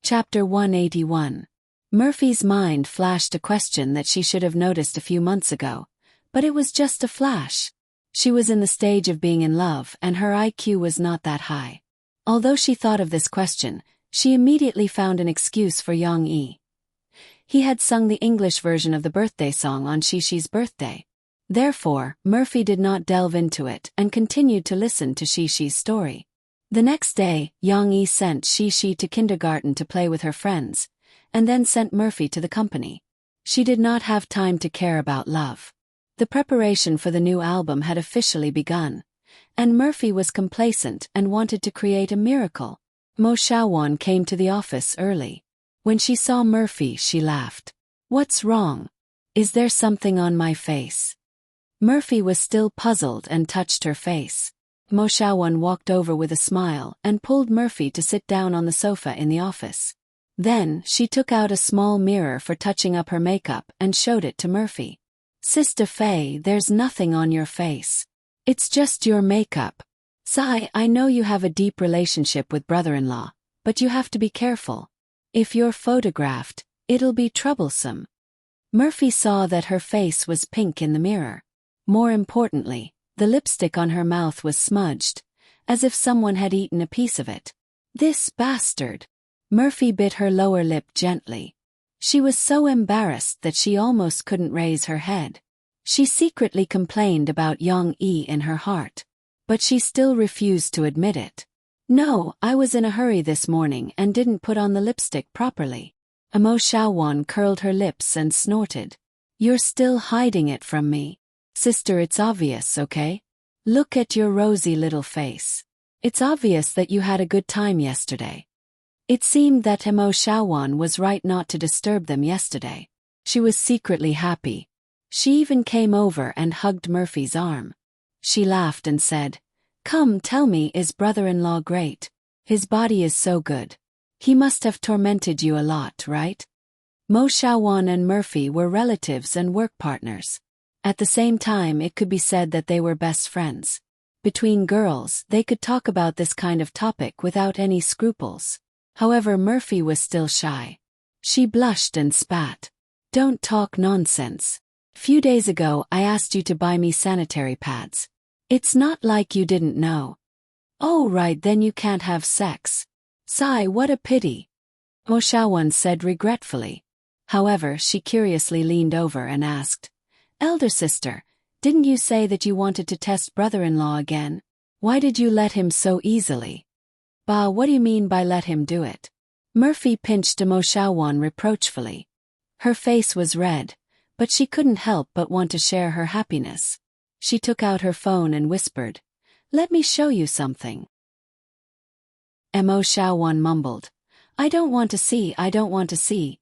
Chapter 181. Murphy's mind flashed a question that she should have noticed a few months ago, but it was just a flash. She was in the stage of being in love and her IQ was not that high. Although she thought of this question, she immediately found an excuse for Yang Yi. He had sung the English version of the birthday song on Shishi's birthday. Therefore, Murphy did not delve into it and continued to listen to Shishi's story. The next day, Yang Yi sent Shishi to kindergarten to play with her friends, and then sent Murphy to the company. She did not have time to care about love. The preparation for the new album had officially begun, and Murphy was complacent and wanted to create a miracle. Mo Xiaowan came to the office early. When she saw Murphy, she laughed. "What's wrong? Is there something on my face?" Murphy was still puzzled and touched her face. Mo Xiaowan walked over with a smile and pulled Murphy to sit down on the sofa in the office. Then, she took out a small mirror for touching up her makeup and showed it to Murphy. "Sister Faye, there's nothing on your face. It's just your makeup. Sai, I know you have a deep relationship with brother-in-law, but you have to be careful. If you're photographed, it'll be troublesome." Murphy saw that her face was pink in the mirror. More importantly, the lipstick on her mouth was smudged, as if someone had eaten a piece of it. "This bastard." Murphy bit her lower lip gently. She was so embarrassed that she almost couldn't raise her head. She secretly complained about Yang Yi in her heart, but she still refused to admit it. "No, I was in a hurry this morning and didn't put on the lipstick properly." Mo Xiaowan curled her lips and snorted. "You're still hiding it from me. Sister, it's obvious, okay? Look at your rosy little face. It's obvious that you had a good time yesterday." It seemed that Mo Xiaowan was right not to disturb them yesterday. She was secretly happy. She even came over and hugged Murphy's arm. She laughed and said, "Come, tell me, is brother-in-law great? His body is so good. He must have tormented you a lot, right?" Mo Xiaowan and Murphy were relatives and work partners. At the same time, it could be said that they were best friends. Between girls, they could talk about this kind of topic without any scruples. However, Murphy was still shy. She blushed and spat. "Don't talk nonsense. Few days ago, I asked you to buy me sanitary pads. It's not like you didn't know." "Oh right, then you can't have sex. Sigh, what a pity," Mo Xiaowan said regretfully. However, she curiously leaned over and asked, "Elder sister, didn't you say that you wanted to test brother-in-law again? Why did you let him so easily?" "Bah, what do you mean by let him do it?" Murphy pinched Mo Xiaowan reproachfully. Her face was red, but she couldn't help but want to share her happiness. She took out her phone and whispered, "Let me show you something." Mo Xiaowan mumbled, I don't want to see,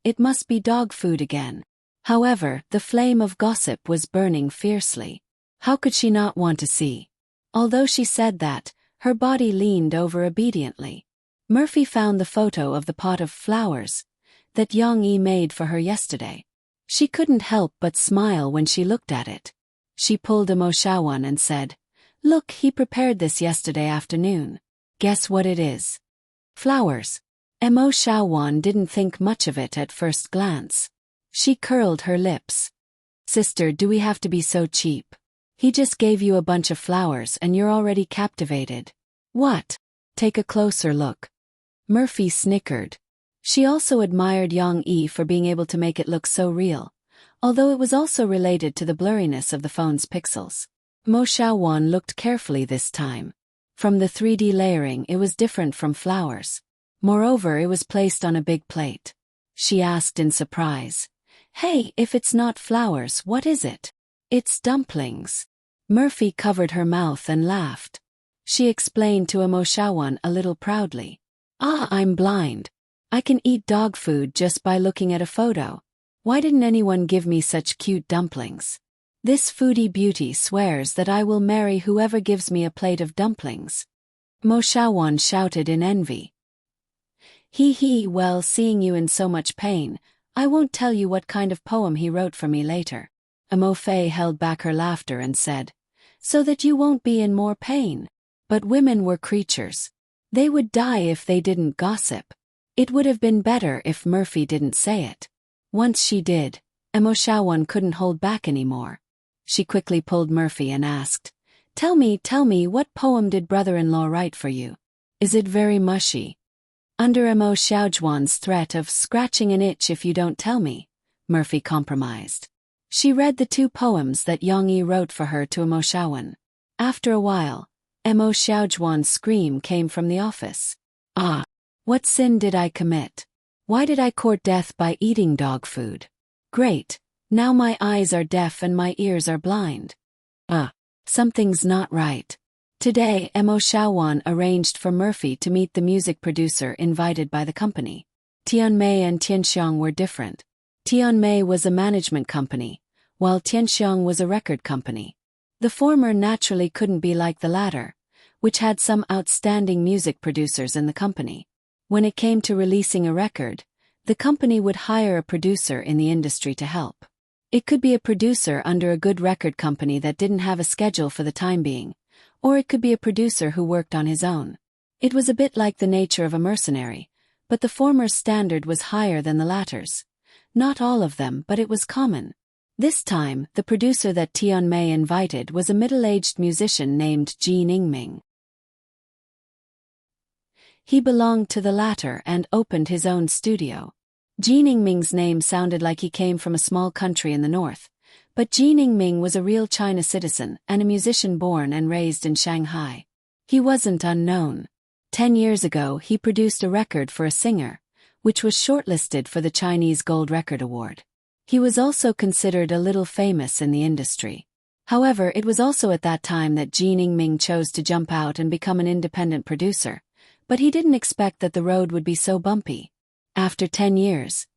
it must be dog food again." However, the flame of gossip was burning fiercely. How could she not want to see? Although she said that, her body leaned over obediently. Murphy found the photo of the pot of flowers that Yang Yi made for her yesterday. She couldn't help but smile when she looked at it. She pulled Mo Xiaowan and said, "Look, he prepared this yesterday afternoon. Guess what it is?" "Flowers." Mo Xiaowan didn't think much of it at first glance. She curled her lips. "Sister, do we have to be so cheap? He just gave you a bunch of flowers and you're already captivated. What? Take a closer look." Murphy snickered. She also admired Yang Yi for being able to make it look so real, although it was also related to the blurriness of the phone's pixels. Mo Xiaowan looked carefully this time. From the 3D layering, it was different from flowers. Moreover, it was placed on a big plate. She asked in surprise, "Hey, if it's not flowers, what is it?" "It's dumplings." Murphy covered her mouth and laughed. She explained to Mo Xiaowan a little proudly, "Ah, I'm blind. I can eat dog food just by looking at a photo. Why didn't anyone give me such cute dumplings? This foodie beauty swears that I will marry whoever gives me a plate of dumplings." Mo Xiaowan shouted in envy. He, well, seeing you in so much pain, I won't tell you what kind of poem he wrote for me later." Mo Fei held back her laughter and said, "So that you won't be in more pain." But women were creatures. They would die if they didn't gossip. It would have been better if Murphy didn't say it. Once she did, Mo Xiaowan couldn't hold back anymore. She quickly pulled Murphy and asked, tell me, what poem did brother-in-law write for you? Is it very mushy?" Under Mo Xiaojuan's threat of scratching an itch if you don't tell me, Murphy compromised. She read the 2 poems that Yang Yi wrote for her to Mo Xiaowan. After a while, Mo Xiaojuan's scream came from the office. "Ah! What sin did I commit? Why did I court death by eating dog food? Great, now my eyes are deaf and my ears are blind. Something's not right." Today, Mo Xiaowan arranged for Murphy to meet the music producer invited by the company. Tianmei and Tianxiang were different. Tianmei was a management company, while Tianxiang was a record company. The former naturally couldn't be like the latter, which had some outstanding music producers in the company. When it came to releasing a record, the company would hire a producer in the industry to help. It could be a producer under a good record company that didn't have a schedule for the time being, or it could be a producer who worked on his own. It was a bit like the nature of a mercenary, but the former's standard was higher than the latter's. Not all of them, but it was common. This time, the producer that Tianmei invited was a middle-aged musician named Ji Ningming. He belonged to the latter and opened his own studio. Ji Ningming's name sounded like he came from a small country in the north, but Ji Ningming was a real China citizen and a musician born and raised in Shanghai. He wasn't unknown. 10 years ago he produced a record for a singer, which was shortlisted for the Chinese Gold Record Award. He was also considered a little famous in the industry. However, it was also at that time that Ji Ningming chose to jump out and become an independent producer, but he didn't expect that the road would be so bumpy. After 10 years,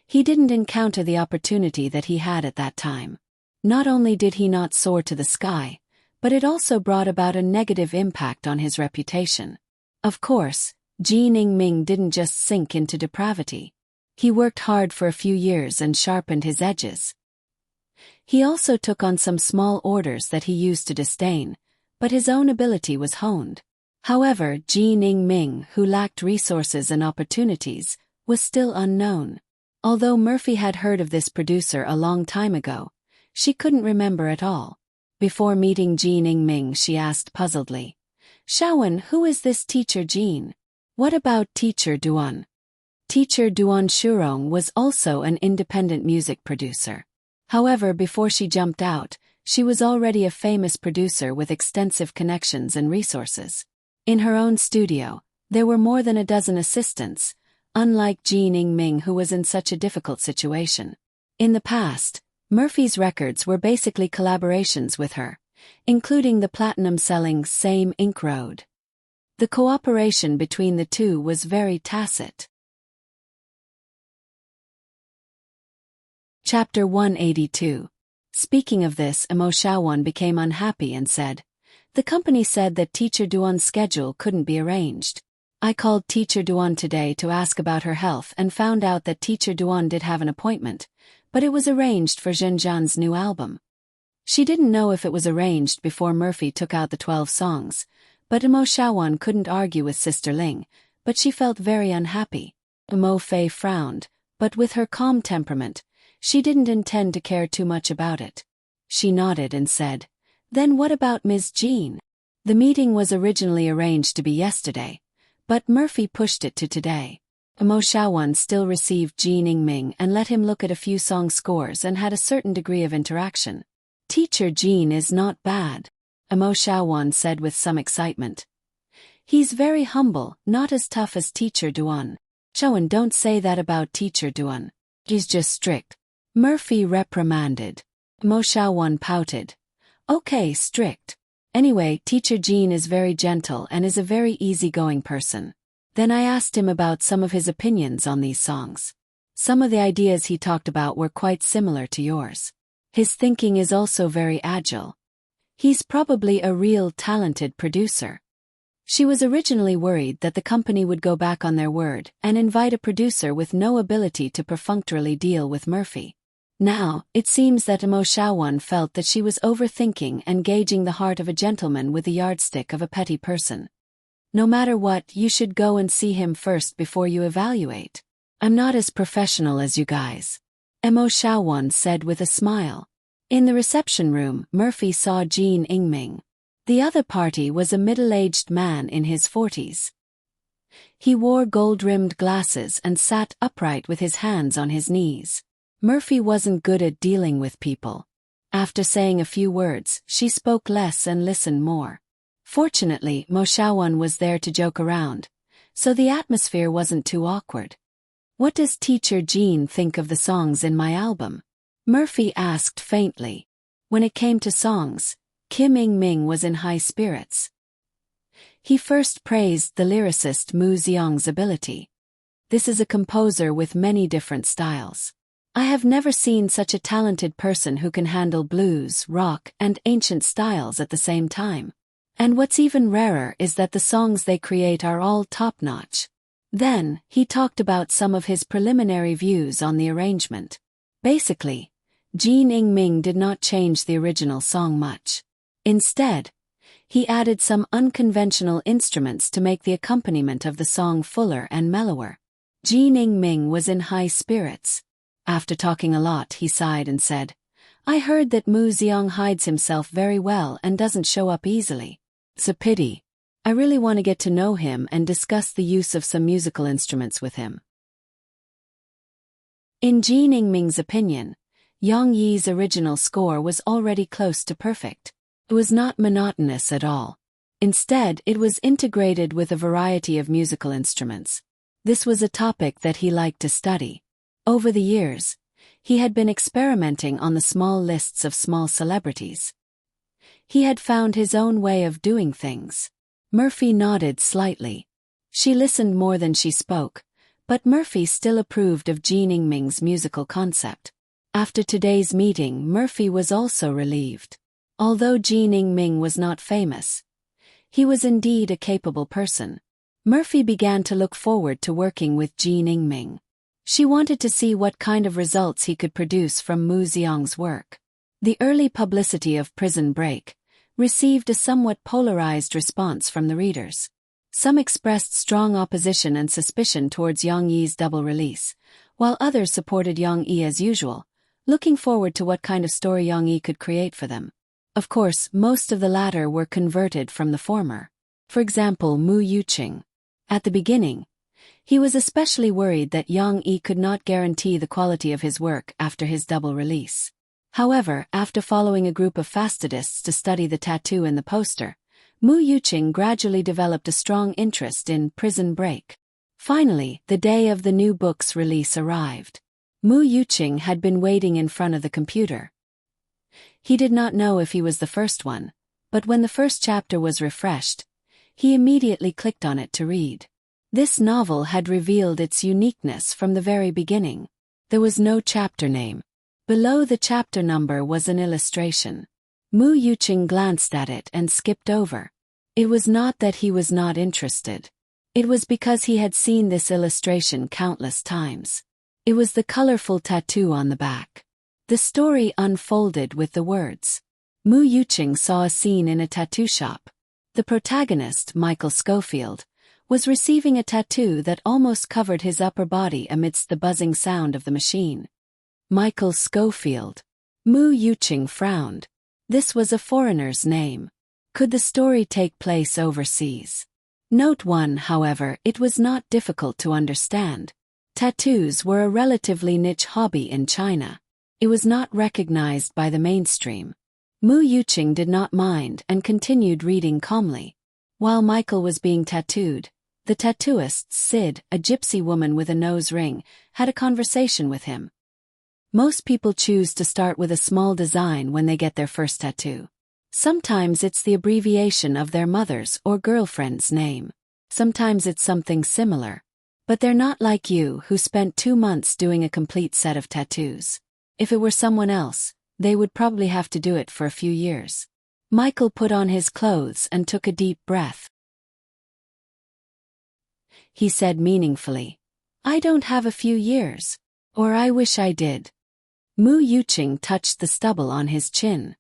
he didn't encounter the opportunity that he had at that time. Not only did he not soar to the sky, but it also brought about a negative impact on his reputation. Of course, Ji Ningming didn't just sink into depravity. He worked hard for a few years and sharpened his edges. He also took on some small orders that he used to disdain, but his own ability was honed. However, Ji Ningming, who lacked resources and opportunities, was still unknown. Although Murphy had heard of this producer a long time ago, she couldn't remember at all. Before meeting Ji Ningming, she asked puzzledly, "Xiaowan, who is this teacher Jean? What about teacher Duan?" Teacher Duan Shurong was also an independent music producer. However, before she jumped out, she was already a famous producer with extensive connections and resources. In her own studio, there were more than a dozen assistants, unlike Ji Ningming, who was in such a difficult situation. In the past, Murphy's records were basically collaborations with her, including the platinum-selling Same Ink Road. The cooperation between the two was very tacit. Chapter 182. Speaking of this, Mo Xiaowan became unhappy and said, "The company said that Teacher Duan's schedule couldn't be arranged. I called Teacher Duan today to ask about her health and found out that Teacher Duan did have an appointment, but it was arranged for Zhenjian's new album." She didn't know if it was arranged before Murphy took out the 12 songs, but Mo Xiaowan couldn't argue with Sister Ling, but she felt very unhappy. Mo Fei frowned, but with her calm temperament, she didn't intend to care too much about it. She nodded and said, "Then what about Ms. Jean?" The meeting was originally arranged to be yesterday, but Murphy pushed it to today. Mo Xiaowan still received Ji Ningming and let him look at a few song scores and had a certain degree of interaction. "Teacher Jean is not bad," Mo Xiaowan said with some excitement. "He's very humble, not as tough as Teacher Duan." "Xiaowan, don't say that about Teacher Duan. He's just strict," Murphy reprimanded. Mo Xiaowan pouted. "Okay, strict. Anyway, Teacher Jean is very gentle and is a very easygoing person." Then I asked him about some of his opinions on these songs. Some of the ideas he talked about were quite similar to yours. His thinking is also very agile. He's probably a real talented producer. She was originally worried that the company would go back on their word and invite a producer with no ability to perfunctorily deal with Murphy. Now, it seems that Mo Xiaowan felt that she was overthinking and gauging the heart of a gentleman with the yardstick of a petty person. No matter what, you should go and see him first before you evaluate. I'm not as professional as you guys, Mo Xiaowan said with a smile. In the reception room, Murphy saw Jean Yingming. The other party was a middle-aged man in his 40s. He wore gold-rimmed glasses and sat upright with his hands on his knees. Murphy wasn't good at dealing with people. After saying a few words, she spoke less and listened more. Fortunately, Mo Xiaowan was there to joke around, so the atmosphere wasn't too awkward. What does teacher Jean think of the songs in my album? Murphy asked faintly. When it came to songs, Kim Yingming was in high spirits. He first praised the lyricist Mu Xiang's ability. This is a composer with many different styles. I have never seen such a talented person who can handle blues, rock, and ancient styles at the same time. And what's even rarer is that the songs they create are all top-notch. Then, he talked about some of his preliminary views on the arrangement. Basically, Jean Yingming did not change the original song much. Instead, he added some unconventional instruments to make the accompaniment of the song fuller and mellower. Jean Yingming was in high spirits. After talking a lot, he sighed and said, I heard that Mu Xiang hides himself very well and doesn't show up easily. It's a pity. I really want to get to know him and discuss the use of some musical instruments with him. In Jean Yingming's opinion, Yang Yi's original score was already close to perfect. It was not monotonous at all. Instead, it was integrated with a variety of musical instruments. This was a topic that he liked to study. Over the years, he had been experimenting on the small lists of small celebrities. He had found his own way of doing things. Murphy nodded slightly. She listened more than she spoke, but Murphy still approved of Jean Yingming's musical concept. After today's meeting, Murphy was also relieved. Although Jean Yingming was not famous, he was indeed a capable person. Murphy began to look forward to working with Jean Yingming. She wanted to see what kind of results he could produce from Mu Xiang's work. The early publicity of Prison Break received a somewhat polarized response from the readers. Some expressed strong opposition and suspicion towards Yang Yi's double release, while others supported Yang Yi as usual, looking forward to what kind of story Yang Yi could create for them. Of course, most of the latter were converted from the former. For example, Mu Yuqing. At the beginning, he was especially worried that Yang Yi could not guarantee the quality of his work after his double release. However, after following a group of fastidists to study the tattoo in the poster, Mu Yuqing gradually developed a strong interest in Prison Break. Finally, the day of the new book's release arrived. Mu Yuqing had been waiting in front of the computer. He did not know if he was the first one, but when the first chapter was refreshed, he immediately clicked on it to read. This novel had revealed its uniqueness from the very beginning. There was no chapter name. Below the chapter number was an illustration. Mu Yuqing glanced at it and skipped over. It was not that he was not interested. It was because he had seen this illustration countless times. It was the colorful tattoo on the back. The story unfolded with the words. Mu Yuqing saw a scene in a tattoo shop. The protagonist, Michael Schofield, was receiving a tattoo that almost covered his upper body amidst the buzzing sound of the machine. Michael Schofield. Mu Yuqing frowned. This was a foreigner's name. Could the story take place overseas? Note 1, however, it was not difficult to understand. Tattoos were a relatively niche hobby in China. It was not recognized by the mainstream. Mu Yuqing did not mind and continued reading calmly. While Michael was being tattooed, the tattooist Sid, a gypsy woman with a nose ring, had a conversation with him. Most people choose to start with a small design when they get their first tattoo. Sometimes it's the abbreviation of their mother's or girlfriend's name. Sometimes it's something similar. But they're not like you, who spent 2 months doing a complete set of tattoos. If it were someone else, they would probably have to do it for a few years. Michael put on his clothes and took a deep breath. He said meaningfully, "I don't have a few years. Or I wish I did." Mu Yuqing touched the stubble on his chin.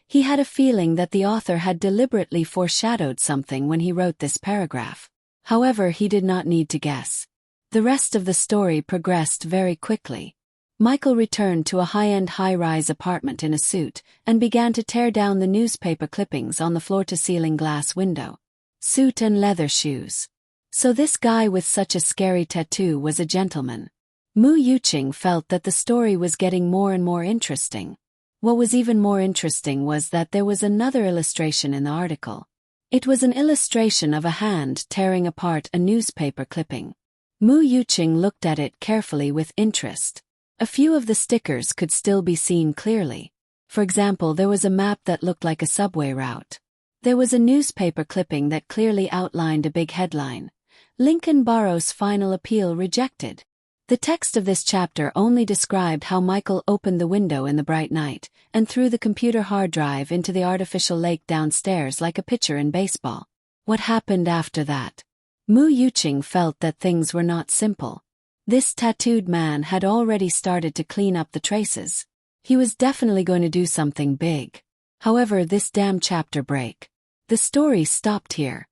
He had a feeling that the author had deliberately foreshadowed something when he wrote this paragraph. However, he did not need to guess. The rest of the story progressed very quickly. Michael returned to a high-end high-rise apartment in a suit and began to tear down the newspaper clippings on the floor-to-ceiling glass window. Suit and leather shoes. So this guy with such a scary tattoo was a gentleman. Mu Yuqing felt that the story was getting more and more interesting. What was even more interesting was that there was another illustration in the article. It was an illustration of a hand tearing apart a newspaper clipping. Mu Yuqing looked at it carefully with interest. A few of the stickers could still be seen clearly. For example, there was a map that looked like a subway route. There was a newspaper clipping that clearly outlined a big headline: Lincoln Barrow's final appeal rejected. The text of this chapter only described how Michael opened the window in the bright night and threw the computer hard drive into the artificial lake downstairs like a pitcher in baseball. What happened after that? Mu Yuqing felt that things were not simple. This tattooed man had already started to clean up the traces. He was definitely going to do something big. However, this damn chapter break. The story stopped here.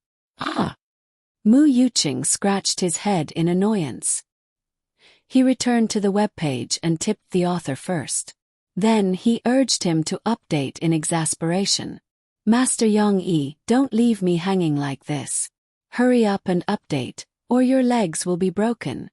Mu Yuqing scratched his head in annoyance. He returned to the webpage and tipped the author first. Then he urged him to update in exasperation. Master Yang-yi, don't leave me hanging like this. Hurry up and update, or your legs will be broken.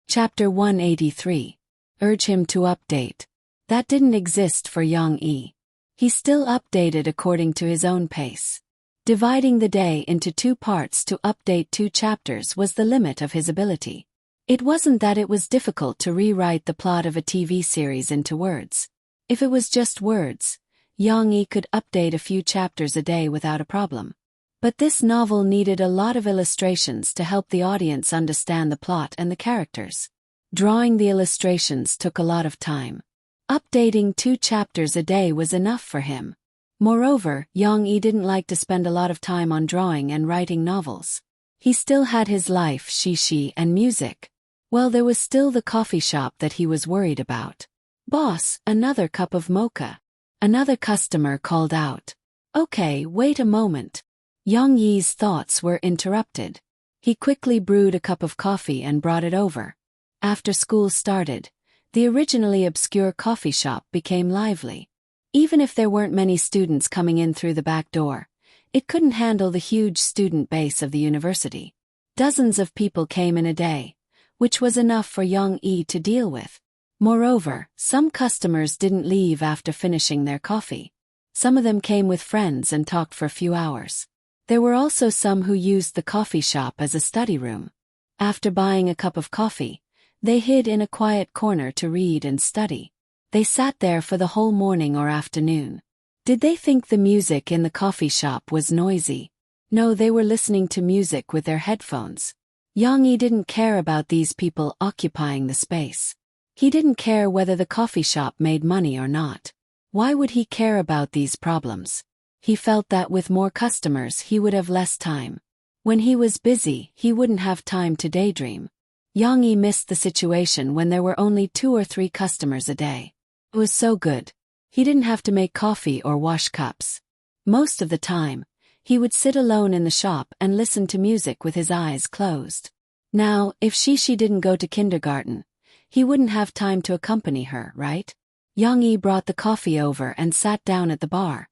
Chapter 183. Urge him to update. That didn't exist for Yang-yi. He still updated according to his own pace. Dividing the day into 2 parts to update 2 chapters was the limit of his ability. It wasn't that it was difficult to rewrite the plot of a TV series into words. If it was just words, Yang-yi could update a few chapters a day without a problem. But this novel needed a lot of illustrations to help the audience understand the plot and the characters. Drawing the illustrations took a lot of time. Updating 2 chapters a day was enough for him. Moreover, Yang-yi didn't like to spend a lot of time on drawing and writing novels. He still had his life, shishi, and music. Well, there was still the coffee shop that he was worried about. Boss, another cup of mocha. Another customer called out. Okay, wait a moment. Yang-yi's thoughts were interrupted. He quickly brewed a cup of coffee and brought it over. After school started, the originally obscure coffee shop became lively. Even if there weren't many students coming in through the back door, it couldn't handle the huge student base of the university. Dozens of people came in a day, which was enough for Yang-yi to deal with. Moreover, some customers didn't leave after finishing their coffee. Some of them came with friends and talked for a few hours. There were also some who used the coffee shop as a study room. After buying a cup of coffee, they hid in a quiet corner to read and study. They sat there for the whole morning or afternoon. Did they think the music in the coffee shop was noisy? No, they were listening to music with their headphones. Yang-yi didn't care about these people occupying the space. He didn't care whether the coffee shop made money or not. Why would he care about these problems? He felt that with more customers he would have less time. When he was busy, he wouldn't have time to daydream. Yang-yi missed the situation when there were only 2 or 3 customers a day. It was so good. He didn't have to make coffee or wash cups. Most of the time, he would sit alone in the shop and listen to music with his eyes closed. Now, if Shishi didn't go to kindergarten, he wouldn't have time to accompany her, right? Yang-yi brought the coffee over and sat down at the bar.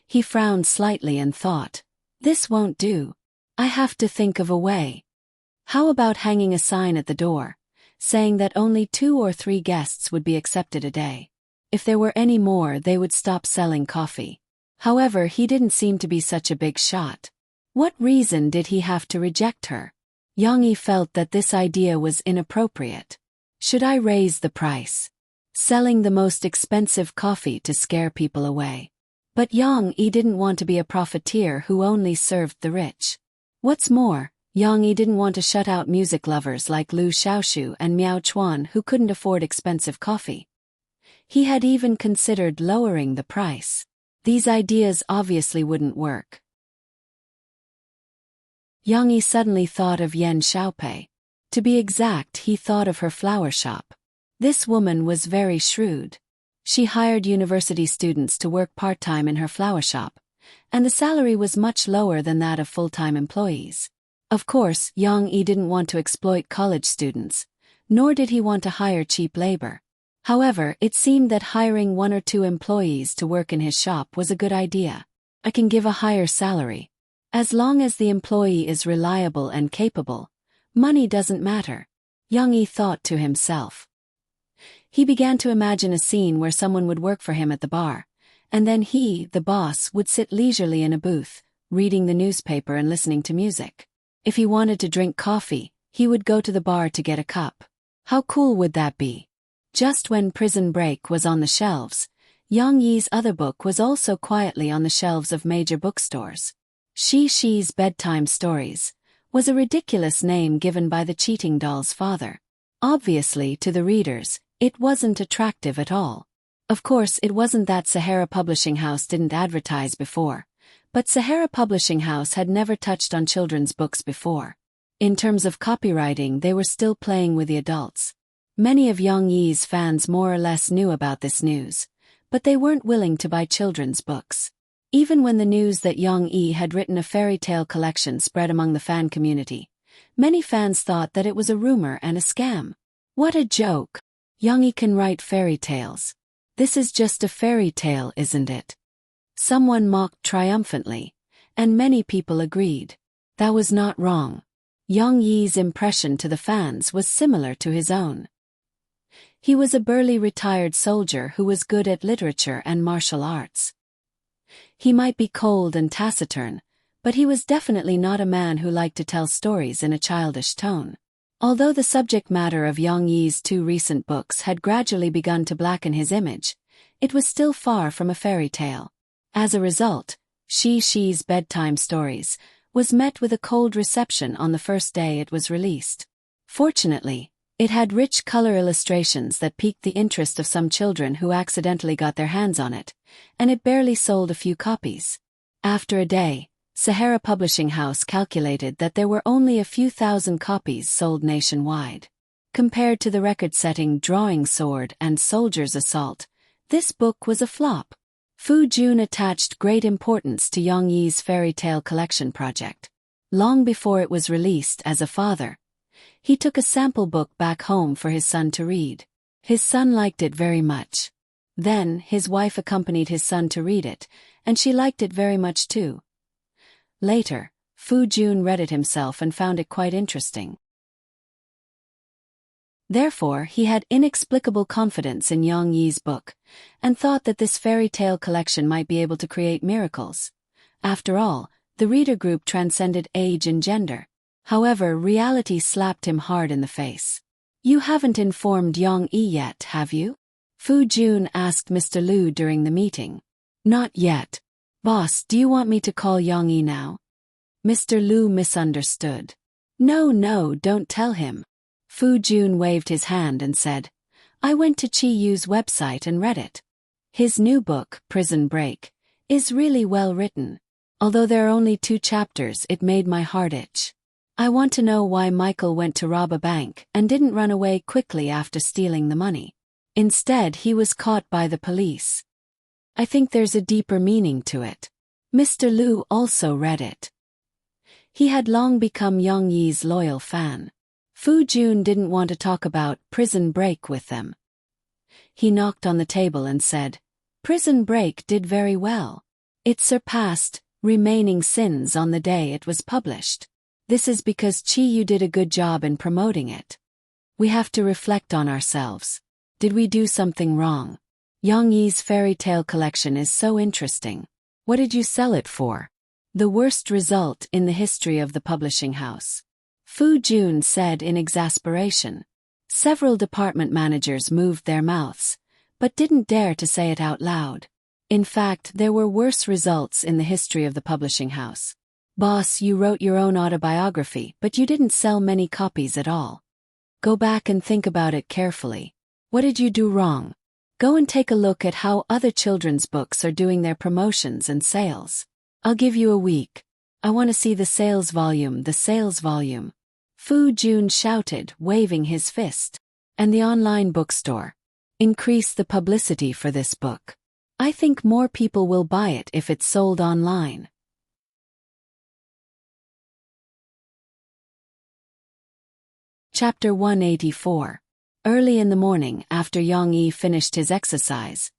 He frowned slightly and thought, this won't do. I have to think of a way. How about hanging a sign at the door, saying that only 2 or 3 guests would be accepted a day? If there were any more, they would stop selling coffee. However, he didn't seem to be such a big shot. What reason did he have to reject her? Yang-yi felt that this idea was inappropriate. Should I raise the price? Selling the most expensive coffee to scare people away. But Yang-yi didn't want to be a profiteer who only served the rich. What's more, Yang-yi didn't want to shut out music lovers like Lu Xiaoshu and Miao Chuan who couldn't afford expensive coffee. He had even considered lowering the price. These ideas obviously wouldn't work. Yang-yi suddenly thought of Yan Xiaopei. To be exact, he thought of her flower shop. This woman was very shrewd. She hired university students to work part-time in her flower shop, and the salary was much lower than that of full-time employees. Of course, Yang Yi didn't want to exploit college students, nor did he want to hire cheap labor. However, it seemed that hiring 1 or 2 employees to work in his shop was a good idea. I can give a higher salary. As long as the employee is reliable and capable, money doesn't matter, Yang Yi thought to himself. He began to imagine a scene where someone would work for him at the bar, and then he, the boss, would sit leisurely in a booth, reading the newspaper and listening to music. If he wanted to drink coffee, he would go to the bar to get a cup. How cool would that be? Just when Prison Break was on the shelves, Yang Yi's other book was also quietly on the shelves of major bookstores. Shi's Bedtime Stories was a ridiculous name given by the cheating doll's father. Obviously, to the readers, it wasn't attractive at all. Of course, it wasn't that Sahara Publishing House didn't advertise before, but Sahara Publishing House had never touched on children's books before. In terms of copywriting, they were still playing with the adults. Many of Yang Yi's fans more or less knew about this news, but they weren't willing to buy children's books. Even when the news that Yang Yi had written a fairy tale collection spread among the fan community, many fans thought that it was a rumor and a scam. What a joke! Yang Yi can write fairy tales. This is just a fairy tale, isn't it? Someone mocked triumphantly, and many people agreed. That was not wrong. Yang Yi's impression to the fans was similar to his own. He was a burly retired soldier who was good at literature and martial arts. He might be cold and taciturn, but he was definitely not a man who liked to tell stories in a childish tone. Although the subject matter of Yang Yi's 2 recent books had gradually begun to blacken his image, it was still far from a fairy tale. As a result, Shi's Bedtime Stories was met with a cold reception on the first day it was released. Fortunately, it had rich color illustrations that piqued the interest of some children who accidentally got their hands on it, and it barely sold a few copies. After a day, Sahara Publishing House calculated that there were only a few thousand copies sold nationwide. Compared to the record-setting Drawing Sword and Soldier's Assault, this book was a flop. Fu Jun attached great importance to Yang Yi's fairy tale collection project. Long before it was released, as a father, he took a sample book back home for his son to read. His son liked it very much. Then, his wife accompanied his son to read it, and she liked it very much too. Later, Fu Jun read it himself and found it quite interesting. Therefore, he had inexplicable confidence in Yang Yi's book, and thought that this fairy tale collection might be able to create miracles. After all, the reader group transcended age and gender. However, reality slapped him hard in the face. "You haven't informed Yang Yi yet, have you?" Fu Jun asked Mr. Liu during the meeting. "Not yet. Boss, do you want me to call Yang Yi now?" Mr. Liu misunderstood. No, don't tell him." Fu Jun waved his hand and said, "I went to Chi Yu's website and read it. His new book, Prison Break, is really well written. Although there are only 2 chapters, it made my heart itch. I want to know why Michael went to rob a bank and didn't run away quickly after stealing the money. Instead, he was caught by the police. I think there's a deeper meaning to it." Mr. Liu also read it. He had long become Yang Yi's loyal fan. Fu Jun didn't want to talk about Prison Break with them. He knocked on the table and said, "Prison Break did very well. It surpassed Remaining Sins on the day it was published. This is because Chi Yu did a good job in promoting it. We have to reflect on ourselves. Did we do something wrong? Yang Yi's fairy tale collection is so interesting. What did you sell it for?" "The worst result in the history of the publishing house," Fu Jun said in exasperation. Several department managers moved their mouths, but didn't dare to say it out loud. In fact, there were worse results in the history of the publishing house. "Boss, you wrote your own autobiography, but you didn't sell many copies at all. Go back and think about it carefully. What did you do wrong? Go and take a look at how other children's books are doing their promotions and sales. I'll give you a week. I want to see the sales volume. Fu Jun shouted, waving his fist. and the online bookstore. Increase the publicity for this book. I think more people will buy it if it's sold online. Chapter 184. Early in the morning, after Yang-yi finished his exercise,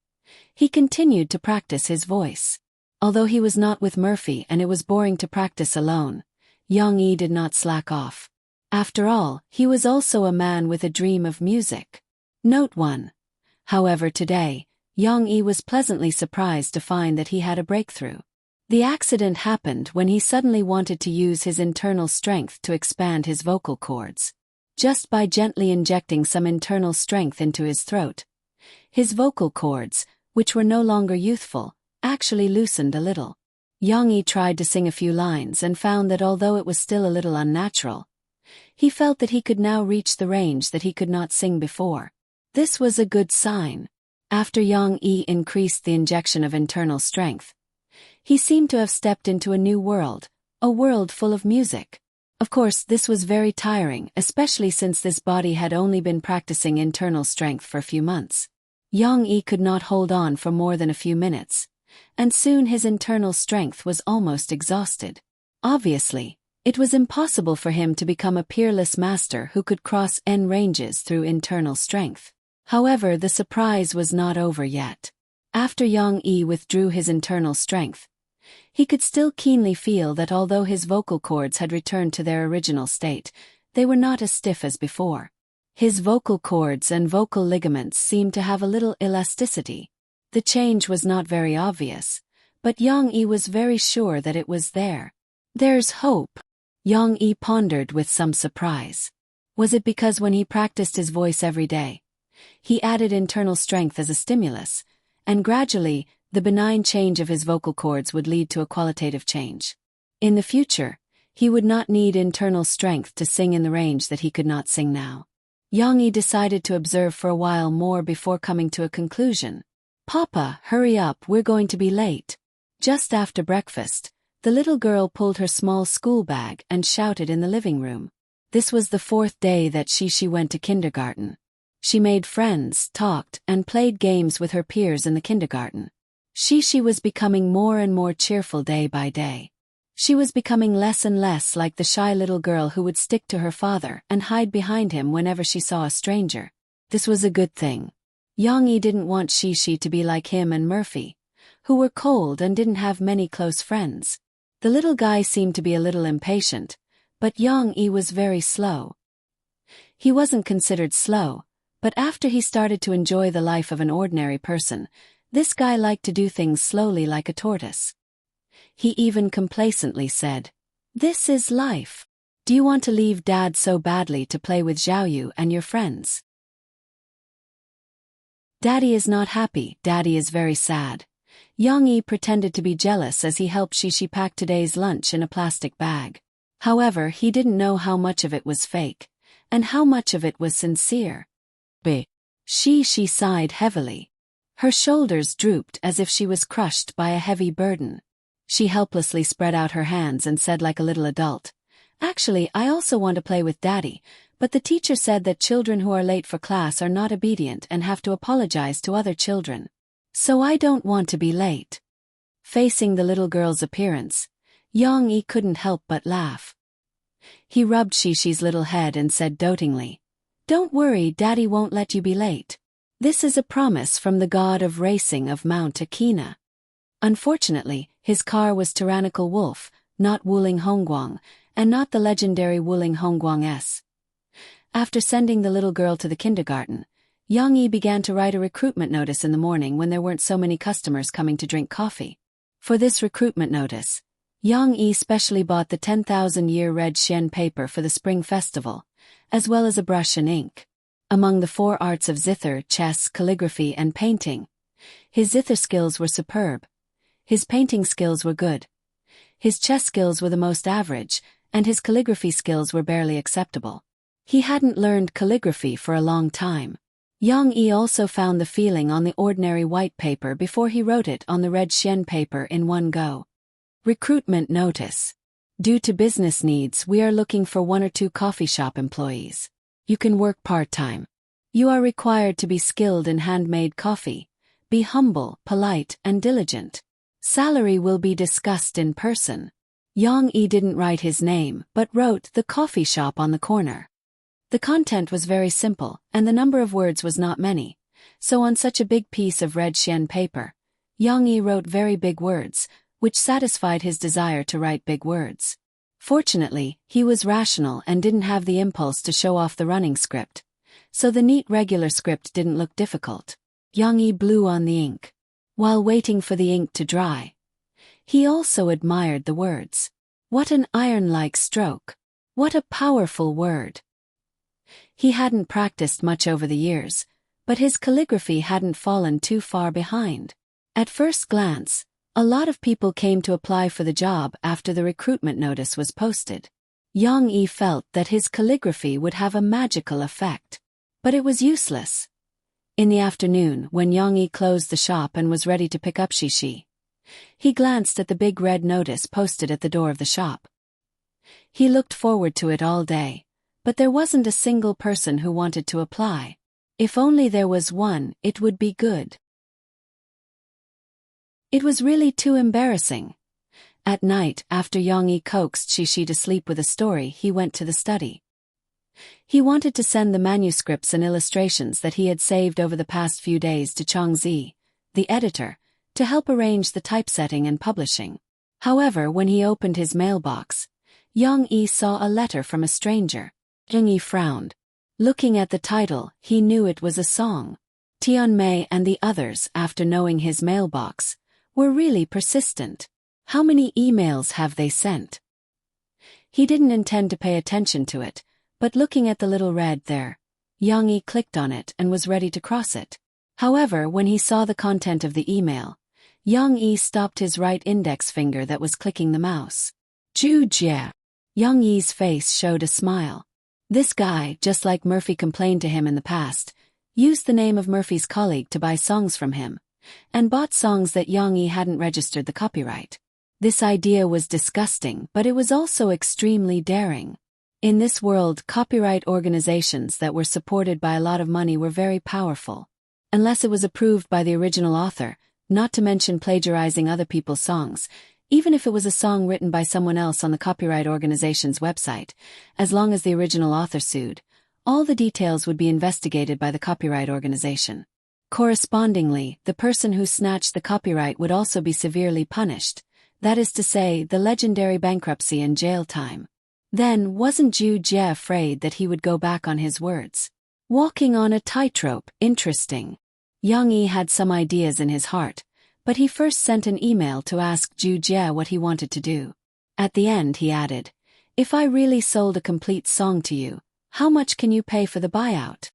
he continued to practice his voice. Although he was not with Murphy and it was boring to practice alone, Yang-yi did not slack off. After all, he was also a man with a dream of music. Note 1. However, today, Yang-yi was pleasantly surprised to find that he had a breakthrough. The accident happened when he suddenly wanted to use his internal strength to expand his vocal cords. Just by gently injecting some internal strength into his throat, his vocal cords, which were no longer youthful, actually loosened a little. Yang-yi tried to sing a few lines and found that although it was still a little unnatural, he felt that he could now reach the range that he could not sing before. This was a good sign. After Yang-yi increased the injection of internal strength, he seemed to have stepped into a new world, a world full of music. Of course, this was very tiring, especially since this body had only been practicing internal strength for a few months. Yang-yi could not hold on for more than a few minutes, and soon his internal strength was almost exhausted. Obviously, it was impossible for him to become a peerless master who could cross N ranges through internal strength. However, the surprise was not over yet. After Yang-yi withdrew his internal strength, he could still keenly feel that although his vocal cords had returned to their original state, they were not as stiff as before. His vocal cords and vocal ligaments seemed to have a little elasticity. The change was not very obvious, but Yang-yi was very sure that it was there. There's hope. Yang-yi pondered with some surprise. Was it because when he practiced his voice every day, he added internal strength as a stimulus, and gradually, the benign change of his vocal cords would lead to a qualitative change? In the future, he would not need internal strength to sing in the range that he could not sing now. Yang-yi decided to observe for a while more before coming to a conclusion. "Papa, hurry up, we're going to be late." Just after breakfast, the little girl pulled her small school bag and shouted in the living room. This was the 4th day that she went to kindergarten. She made friends, talked, and played games with her peers in the kindergarten. She was becoming more and more cheerful day by day. She was becoming less and less like the shy little girl who would stick to her father and hide behind him whenever she saw a stranger. This was a good thing. Yang-yi didn't want Shi to be like him and Murphy, who were cold and didn't have many close friends. The little guy seemed to be a little impatient, but Yang-yi was very slow. He wasn't considered slow, but after he started to enjoy the life of an ordinary person, this guy liked to do things slowly like a tortoise. He even complacently said, "This is life. Do you want to leave Dad so badly to play with Xiaoyu and your friends?" "Daddy is not happy, Daddy is very sad." Yang-yi pretended to be jealous as he helped Shi pack today's lunch in a plastic bag. However, he didn't know how much of it was fake, and how much of it was sincere. She sighed heavily. Her shoulders drooped as if she was crushed by a heavy burden. She helplessly spread out her hands and said like a little adult, "Actually, I also want to play with Daddy, but the teacher said that children who are late for class are not obedient and have to apologize to other children. So I don't want to be late." Facing the little girl's appearance, Yang-yi couldn't help but laugh. He rubbed Shi's little head and said dotingly, "Don't worry, Daddy won't let you be late. This is a promise from the god of racing of Mount Akina." Unfortunately, his car was Tyrannical Wolf, not Wuling Hongguang, and not the legendary Wuling Hongguang S. After sending the little girl to the kindergarten, Yang-yi began to write a recruitment notice in the morning when there weren't so many customers coming to drink coffee. For this recruitment notice, Yang-yi specially bought the 10,000-year red Xian paper for the Spring Festival, as well as a brush and ink. Among the 4 arts of zither, chess, calligraphy, and painting, his zither skills were superb. His painting skills were good. His chess skills were the most average, and his calligraphy skills were barely acceptable. He hadn't learned calligraphy for a long time. Yang-yi also found the feeling on the ordinary white paper before he wrote it on the red Xian paper in one go. Recruitment notice. Due to business needs, we are looking for 1 or 2 coffee shop employees. You can work part-time. You are required to be skilled in handmade coffee. Be humble, polite, and diligent. Salary will be discussed in person. Yang Yi didn't write his name but wrote the coffee shop on the corner. The content was very simple, and the number of words was not many, so on such a big piece of red xian paper, Yang Yi wrote very big words, which satisfied his desire to write big words. Fortunately, he was rational and didn't have the impulse to show off the running script, so the neat regular script didn't look difficult. Yang Yi blew on the ink. While waiting for the ink to dry, he also admired the words. What an iron-like stroke! What a powerful word! He hadn't practiced much over the years, but his calligraphy hadn't fallen too far behind. At first glance, a lot of people came to apply for the job after the recruitment notice was posted. Yang Yi felt that his calligraphy would have a magical effect. But it was useless. In the afternoon, when Yang Yi closed the shop and was ready to pick up Shishi, he glanced at the big red notice posted at the door of the shop. He looked forward to it all day, but there wasn't a single person who wanted to apply. If only there was one, it would be good. It was really too embarrassing. At night, after Yang Yi coaxed Shishi to sleep with a story, he went to the study. He wanted to send the manuscripts and illustrations that he had saved over the past few days to Changzi, the editor, to help arrange the typesetting and publishing. However, when he opened his mailbox, Yang Yi saw a letter from a stranger. Yang Yi frowned. Looking at the title, he knew it was a song. Tian Mei and the others, after knowing his mailbox, were really persistent. How many emails have they sent? He didn't intend to pay attention to it, but looking at the little red there, Yang Yi clicked on it and was ready to cross it. However, when he saw the content of the email, Yang Yi stopped his right index finger that was clicking the mouse. Zhu Jie. Yang Yi's face showed a smile. This guy, just like Murphy complained to him in the past, used the name of Murphy's colleague to buy songs from him, and bought songs that Yang Yi hadn't registered the copyright. This idea was disgusting, but it was also extremely daring. In this world, copyright organizations that were supported by a lot of money were very powerful. Unless it was approved by the original author, not to mention plagiarizing other people's songs, even if it was a song written by someone else on the copyright organization's website, as long as the original author sued, all the details would be investigated by the copyright organization. Correspondingly, the person who snatched the copyright would also be severely punished, that is to say, the legendary bankruptcy and jail time. Then, wasn't Zhu Jie afraid that he would go back on his words? Walking on a tightrope, interesting. Yang Yi had some ideas in his heart, but he first sent an email to ask Zhu Jie what he wanted to do. At the end he added, "If I really sold a complete song to you, how much can you pay for the buyout?"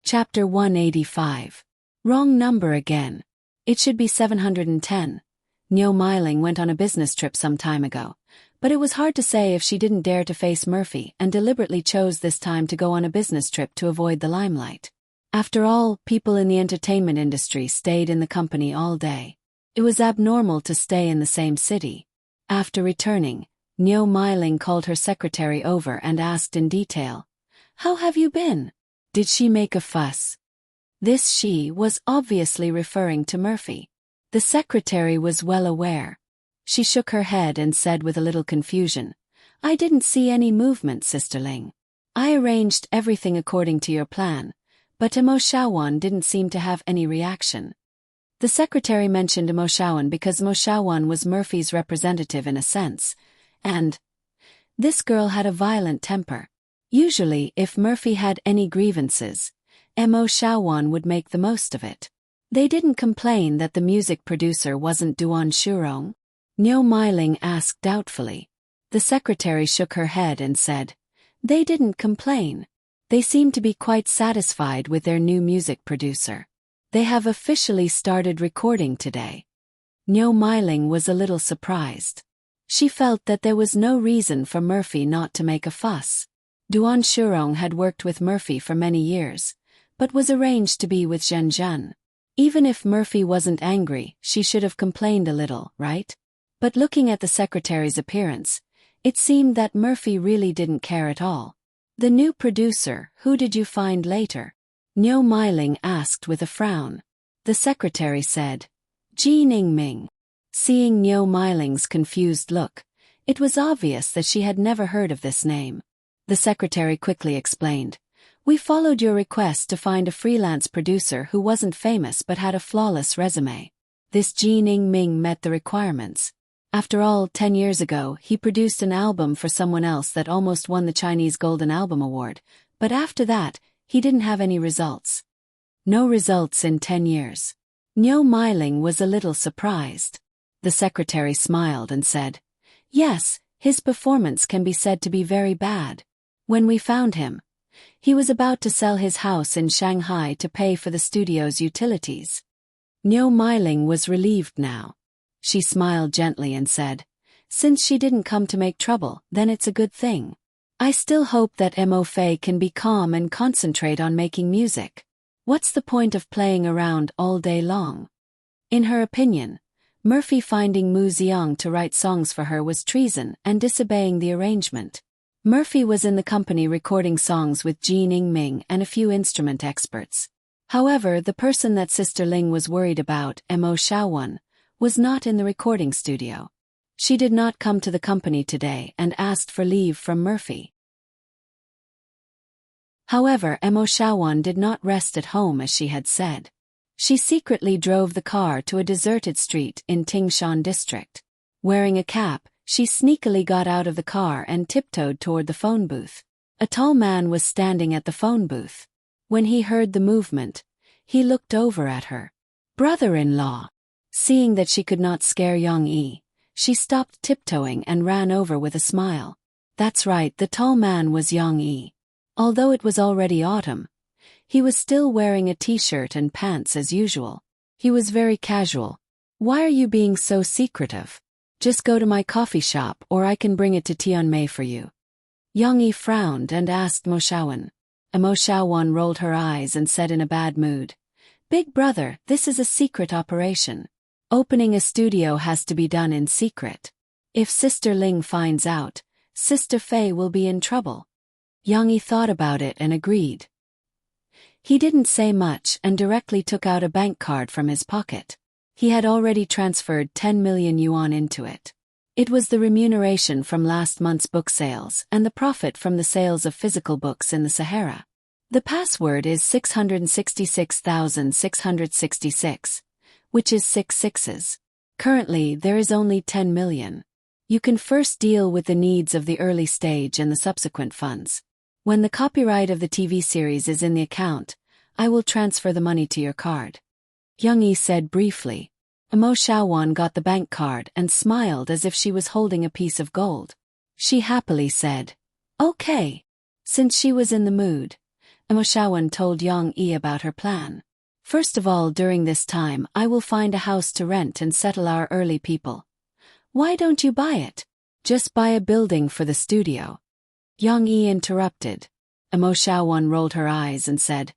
Chapter 185. Wrong number again. It should be 710. Niu Meiling went on a business trip some time ago, but it was hard to say if she didn't dare to face Murphy and deliberately chose this time to go on a business trip to avoid the limelight. After all, people in the entertainment industry stayed in the company all day. It was abnormal to stay in the same city. After returning, Niu Meiling called her secretary over and asked in detail, "How have you been? Did she make a fuss?" This she was obviously referring to Murphy. The secretary was well aware. She shook her head and said with a little confusion, "I didn't see any movement, Sister Ling. I arranged everything according to your plan, but Mo Shaowan didn't seem to have any reaction." The secretary mentioned Mo Shaowan because Mo Shaowan was Murphy's representative in a sense, and this girl had a violent temper. Usually, if Murphy had any grievances, Mo Shaowan would make the most of it. They didn't complain that the music producer wasn't Duan Shurong? Niu Meiling asked doubtfully. The secretary shook her head and said, "They didn't complain. They seem to be quite satisfied with their new music producer. They have officially started recording today." Niu Meiling was a little surprised. She felt that there was no reason for Murphy not to make a fuss. Duan Shurong had worked with Murphy for many years, but was arranged to be with Zhen Zhen. Even if Murphy wasn't angry, she should have complained a little, right? But looking at the secretary's appearance, It seemed that Murphy really didn't care at all. The new producer, who did you find later? Niu Meiling asked with a frown. The secretary said, Ji Ningming. Seeing Niu Meiling's confused look, it was obvious that she had never heard of this name. The secretary quickly explained, We followed your request to find a freelance producer who wasn't famous but had a flawless resume. This Ji Ningming met the requirements. After all, 10 years ago, he produced an album for someone else that almost won the Chinese Golden Album Award, but after that, he didn't have any results. No results in 10 years. Niu Meiling was a little surprised. The secretary smiled and said, Yes, his performance can be said to be very bad. When we found him, he was about to sell his house in Shanghai to pay for the studio's utilities. Niu Meiling was relieved now. She smiled gently and said, Since she didn't come to make trouble, then it's a good thing. I still hope that Mo Fei can be calm and concentrate on making music. What's the point of playing around all day long? In her opinion, Murphy finding Mu Xiang to write songs for her was treason and disobeying the arrangement. Murphy was in the company recording songs with Ji Ningming and a few instrument experts. However, the person that Sister Ling was worried about, Mo Shaowan, was not in the recording studio. She did not come to the company today and asked for leave from Murphy. However, Mo Shaowan did not rest at home as she had said. She secretly drove the car to a deserted street in Tingshan district. Wearing a cap, she sneakily got out of the car and tiptoed toward the phone booth. A tall man was standing at the phone booth. When he heard the movement, he looked over at her. Brother-in-law. Seeing that she could not scare Yang Yi, she stopped tiptoeing and ran over with a smile. That's right, the tall man was Yang Yi. Although it was already autumn, he was still wearing a t-shirt and pants as usual. He was very casual. Why are you being so secretive? Just go to my coffee shop or I can bring it to Tianmei for you. Yang Yi frowned and asked Mo Shaowan. Mo Shaowan rolled her eyes and said in a bad mood, Big brother, this is a secret operation. Opening a studio has to be done in secret. If Sister Ling finds out, Sister Fei will be in trouble. Yang Yi thought about it and agreed. He didn't say much and directly took out a bank card from his pocket. He had already transferred 10 million yuan into it. It was the remuneration from last month's book sales and the profit from the sales of physical books in the Sahara. The password is 666,666. Which is 6 sixes. Currently, there is only 10 million. You can first deal with the needs of the early stage and the subsequent funds. When the copyright of the TV series is in the account, I will transfer the money to your card. Yang Yi said briefly. Mo Shaowan got the bank card and smiled as if she was holding a piece of gold. She happily said, Okay. Since she was in the mood, Mo Shaowan told Yang Yi about her plan. First of all, during this time, I will find a house to rent and settle our early people. Why don't you buy it? Just buy a building for the studio. Yang Yi interrupted. Mo Shaowan rolled her eyes and said,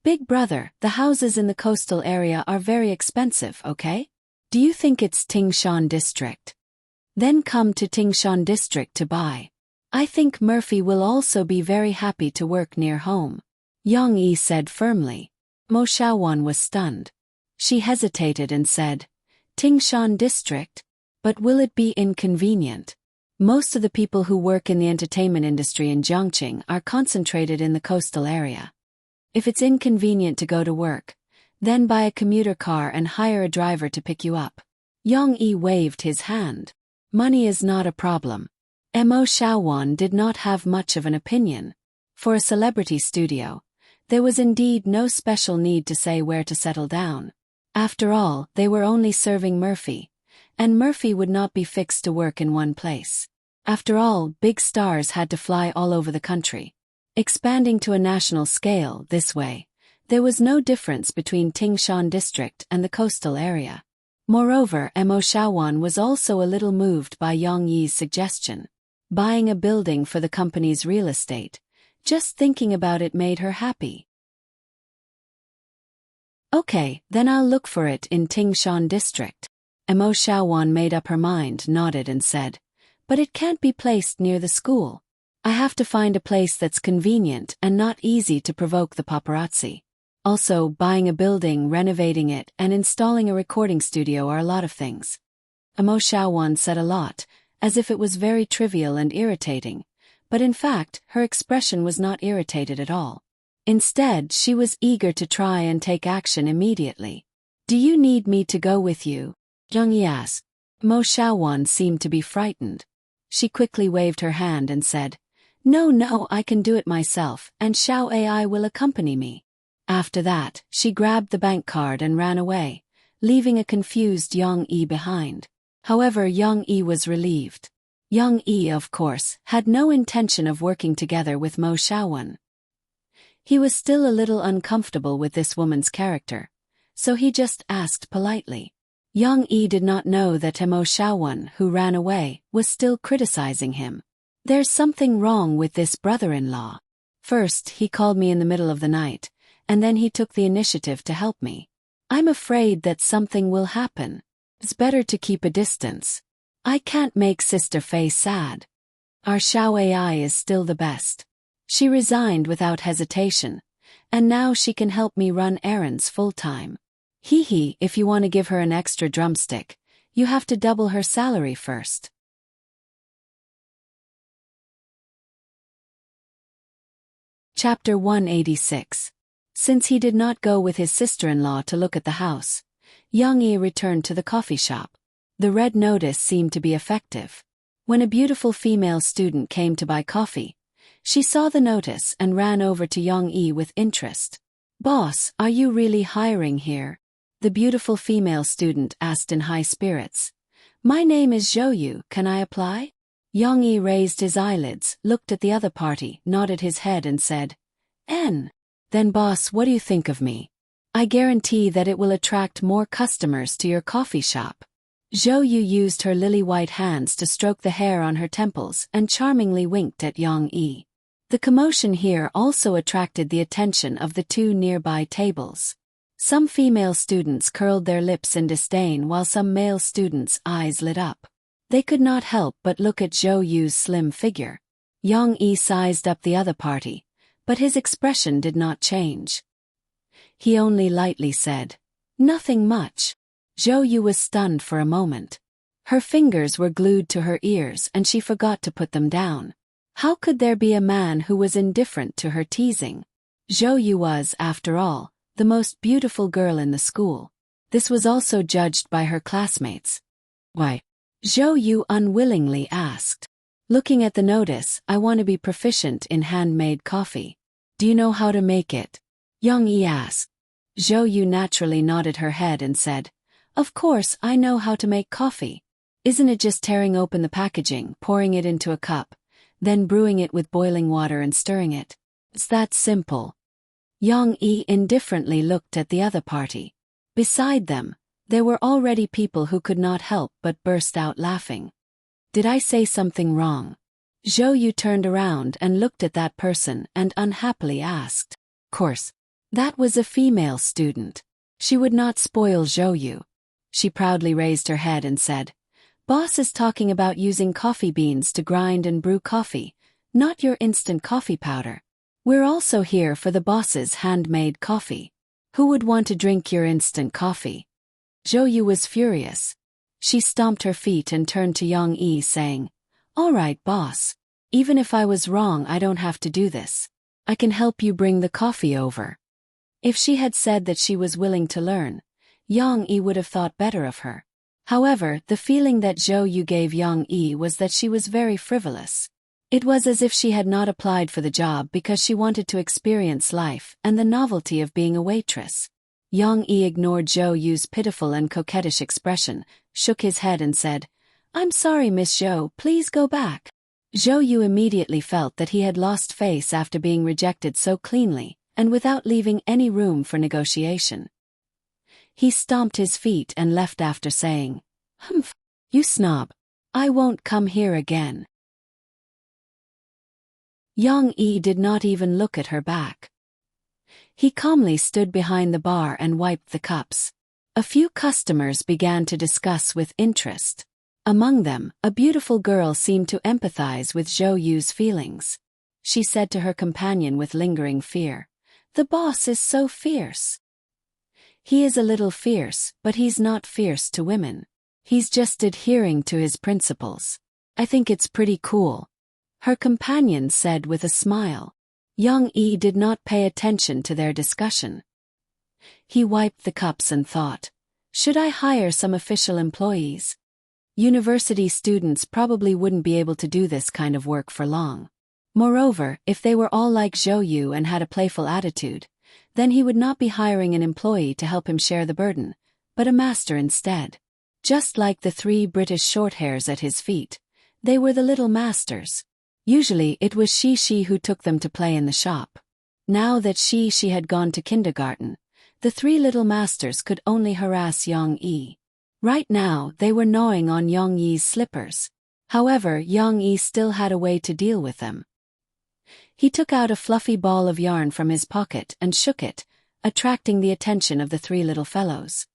Big brother, the houses in the coastal area are very expensive, okay? Do you think it's Tingshan district? Then come to Tingshan district to buy. I think Murphy will also be very happy to work near home. Yang Yi said firmly. Mo Shaowan was stunned. She hesitated and said, Tingshan district? But will it be inconvenient? Most of the people who work in the entertainment industry in Jiangqing are concentrated in the coastal area. If it's inconvenient to go to work, then buy a commuter car and hire a driver to pick you up. Yang Yi waved his hand. Money is not a problem. Mo Shaowan did not have much of an opinion. For a celebrity studio, there was indeed no special need to say where to settle down. After all, they were only serving Murphy, and Murphy would not be fixed to work in one place. After all, big stars had to fly all over the country. Expanding to a national scale this way, there was no difference between Tingshan district and the coastal area. Moreover, Mo Shaowan was also a little moved by Yang Yi's suggestion. Buying a building for the company's real estate. Just thinking about it made her happy. Okay, then I'll look for it in Tingshan district. Mo Shaowan made up her mind, nodded and said, But it can't be placed near the school. I have to find a place that's convenient and not easy to provoke the paparazzi. Also, buying a building, renovating it, and installing a recording studio are a lot of things. Mo Xiaowan said a lot, as if it was very trivial and irritating, but in fact, her expression was not irritated at all. Instead, she was eager to try and take action immediately. Do you need me to go with you? Zheng Yi asked. Mo Xiaowan seemed to be frightened. She quickly waved her hand and said, No, I can do it myself, and Xiao Ai will accompany me. After that, she grabbed the bank card and ran away, leaving a confused Yang Yi behind. However, Yang Yi was relieved. Yang Yi, of course, had no intention of working together with Mo Xiaowan. He was still a little uncomfortable with this woman's character, so he just asked politely. Yang Yi did not know that Mo Xiaowan, who ran away, was still criticizing him. There's something wrong with this brother-in-law. First, he called me in the middle of the night, and then he took the initiative to help me. I'm afraid that something will happen. It's better to keep a distance. I can't make Sister Fei sad. Our Xiao Ai is still the best. She resigned without hesitation, and now she can help me run errands full-time. If you want to give her an extra drumstick, you have to double her salary first. Chapter 186. Since he did not go with his sister-in-law to look at the house, Yang Yi returned to the coffee shop. The red notice seemed to be effective. When a beautiful female student came to buy coffee, she saw the notice and ran over to Yang Yi with interest. Boss, are you really hiring here? The beautiful female student asked in high spirits. My name is Zhou Yu, can I apply? Yang Yi raised his eyelids, looked at the other party, nodded his head and said, N. Then boss, what do you think of me? I guarantee that it will attract more customers to your coffee shop. Zhou Yu used her lily-white hands to stroke the hair on her temples and charmingly winked at Yang Yi. The commotion here also attracted the attention of the two nearby tables. Some female students curled their lips in disdain while some male students' eyes lit up. They could not help but look at Zhou Yu's slim figure. Yang Yi sized up the other party, but his expression did not change. He only lightly said, Nothing much. Zhou Yu was stunned for a moment. Her fingers were glued to her ears and she forgot to put them down. How could there be a man who was indifferent to her teasing? Zhou Yu was, after all, the most beautiful girl in the school. This was also judged by her classmates. Why? Zhou Yu unwillingly asked. Looking at the notice, I want to be proficient in handmade coffee. Do you know how to make it? Yang Yi asked. Zhou Yu naturally nodded her head and said, Of course, I know how to make coffee. Isn't it just tearing open the packaging, pouring it into a cup, then brewing it with boiling water and stirring it? It's that simple. Yang Yi indifferently looked at the other party. Beside them, there were already people who could not help but burst out laughing. Did I say something wrong? Zhou Yu turned around and looked at that person and unhappily asked. Course, that was a female student. She would not spoil Zhou Yu. She proudly raised her head and said, Boss is talking about using coffee beans to grind and brew coffee, not your instant coffee powder. We're also here for the boss's handmade coffee. Who would want to drink your instant coffee? Zhou Yu was furious. She stomped her feet and turned to Yang Yi saying, All right, boss. Even if I was wrong, I don't have to do this. I can help you bring the coffee over. If she had said that she was willing to learn, Yang Yi would have thought better of her. However, the feeling that Zhou Yu gave Yang Yi was that she was very frivolous. It was as if she had not applied for the job because she wanted to experience life and the novelty of being a waitress. Yang Yi ignored Zhou Yu's pitiful and coquettish expression, shook his head and said, I'm sorry, Miss Zhou, please go back. Zhou Yu immediately felt that he had lost face after being rejected so cleanly, and without leaving any room for negotiation. He stomped his feet and left after saying, Humph, you snob. I won't come here again. Yang Yi did not even look at her back. He calmly stood behind the bar and wiped the cups. A few customers began to discuss with interest. Among them, a beautiful girl seemed to empathize with Zhou Yu's feelings. She said to her companion with lingering fear, "The boss is so fierce." "He is a little fierce, but he's not fierce to women. He's just adhering to his principles. I think it's pretty cool," her companion said with a smile. Yang Yi did not pay attention to their discussion. He wiped the cups and thought, "Should I hire some official employees? University students probably wouldn't be able to do this kind of work for long. Moreover, if they were all like Zhou Yu and had a playful attitude, then he would not be hiring an employee to help him share the burden, but a master instead. Just like the 3 British shorthairs at his feet, they were the little masters. Usually it was Shi who took them to play in the shop. Now that Shi had gone to kindergarten, the 3 little masters could only harass Yang Yi. Right now they were gnawing on Yang Yi's slippers. However, Yang Yi still had a way to deal with them. He took out a fluffy ball of yarn from his pocket and shook it, attracting the attention of the 3 little fellows.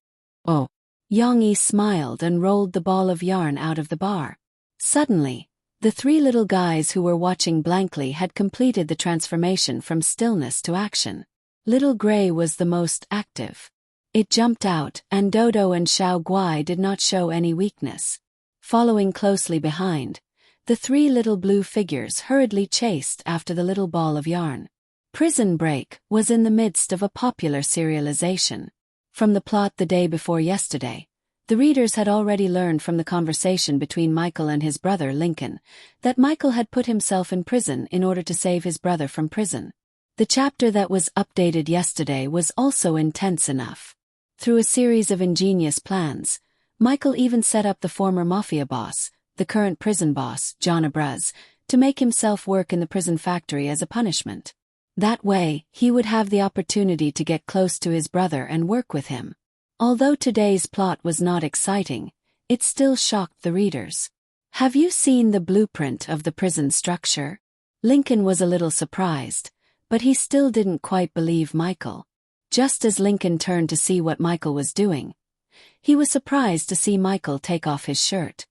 "Oh." Yang Yi smiled and rolled the ball of yarn out of the bar. Suddenly, the 3 little guys who were watching blankly had completed the transformation from stillness to action. Little Gray was the most active. It jumped out, and Dodo and Xiao Guai did not show any weakness. Following closely behind, the 3 little blue figures hurriedly chased after the little ball of yarn. Prison Break was in the midst of a popular serialization. From the plot the day before yesterday, the readers had already learned from the conversation between Michael and his brother Lincoln that Michael had put himself in prison in order to save his brother from prison. The chapter that was updated yesterday was also intense enough. Through a series of ingenious plans, Michael even set up the former mafia boss, the current prison boss, John Abraz, to make himself work in the prison factory as a punishment. That way, he would have the opportunity to get close to his brother and work with him. Although today's plot was not exciting, it still shocked the readers. "Have you seen the blueprint of the prison structure?" Lincoln was a little surprised, but he still didn't quite believe Michael. Just as Lincoln turned to see what Michael was doing, he was surprised to see Michael take off his shirt.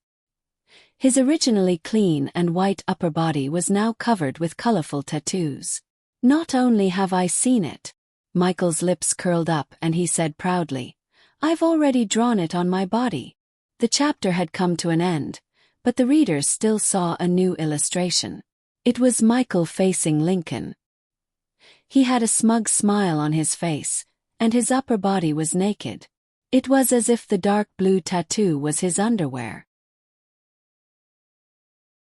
His originally clean and white upper body was now covered with colorful tattoos. "Not only have I seen it," Michael's lips curled up and he said proudly, "I've already drawn it on my body." The chapter had come to an end, but the readers still saw a new illustration. It was Michael facing Lincoln. He had a smug smile on his face, and his upper body was naked. It was as if the dark blue tattoo was his underwear.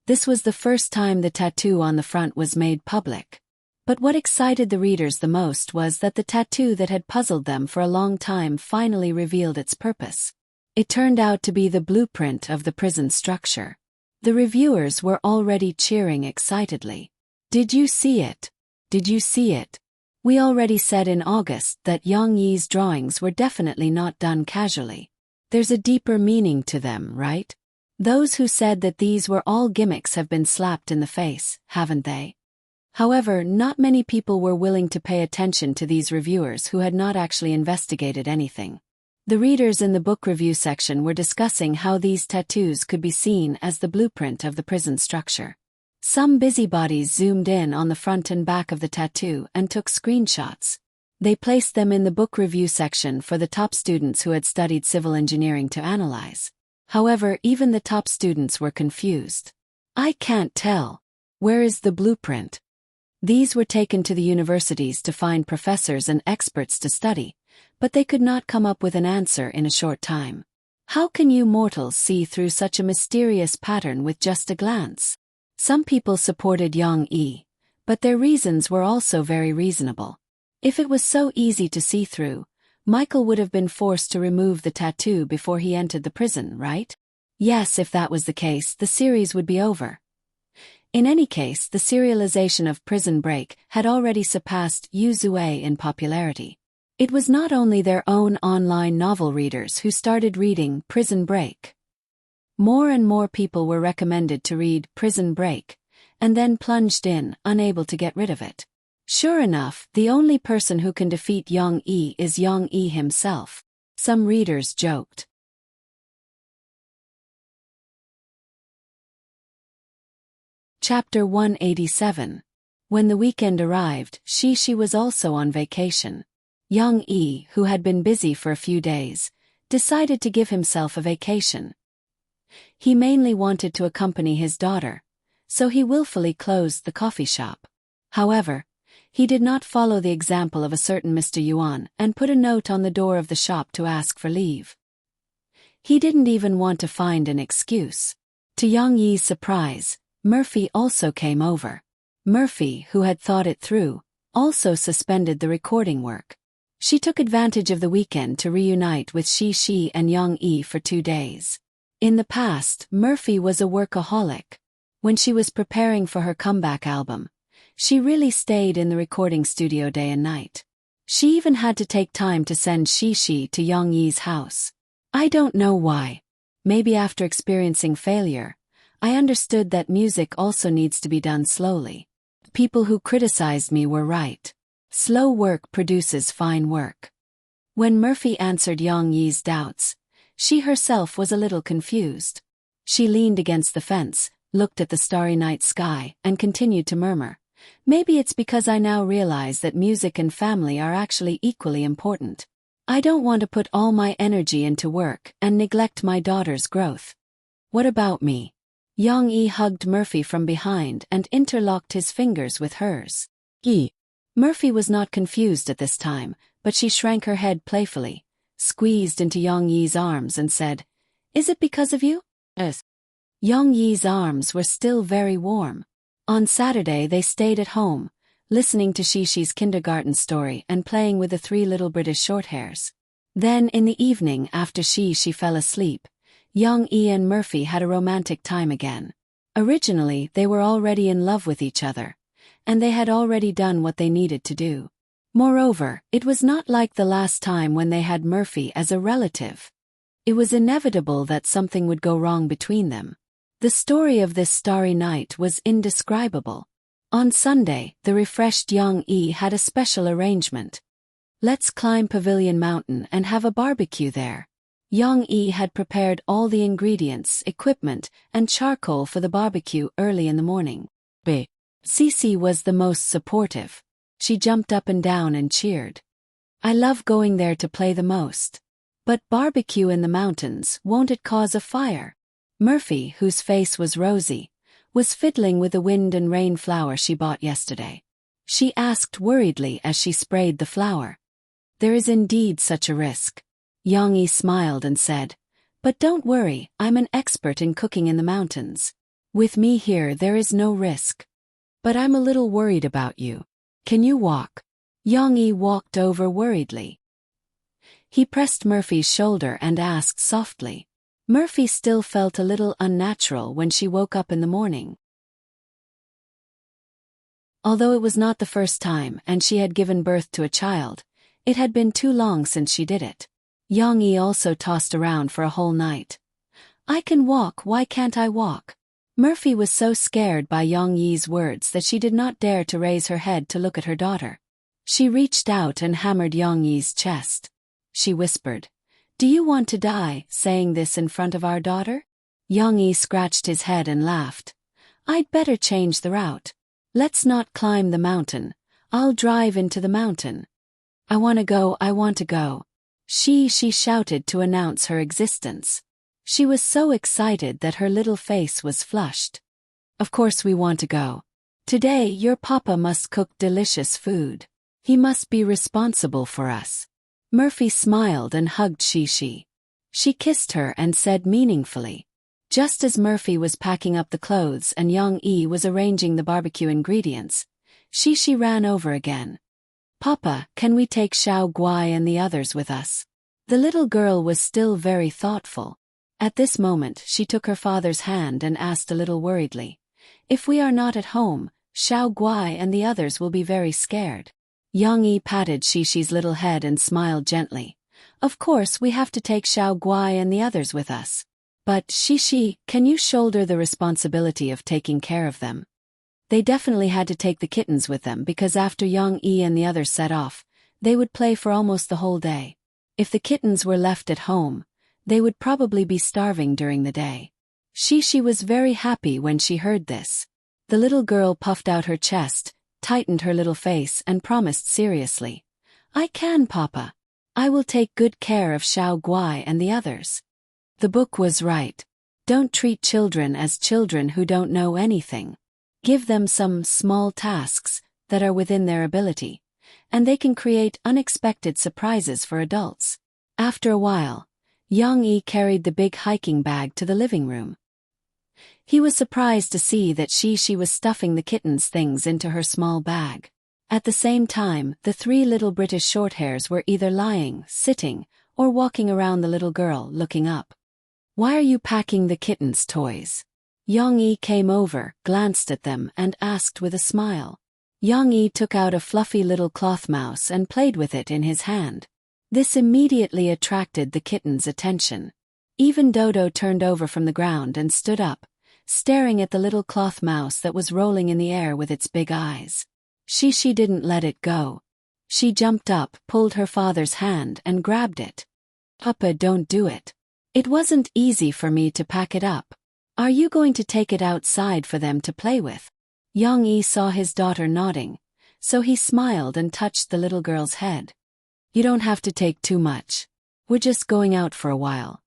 This was the first time the tattoo on the front was made public. But what excited the readers the most was that the tattoo that had puzzled them for a long time finally revealed its purpose. It turned out to be the blueprint of the prison structure. The reviewers were already cheering excitedly. "Did you see it? Did you see it? We already said in August that Yang Yi's drawings were definitely not done casually. There's a deeper meaning to them, right? Those who said that these were all gimmicks have been slapped in the face, haven't they?" However, not many people were willing to pay attention to these reviewers who had not actually investigated anything. The readers in the book review section were discussing how these tattoos could be seen as the blueprint of the prison structure. Some busybodies zoomed in on the front and back of the tattoo and took screenshots. They placed them in the book review section for the top students who had studied civil engineering to analyze. However, even the top students were confused. "I can't tell. Where is the blueprint?" These were taken to the universities to find professors and experts to study, but they could not come up with an answer in a short time. How can you mortals see through such a mysterious pattern with just a glance? Some people supported Yang Yi, but their reasons were also very reasonable. If it was so easy to see through, Michael would have been forced to remove the tattoo before he entered the prison, right? Yes, if that was the case, the series would be over. In any case, the serialization of Prison Break had already surpassed Yu Zue in popularity. It was not only their own online novel readers who started reading Prison Break. More and more people were recommended to read Prison Break, and then plunged in, unable to get rid of it. Sure enough, the only person who can defeat Yang Yi is Yang Yi himself, some readers joked. Chapter 187. When the weekend arrived, Shishi was also on vacation. Young Yi, who had been busy for a few days, decided to give himself a vacation. He mainly wanted to accompany his daughter, so he willfully closed the coffee shop. However, he did not follow the example of a certain Mr. Yuan and put a note on the door of the shop to ask for leave. He didn't even want to find an excuse. To Young Yi's surprise, Murphy also came over. Murphy, who had thought it through, also suspended the recording work. She took advantage of the weekend to reunite with Shishi and Young Yi for 2 days. In the past, Murphy was a workaholic. When she was preparing for her comeback album, she really stayed in the recording studio day and night. She even had to take time to send Shishi to Young Yi's house. I don't know why. Maybe after experiencing failure, I understood that music also needs to be done slowly. People who criticized me were right. Slow work produces fine work. When Murphy answered Young Yi's doubts, she herself was a little confused. She leaned against the fence, looked at the starry night sky, and continued to murmur, "Maybe it's because I now realize that music and family are actually equally important. I don't want to put all my energy into work and neglect my daughter's growth. What about me?" Young Yi hugged Murphy from behind and interlocked his fingers with hers. Murphy was not confused at this time, but she shrank her head playfully, squeezed into Young Yi's arms and said, "Is it because of you?" Yes. Young Yi's arms were still very warm. On Saturday they stayed at home, listening to Shishi's kindergarten story and playing with the 3 little British Shorthairs. Then in the evening after Shishi fell asleep, Young Yi and Murphy had a romantic time again. Originally they were already in love with each other, and they had already done what they needed to do. Moreover, it was not like the last time when they had Murphy as a relative. It was inevitable that something would go wrong between them. The story of this starry night was indescribable. On Sunday, the refreshed Young Yi had a special arrangement. "Let's climb Pavilion Mountain and have a barbecue there." Young Yi had prepared all the ingredients, equipment, and charcoal for the barbecue early in the morning. Cece was the most supportive. She jumped up and down and cheered. "I love going there to play the most. But barbecue in the mountains, won't it cause a fire?" Murphy, whose face was rosy, was fiddling with the wind and rain flower she bought yesterday. She asked worriedly as she sprayed the flower. "There is indeed such a risk." Young Yi smiled and said, "But don't worry, I'm an expert in cooking in the mountains. With me here there is no risk. But I'm a little worried about you. Can you walk?" Young Yi walked over worriedly. He pressed Murphy's shoulder and asked softly. Murphy still felt a little unnatural when she woke up in the morning. Although it was not the first time and she had given birth to a child, it had been too long since she did it. Young Yi also tossed around for a whole night. "I can walk, why can't I walk?" Murphy was so scared by Young Yi's words that she did not dare to raise her head to look at her daughter. She reached out and hammered Young Yi's chest. She whispered, "Do you want to die, saying this in front of our daughter?" Young Yi scratched his head and laughed. "I'd better change the route. Let's not climb the mountain. I'll drive into the mountain. I want to go, I want to go." She shouted to announce her existence. She was so excited that her little face was flushed. "Of course we want to go. Today your papa must cook delicious food. He must be responsible for us." Murphy smiled and hugged Shishi. She kissed her and said meaningfully. Just as Murphy was packing up the clothes and Young Yi was arranging the barbecue ingredients, Shishi ran over again. "Papa, can we take Xiao Guai and the others with us?" The little girl was still very thoughtful. At this moment she took her father's hand and asked a little worriedly, "If we are not at home, Xiao Guai and the others will be very scared." Young Yi patted Shishi's little head and smiled gently. "Of course we have to take Xiao Guai and the others with us. But Shishi, can you shoulder the responsibility of taking care of them?" They definitely had to take the kittens with them because after Young Yi and the others set off, they would play for almost the whole day. If the kittens were left at home, they would probably be starving during the day. Shishi was very happy when she heard this. The little girl puffed out her chest, tightened her little face and promised seriously. I can, Papa. I will take good care of Xiao Guai and the others. The book was right. Don't treat children as children who don't know anything. Give them some small tasks that are within their ability, and they can create unexpected surprises for adults. After a while, Yang Yi carried the big hiking bag to the living room. He was surprised to see that she was stuffing the kitten's things into her small bag. At the same time, the 3 little British Shorthairs were either lying, sitting, or walking around the little girl, looking up. Why are you packing the kitten's toys? Yang Yi came over, glanced at them, and asked with a smile. Yang Yi took out a fluffy little cloth mouse and played with it in his hand. This immediately attracted the kitten's attention. Even Dodo turned over from the ground and stood up, staring at the little cloth mouse that was rolling in the air with its big eyes. She didn't let it go. She jumped up, pulled her father's hand, and grabbed it. Papa, don't do it. It wasn't easy for me to pack it up. Are you going to take it outside for them to play with? Yang Yi saw his daughter nodding, so he smiled and touched the little girl's head. You don't have to take too much. We're just going out for a while.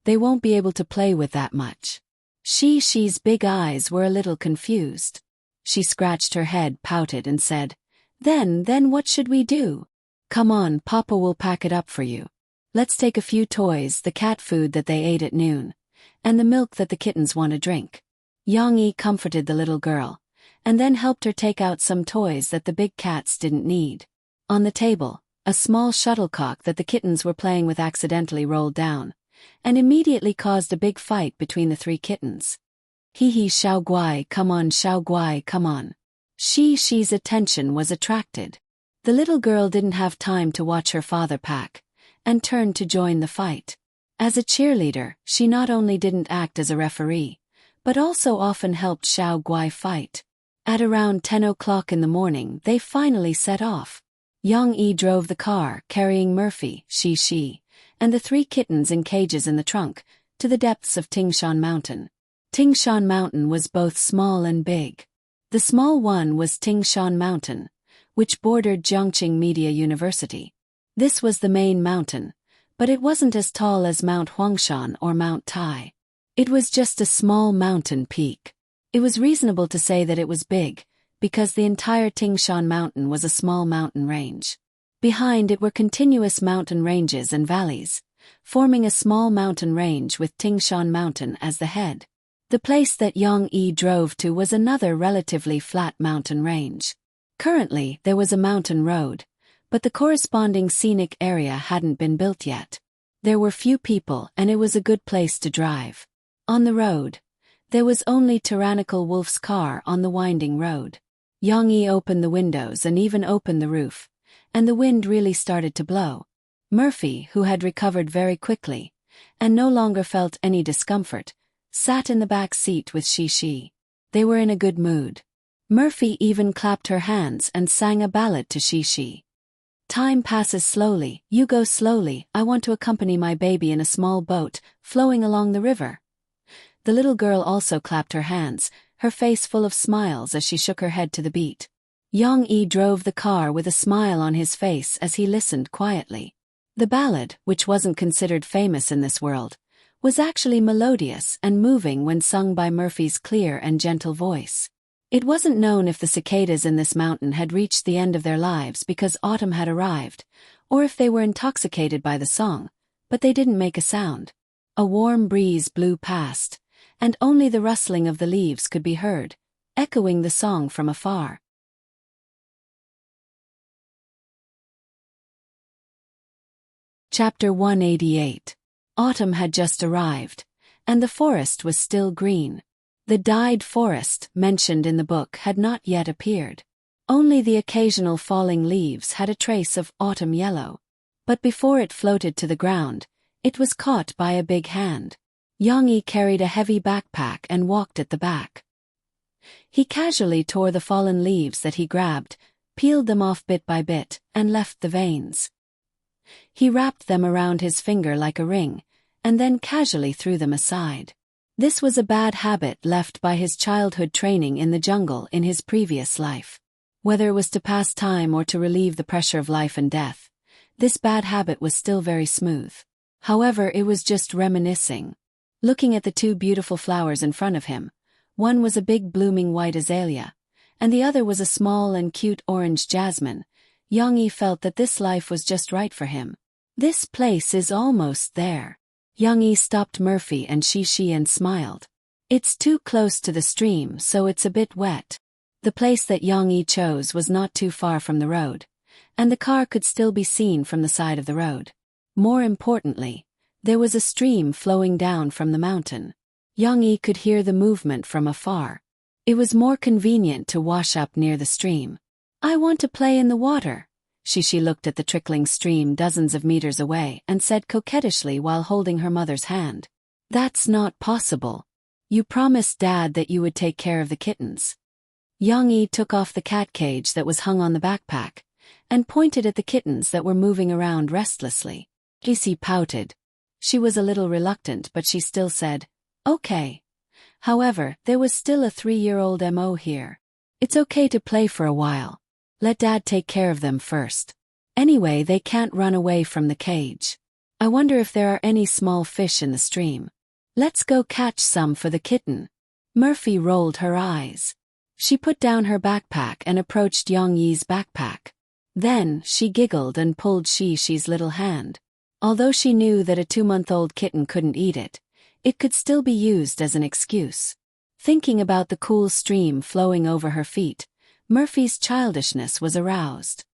They won't be able to play with that much. She's big eyes were a little confused. She scratched her head, pouted, and said, Then what should we do? Come on, Papa will pack it up for you. Let's take a few toys, the cat food that they ate at noon, and the milk that the kittens want to drink. Yang Yi comforted the little girl, and then helped her take out some toys that the big cats didn't need. On the table, a small shuttlecock that the kittens were playing with accidentally rolled down, and immediately caused a big fight between the 3 kittens. Hee Xiao Guai, come on, Xiao Guai, come on. She's attention was attracted. The little girl didn't have time to watch her father pack, and turned to join the fight. As a cheerleader, she not only didn't act as a referee, but also often helped Xiao Guai fight. At around 10 o'clock in the morning, they finally set off. Yang Yi drove the car, carrying Murphy, Shi, and the 3 kittens in cages in the trunk, to the depths of Tingshan Mountain. Tingshan Mountain was both small and big. The small one was Tingshan Mountain, which bordered Jiangqing Media University. This was the main mountain, but it wasn't as tall as Mount Huangshan or Mount Tai. It was just a small mountain peak. It was reasonable to say that it was big, because the entire Tingshan Mountain was a small mountain range. Behind it were continuous mountain ranges and valleys, forming a small mountain range with Tingshan Mountain as the head. The place that Yang Yi drove to was another relatively flat mountain range. Currently, there was a mountain road, but the corresponding scenic area hadn't been built yet. There were few people and it was a good place to drive. On the road, there was only Tyrannical Wolf's car on the winding road. Yang Yi opened the windows and even opened the roof, and the wind really started to blow. Murphy, who had recovered very quickly, and no longer felt any discomfort, sat in the back seat with Shi. They were in a good mood. Murphy even clapped her hands and sang a ballad to Shi. Time passes slowly, you go slowly, I want to accompany my baby in a small boat, flowing along the river. The little girl also clapped her hands, her face full of smiles as she shook her head to the beat. Yang Yi drove the car with a smile on his face as he listened quietly. The ballad, which wasn't considered famous in this world, was actually melodious and moving when sung by Murphy's clear and gentle voice. It wasn't known if the cicadas in this mountain had reached the end of their lives because autumn had arrived, or if they were intoxicated by the song, but they didn't make a sound. A warm breeze blew past, and only the rustling of the leaves could be heard, echoing the song from afar. Chapter 188. Autumn had just arrived, and the forest was still green. The dyed forest, mentioned in the book, had not yet appeared. Only the occasional falling leaves had a trace of autumn yellow. But before it floated to the ground, it was caught by a big hand. Yang Yi carried a heavy backpack and walked at the back. He casually tore the fallen leaves that he grabbed, peeled them off bit by bit, and left the veins. He wrapped them around his finger like a ring, and then casually threw them aside. This was a bad habit left by his childhood training in the jungle in his previous life. Whether it was to pass time or to relieve the pressure of life and death, this bad habit was still very smooth. However, it was just reminiscing. Looking at the two beautiful flowers in front of him, one was a big blooming white azalea, and the other was a small and cute orange jasmine, Young-yi felt that this life was just right for him. This place is almost there. Young-yi stopped Murphy and Shishi and smiled. It's too close to the stream, so it's a bit wet. The place that Young-yi chose was not too far from the road, and the car could still be seen from the side of the road. More importantly, there was a stream flowing down from the mountain. Young-yi could hear the movement from afar. It was more convenient to wash up near the stream. I want to play in the water. Shishi looked at the trickling stream dozens of meters away and said coquettishly while holding her mother's hand. That's not possible. You promised Dad that you would take care of the kittens. Young-yi took off the cat cage that was hung on the backpack and pointed at the kittens that were moving around restlessly. Shishi pouted. She was a little reluctant, but she still said, okay. However, there was still a 3-year-old Mo here. It's okay to play for a while. Let Dad take care of them first. Anyway, they can't run away from the cage. I wonder if there are any small fish in the stream. Let's go catch some for the kitten. Murphy rolled her eyes. She put down her backpack and approached Young-yi's backpack. Then, she giggled and pulled Shishi's little hand. Although she knew that a 2-month-old kitten couldn't eat it, it could still be used as an excuse. Thinking about the cool stream flowing over her feet, Murphy's childishness was aroused.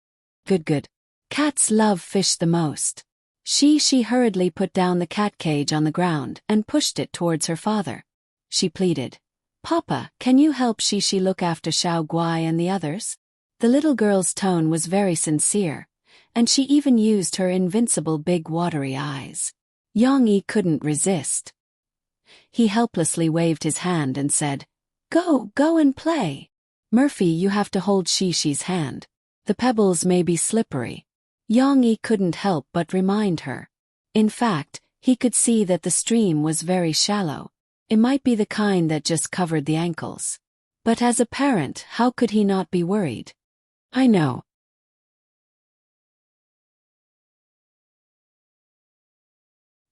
Good. Cats love fish the most. She hurriedly put down the cat cage on the ground and pushed it towards her father. She pleaded, Papa, can you help Shishi look after Xiao Guai and the others? The little girl's tone was very sincere, and she even used her invincible big watery eyes. Young-yi couldn't resist. He helplessly waved his hand and said, Go and play. Murphy, you have to hold Shishi's hand. The pebbles may be slippery. Young-yi couldn't help but remind her. In fact, he could see that the stream was very shallow. It might be the kind that just covered the ankles. But as a parent, how could he not be worried? I know.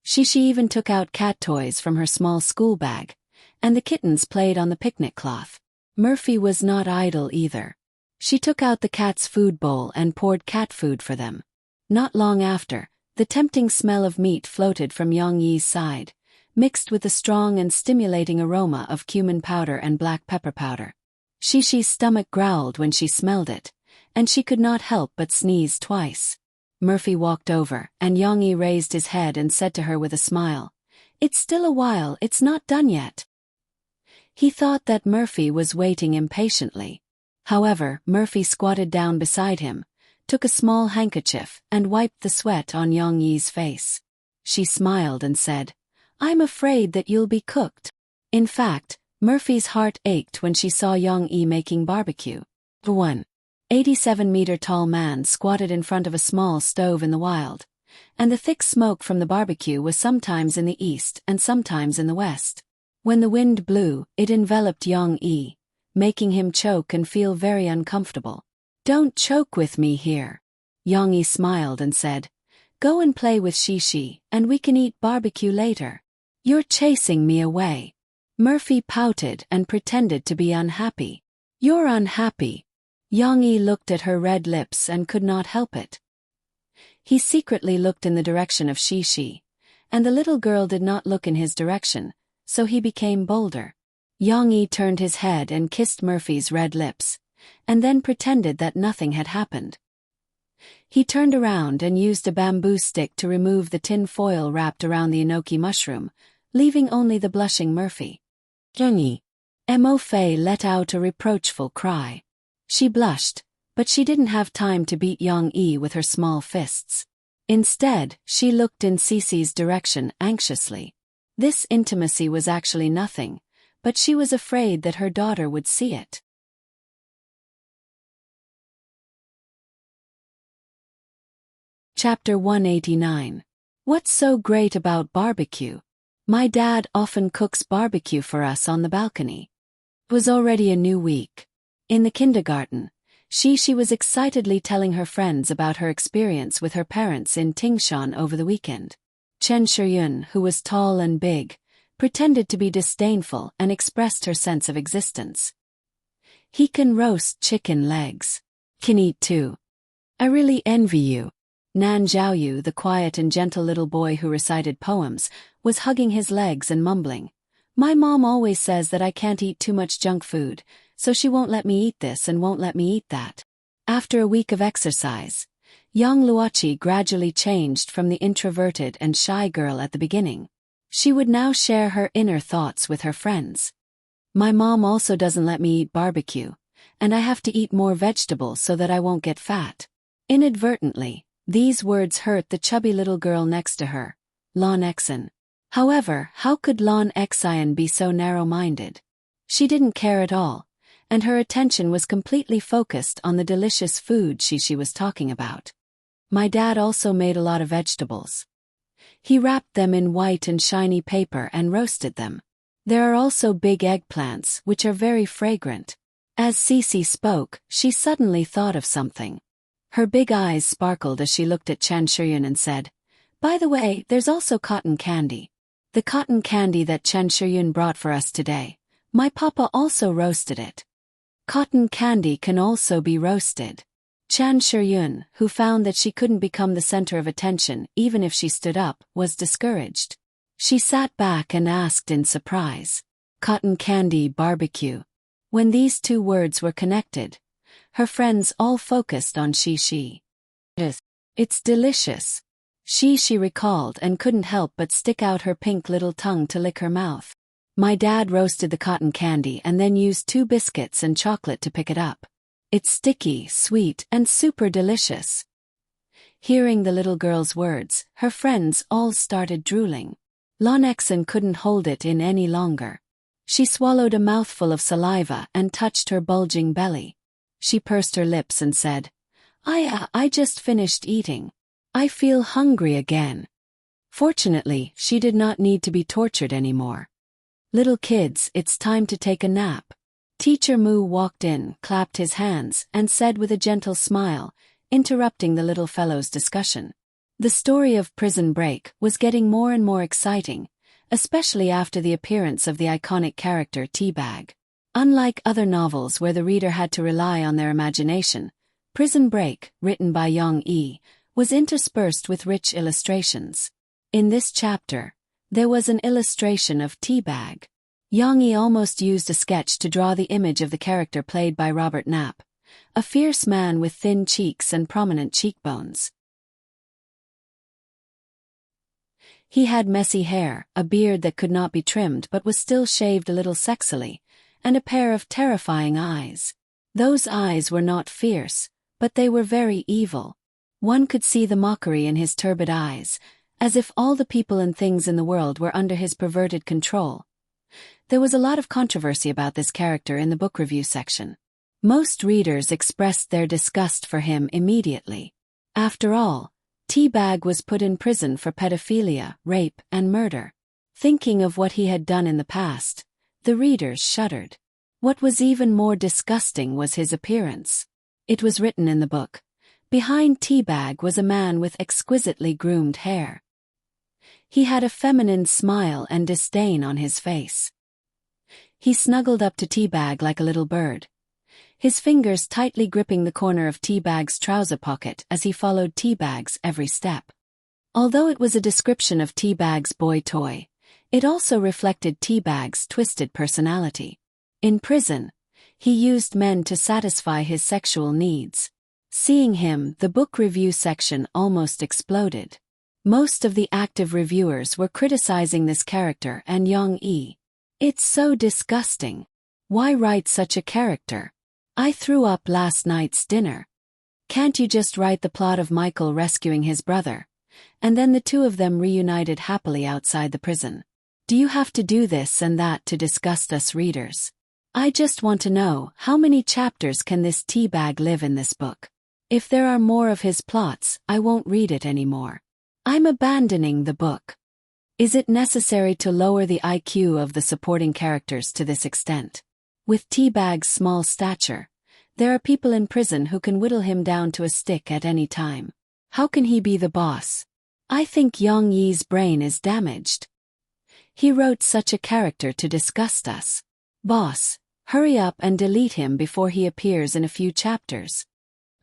Shishi even took out cat toys from her small school bag, and the kittens played on the picnic cloth. Murphy was not idle either. She took out the cat's food bowl and poured cat food for them. Not long after, the tempting smell of meat floated from Young-yi's side, mixed with the strong and stimulating aroma of cumin powder and black pepper powder. Shishi's stomach growled when she smelled it, and she could not help but sneeze twice. Murphy walked over, and Young-yi raised his head and said to her with a smile, It's still a while, it's not done yet. He thought that Murphy was waiting impatiently. However, Murphy squatted down beside him, took a small handkerchief and wiped the sweat on Young-yi's face. She smiled and said, I'm afraid that you'll be cooked. In fact, Murphy's heart ached when she saw Young-yi making barbecue. The 187-meter-tall man squatted in front of a small stove in the wild, and the thick smoke from the barbecue was sometimes in the east and sometimes in the west. When the wind blew, it enveloped Young-yi, making him choke and feel very uncomfortable. Don't choke with me here. Young-yi smiled and said, Go and play with Shishi, and we can eat barbecue later. You're chasing me away. Murphy pouted and pretended to be unhappy. You're unhappy. Young-yi looked at her red lips and could not help it. He secretly looked in the direction of Shishi, and the little girl did not look in his direction, so he became bolder. Young-yi turned his head and kissed Murphy's red lips, and then pretended that nothing had happened. He turned around and used a bamboo stick to remove the tin foil wrapped around the enoki mushroom, leaving only the blushing Murphy. Young-yi. Mo Fei let out a reproachful cry. She blushed, but she didn't have time to beat Young-yi with her small fists. Instead, she looked in Cece's direction anxiously. This intimacy was actually nothing, but she was afraid that her daughter would see it. Chapter 189. What's so great about barbecue? My dad often cooks barbecue for us on the balcony. It was already a new week. In the kindergarten, she was excitedly telling her friends about her experience with her parents in Tingshan over the weekend. Chen Shiyun, who was tall and big, pretended to be disdainful and expressed her sense of existence. He can roast chicken legs. Can eat too. I really envy you. Nan Zhaoyu, the quiet and gentle little boy who recited poems, was hugging his legs and mumbling. My mom always says that I can't eat too much junk food, so she won't let me eat this and won't let me eat that. After a week of exercise, young Luoqi gradually changed from the introverted and shy girl at the beginning. She would now share her inner thoughts with her friends. My mom also doesn't let me eat barbecue, and I have to eat more vegetables so that I won't get fat. Inadvertently, these words hurt the chubby little girl next to her, Lan Exan. However, how could Lan Exan be so narrow-minded? She didn't care at all, and her attention was completely focused on the delicious food she was talking about. My dad also made a lot of vegetables. He wrapped them in white and shiny paper and roasted them. There are also big eggplants, which are very fragrant. As Cece spoke, she suddenly thought of something. Her big eyes sparkled as she looked at Chen Shiyun and said, "By the way, there's also cotton candy. The cotton candy that Chen Shiyun brought for us today. My papa also roasted it." Cotton candy can also be roasted. Chen Shiyun, who found that she couldn't become the center of attention even if she stood up, was discouraged. She sat back and asked in surprise, "Cotton candy barbecue." When these two words were connected, her friends all focused on she. It's delicious. She recalled and couldn't help but stick out her pink little tongue to lick her mouth. My dad roasted the cotton candy and then used 2 biscuits and chocolate to pick it up. It's sticky, sweet, and super delicious. Hearing the little girl's words, her friends all started drooling. Lan Exan couldn't hold it in any longer. She swallowed a mouthful of saliva and touched her bulging belly. She pursed her lips and said, I just finished eating. I feel hungry again." Fortunately, she did not need to be tortured anymore. "Little kids, it's time to take a nap." Teacher Mu walked in, clapped his hands, and said with a gentle smile, interrupting the little fellow's discussion. The story of Prison Break was getting more and more exciting, especially after the appearance of the iconic character Teabag. Unlike other novels where the reader had to rely on their imagination, Prison Break, written by Yang Yi, was interspersed with rich illustrations. In this chapter, there was an illustration of Teabag. Yang Yi almost used a sketch to draw the image of the character played by Robert Knapp, a fierce man with thin cheeks and prominent cheekbones. He had messy hair, a beard that could not be trimmed but was still shaved a little sexily, and a pair of terrifying eyes. Those eyes were not fierce, but they were very evil. One could see the mockery in his turbid eyes, as if all the people and things in the world were under his perverted control. There was a lot of controversy about this character in the book review section. Most readers expressed their disgust for him immediately. After all, Teabag was put in prison for pedophilia, rape, and murder. Thinking of what he had done in the past, the readers shuddered. What was even more disgusting was his appearance. It was written in the book. Behind Teabag was a man with exquisitely groomed hair. He had a feminine smile and disdain on his face. He snuggled up to Teabag like a little bird, his fingers tightly gripping the corner of Teabag's trouser pocket as he followed Teabag's every step. Although it was a description of Teabag's boy toy, it also reflected Teabag's twisted personality. In prison, he used men to satisfy his sexual needs. Seeing him, the book review section almost exploded. Most of the active reviewers were criticizing this character and Yang Yi. "It's so disgusting. Why write such a character? I threw up last night's dinner. Can't you just write the plot of Michael rescuing his brother, and then the two of them reunited happily outside the prison? Do you have to do this and that to disgust us readers? I just want to know, how many chapters can this Teabag live in this book? If there are more of his plots, I won't read it anymore. I'm abandoning the book." Is it necessary to lower the IQ of the supporting characters to this extent? With Teabag's small stature, there are people in prison who can whittle him down to a stick at any time. How can he be the boss? I think Yang Yi's brain is damaged. He wrote such a character to disgust us. Boss, hurry up and delete him before he appears in a few chapters.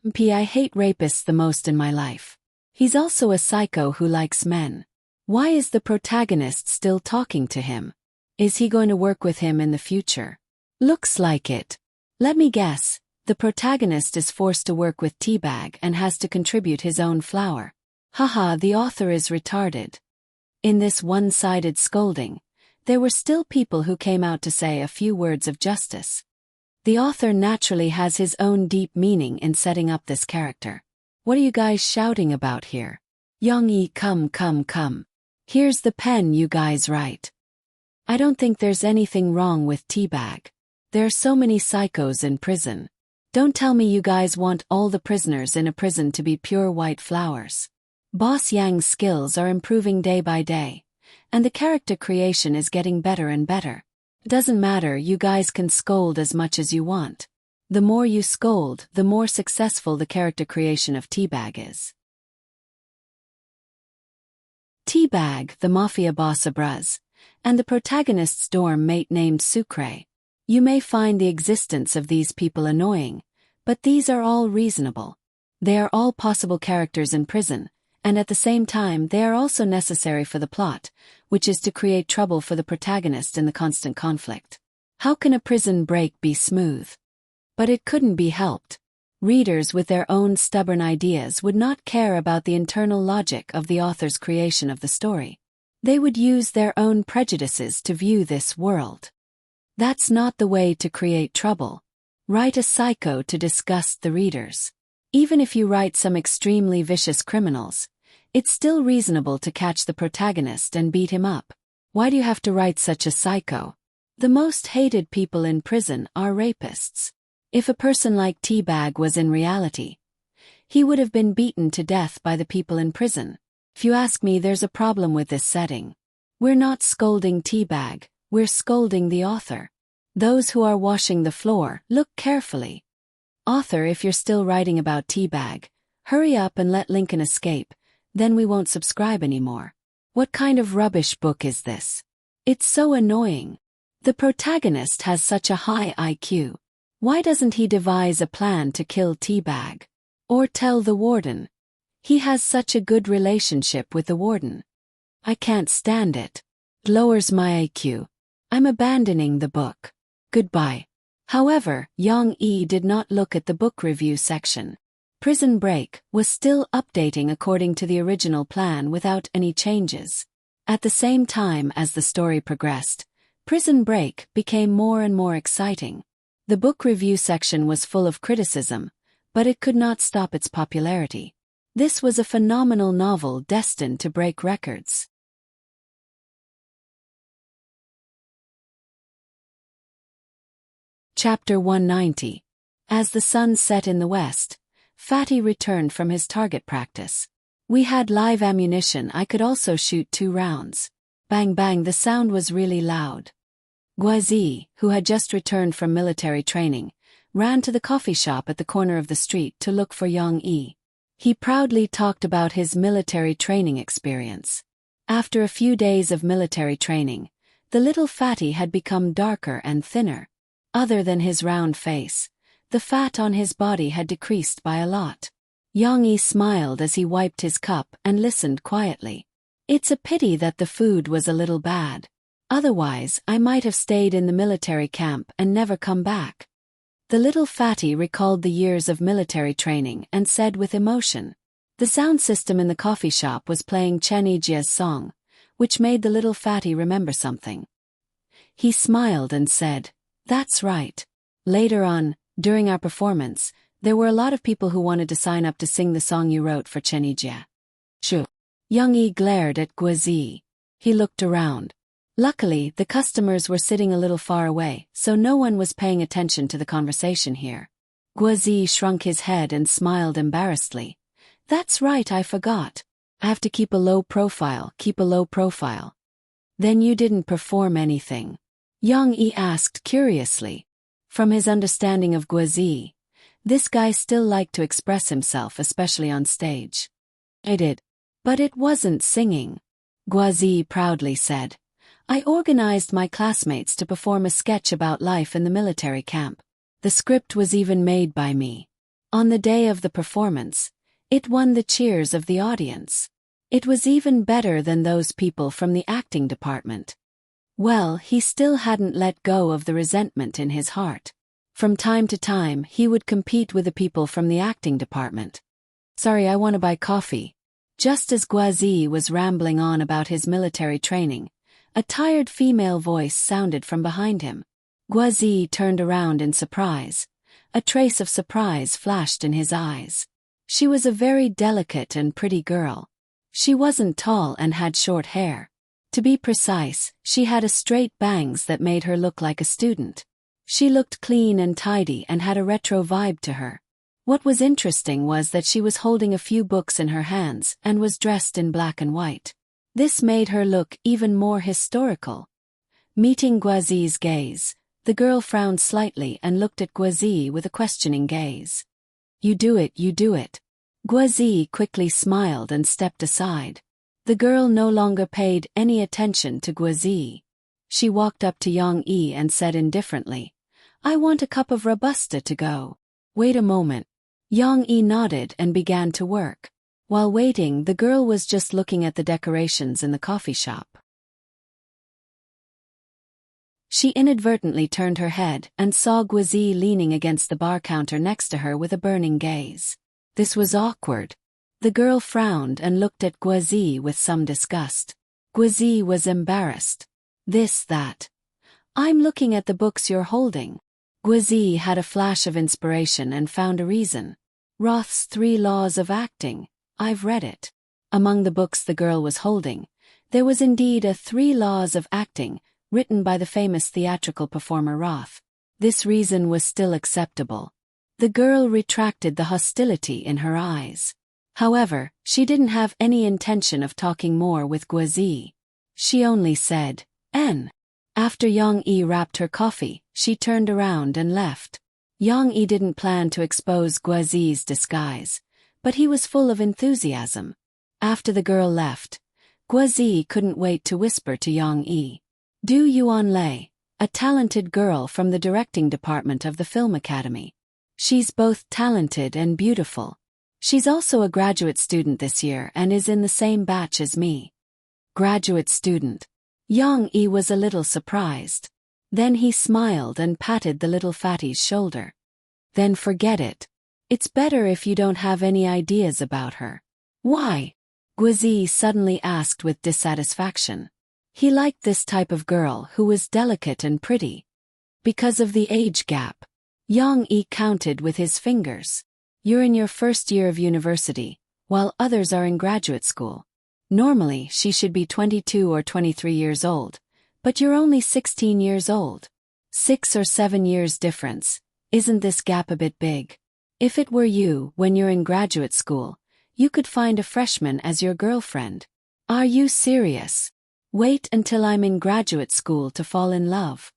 I hate rapists the most in my life. He's also a psycho who likes men. Why is the protagonist still talking to him? Is he going to work with him in the future? Looks like it. Let me guess, the protagonist is forced to work with Teabag and has to contribute his own flour. Haha, the author is retarded. In this one-sided scolding, there were still people who came out to say a few words of justice. The author naturally has his own deep meaning in setting up this character. What are you guys shouting about here? Yang Yi, come. Here's the pen, you guys write. I don't think there's anything wrong with Teabag. There are so many psychos in prison. Don't tell me you guys want all the prisoners in a prison to be pure white flowers. Boss Yang's skills are improving day by day, and the character creation is getting better and better. Doesn't matter, you guys can scold as much as you want. The more you scold, the more successful the character creation of Teabag is. Teabag, the mafia boss Abraz, and the protagonist's dorm mate named Sucre. You may find the existence of these people annoying, but these are all reasonable. They are all possible characters in prison, and at the same time they are also necessary for the plot, which is to create trouble for the protagonist in the constant conflict. How can a prison break be smooth? But it couldn't be helped. Readers with their own stubborn ideas would not care about the internal logic of the author's creation of the story. They would use their own prejudices to view this world. That's not the way to create trouble. Write a psycho to disgust the readers. Even if you write some extremely vicious criminals, it's still reasonable to catch the protagonist and beat him up. Why do you have to write such a psycho? The most hated people in prison are rapists. If a person like Teabag was in reality, he would have been beaten to death by the people in prison. If you ask me, there's a problem with this setting. We're not scolding Teabag, we're scolding the author. Those who are washing the floor, look carefully. Author, if you're still writing about Teabag, hurry up and let Lincoln escape, then we won't subscribe anymore. What kind of rubbish book is this? It's so annoying. The protagonist has such a high IQ. Why doesn't he devise a plan to kill Teabag? Or tell the warden? He has such a good relationship with the warden. I can't stand it. It lowers my IQ. I'm abandoning the book. Goodbye. However, Yang Yi did not look at the book review section. Prison Break was still updating according to the original plan without any changes. At the same time as the story progressed, Prison Break became more and more exciting. The book review section was full of criticism, but it could not stop its popularity. This was a phenomenal novel destined to break records. Chapter 190. As the sun set in the west, Fatty returned from his target practice. We had live ammunition. I could also shoot 2 rounds. Bang bang, the sound was really loud. Guazi, who had just returned from military training, ran to the coffee shop at the corner of the street to look for Yang Yi. He proudly talked about his military training experience. After a few days of military training, the little fatty had become darker and thinner. Other than his round face, the fat on his body had decreased by a lot. Yang Yi smiled as he wiped his cup and listened quietly. It's a pity that the food was a little bad. Otherwise, I might have stayed in the military camp and never come back. The little fatty recalled the years of military training and said with emotion. The sound system in the coffee shop was playing Chen Yijia's song, which made the little fatty remember something. He smiled and said, "That's right." Later on, during our performance, there were a lot of people who wanted to sign up to sing the song you wrote for Chen Yijia. Sure. Yang Yi glared at Guazi. He looked around. Luckily, the customers were sitting a little far away, so no one was paying attention to the conversation here. Guazi shrunk his head and smiled embarrassedly. "That's right, I forgot. I have to keep a low profile, Then you didn't perform anything? Yang Yi asked curiously. From his understanding of Guozi, this guy still liked to express himself, especially on stage. I did. But it wasn't singing. Guozi proudly said. I organized my classmates to perform a sketch about life in the military camp. The script was even made by me. On the day of the performance, it won the cheers of the audience. It was even better than those people from the acting department. Well, he still hadn't let go of the resentment in his heart. From time to time, he would compete with the people from the acting department. Sorry, I want to buy coffee. Just as Guozi was rambling on about his military training, a tired female voice sounded from behind him. Guozi turned around in surprise. A trace of surprise flashed in his eyes. She was a very delicate and pretty girl. She wasn't tall and had short hair. To be precise, she had a straight bangs that made her look like a student. She looked clean and tidy and had a retro vibe to her. What was interesting was that she was holding a few books in her hands and was dressed in black and white. This made her look even more historical. Meeting Guozi's gaze, the girl frowned slightly and looked at Guozi with a questioning gaze. You do it, you do it. Guozi quickly smiled and stepped aside. The girl no longer paid any attention to Guozi. She walked up to Yang Yi and said indifferently, I want a cup of Robusta to go. Wait a moment. Yang Yi nodded and began to work. While waiting, the girl was just looking at the decorations in the coffee shop. She inadvertently turned her head and saw Guozi leaning against the bar counter next to her with a burning gaze. This was awkward. The girl frowned and looked at Guozi with some disgust. Guozi was embarrassed. That. I'm looking at the books you're holding. Guozi had a flash of inspiration and found a reason. Roth's 3 Laws of Acting. I've read it. Among the books the girl was holding, there was indeed a 3 Laws of Acting, written by the famous theatrical performer Roth. This reason was still acceptable. The girl retracted the hostility in her eyes. However, she didn't have any intention of talking more with Guozi. She only said, N. After Yang Yi wrapped her coffee, she turned around and left. Yang Yi didn't plan to expose Guozi's disguise, but he was full of enthusiasm. After the girl left, Guozi couldn't wait to whisper to Yang Yi. Du Yuanlei, a talented girl from the directing department of the Film Academy. She's both talented and beautiful. She's also a graduate student this year and is in the same batch as me. Graduate student. Yang Yi was a little surprised. Then he smiled and patted the little fatty's shoulder. Then forget it. It's better if you don't have any ideas about her. Why? Guozi suddenly asked with dissatisfaction. He liked this type of girl who was delicate and pretty. Because of the age gap. Yang Yi counted with his fingers. You're in your first year of university, while others are in graduate school. Normally, she should be 22 or 23 years old, but you're only 16 years old. 6 or 7 years difference. Isn't this gap a bit big? If it were you, when you're in graduate school, you could find a freshman as your girlfriend. Are you serious? Wait until I'm in graduate school to fall in love.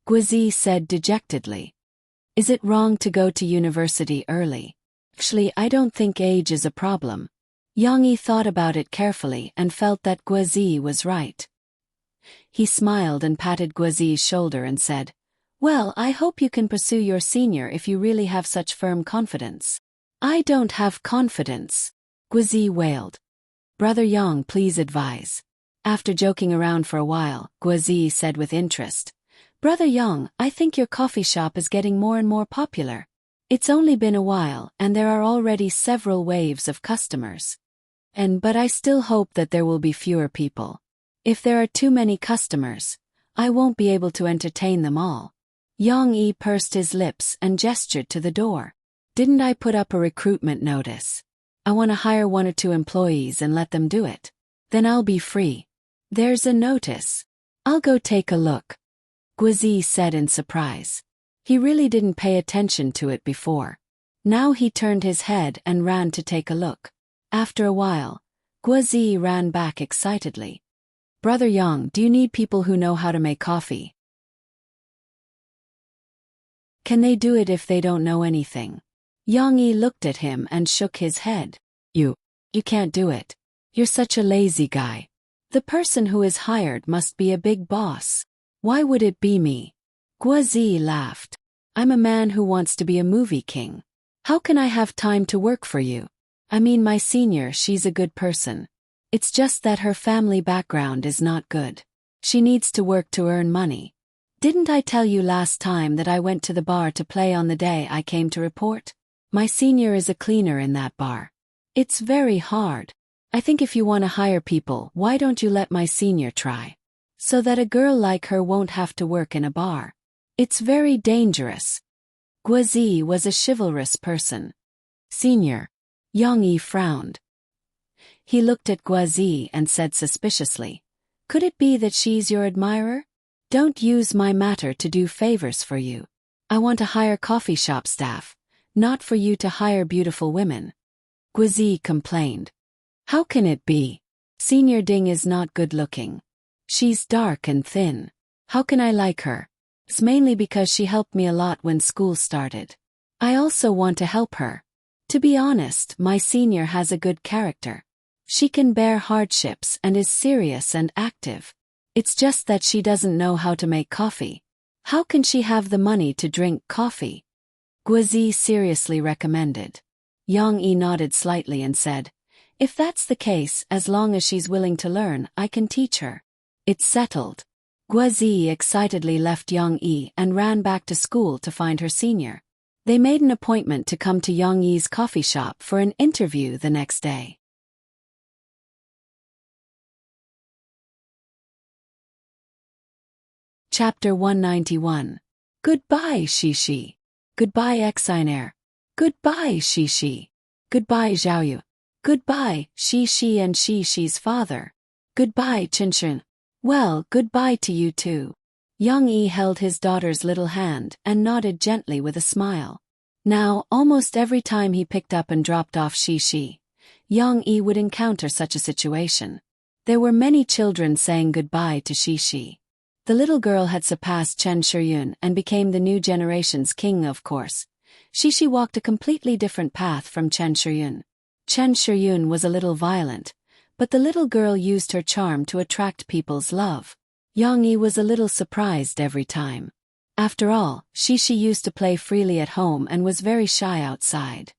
Guozi said dejectedly. Is it wrong to go to university early? Actually, I don't think age is a problem. Yang Yi thought about it carefully and felt that Guozi was right. He smiled and patted Guozi's shoulder and said, Well, I hope you can pursue your senior if you really have such firm confidence. I don't have confidence, Guozi wailed. Brother Yang, please advise. After joking around for a while, Guozi said with interest, Brother Yang, I think your coffee shop is getting more and more popular. It's only been a while and there are already several waves of customers. But I still hope that there will be fewer people. If there are too many customers, I won't be able to entertain them all. Yang Yi pursed his lips and gestured to the door. Didn't I put up a recruitment notice? I want to hire 1 or 2 employees and let them do it. Then I'll be free. There's a notice. I'll go take a look. Guozi said in surprise. He really didn't pay attention to it before. Now he turned his head and ran to take a look. After a while, Guozi ran back excitedly. Brother Yang, do you need people who know how to make coffee? Can they do it if they don't know anything? Yang Yi looked at him and shook his head. You can't do it. You're such a lazy guy. The person who is hired must be a big boss. Why would it be me? Guozi laughed. I'm a man who wants to be a movie king. How can I have time to work for you? I mean, my senior, she's a good person. It's just that her family background is not good. She needs to work to earn money. Didn't I tell you last time that I went to the bar to play on the day I came to report? My senior is a cleaner in that bar. It's very hard. I think if you want to hire people, why don't you let my senior try? So that a girl like her won't have to work in a bar. It's very dangerous. Guozi was a chivalrous person. Senior. Yang Yi frowned. He looked at Guozi and said suspiciously, could it be that she's your admirer? Don't use my matter to do favors for you. I want to hire coffee shop staff, not for you to hire beautiful women. Guozi complained. How can it be? Senior Ding is not good looking. She's dark and thin. How can I like her? It's mainly because she helped me a lot when school started. I also want to help her. To be honest, my senior has a good character. She can bear hardships and is serious and active. It's just that she doesn't know how to make coffee. How can she have the money to drink coffee? Guozi seriously recommended. Yang Yi nodded slightly and said, if that's the case, as long as she's willing to learn, I can teach her. It's settled. Guozi excitedly left Yang Yi and ran back to school to find her senior. They made an appointment to come to Yang Yi's coffee shop for an interview the next day. Chapter 191. Goodbye, Shishi. Goodbye, Exiner. Goodbye, Shishi. Goodbye, Zhaoyu. Goodbye, Shishi and Shishi's father. Goodbye, Qinshin. Well, goodbye to you too. Yang Yi held his daughter's little hand and nodded gently with a smile. Now, almost every time he picked up and dropped off Shishi, Yang Yi would encounter such a situation. There were many children saying goodbye to Shishi. The little girl had surpassed Chen Shiyun and became the new generation's king, of course. Shishi walked a completely different path from Chen Shiyun. Chen Shiyun was a little violent, but the little girl used her charm to attract people's love. Yang Yi was a little surprised every time. After all, Shishi used to play freely at home and was very shy outside.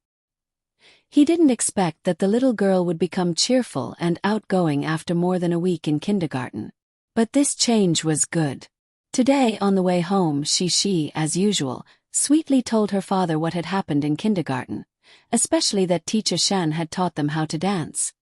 He didn't expect that the little girl would become cheerful and outgoing after more than a week in kindergarten. But this change was good. Today, on the way home, Shishi, as usual, sweetly told her father what had happened in kindergarten, especially that teacher Shen had taught them how to dance.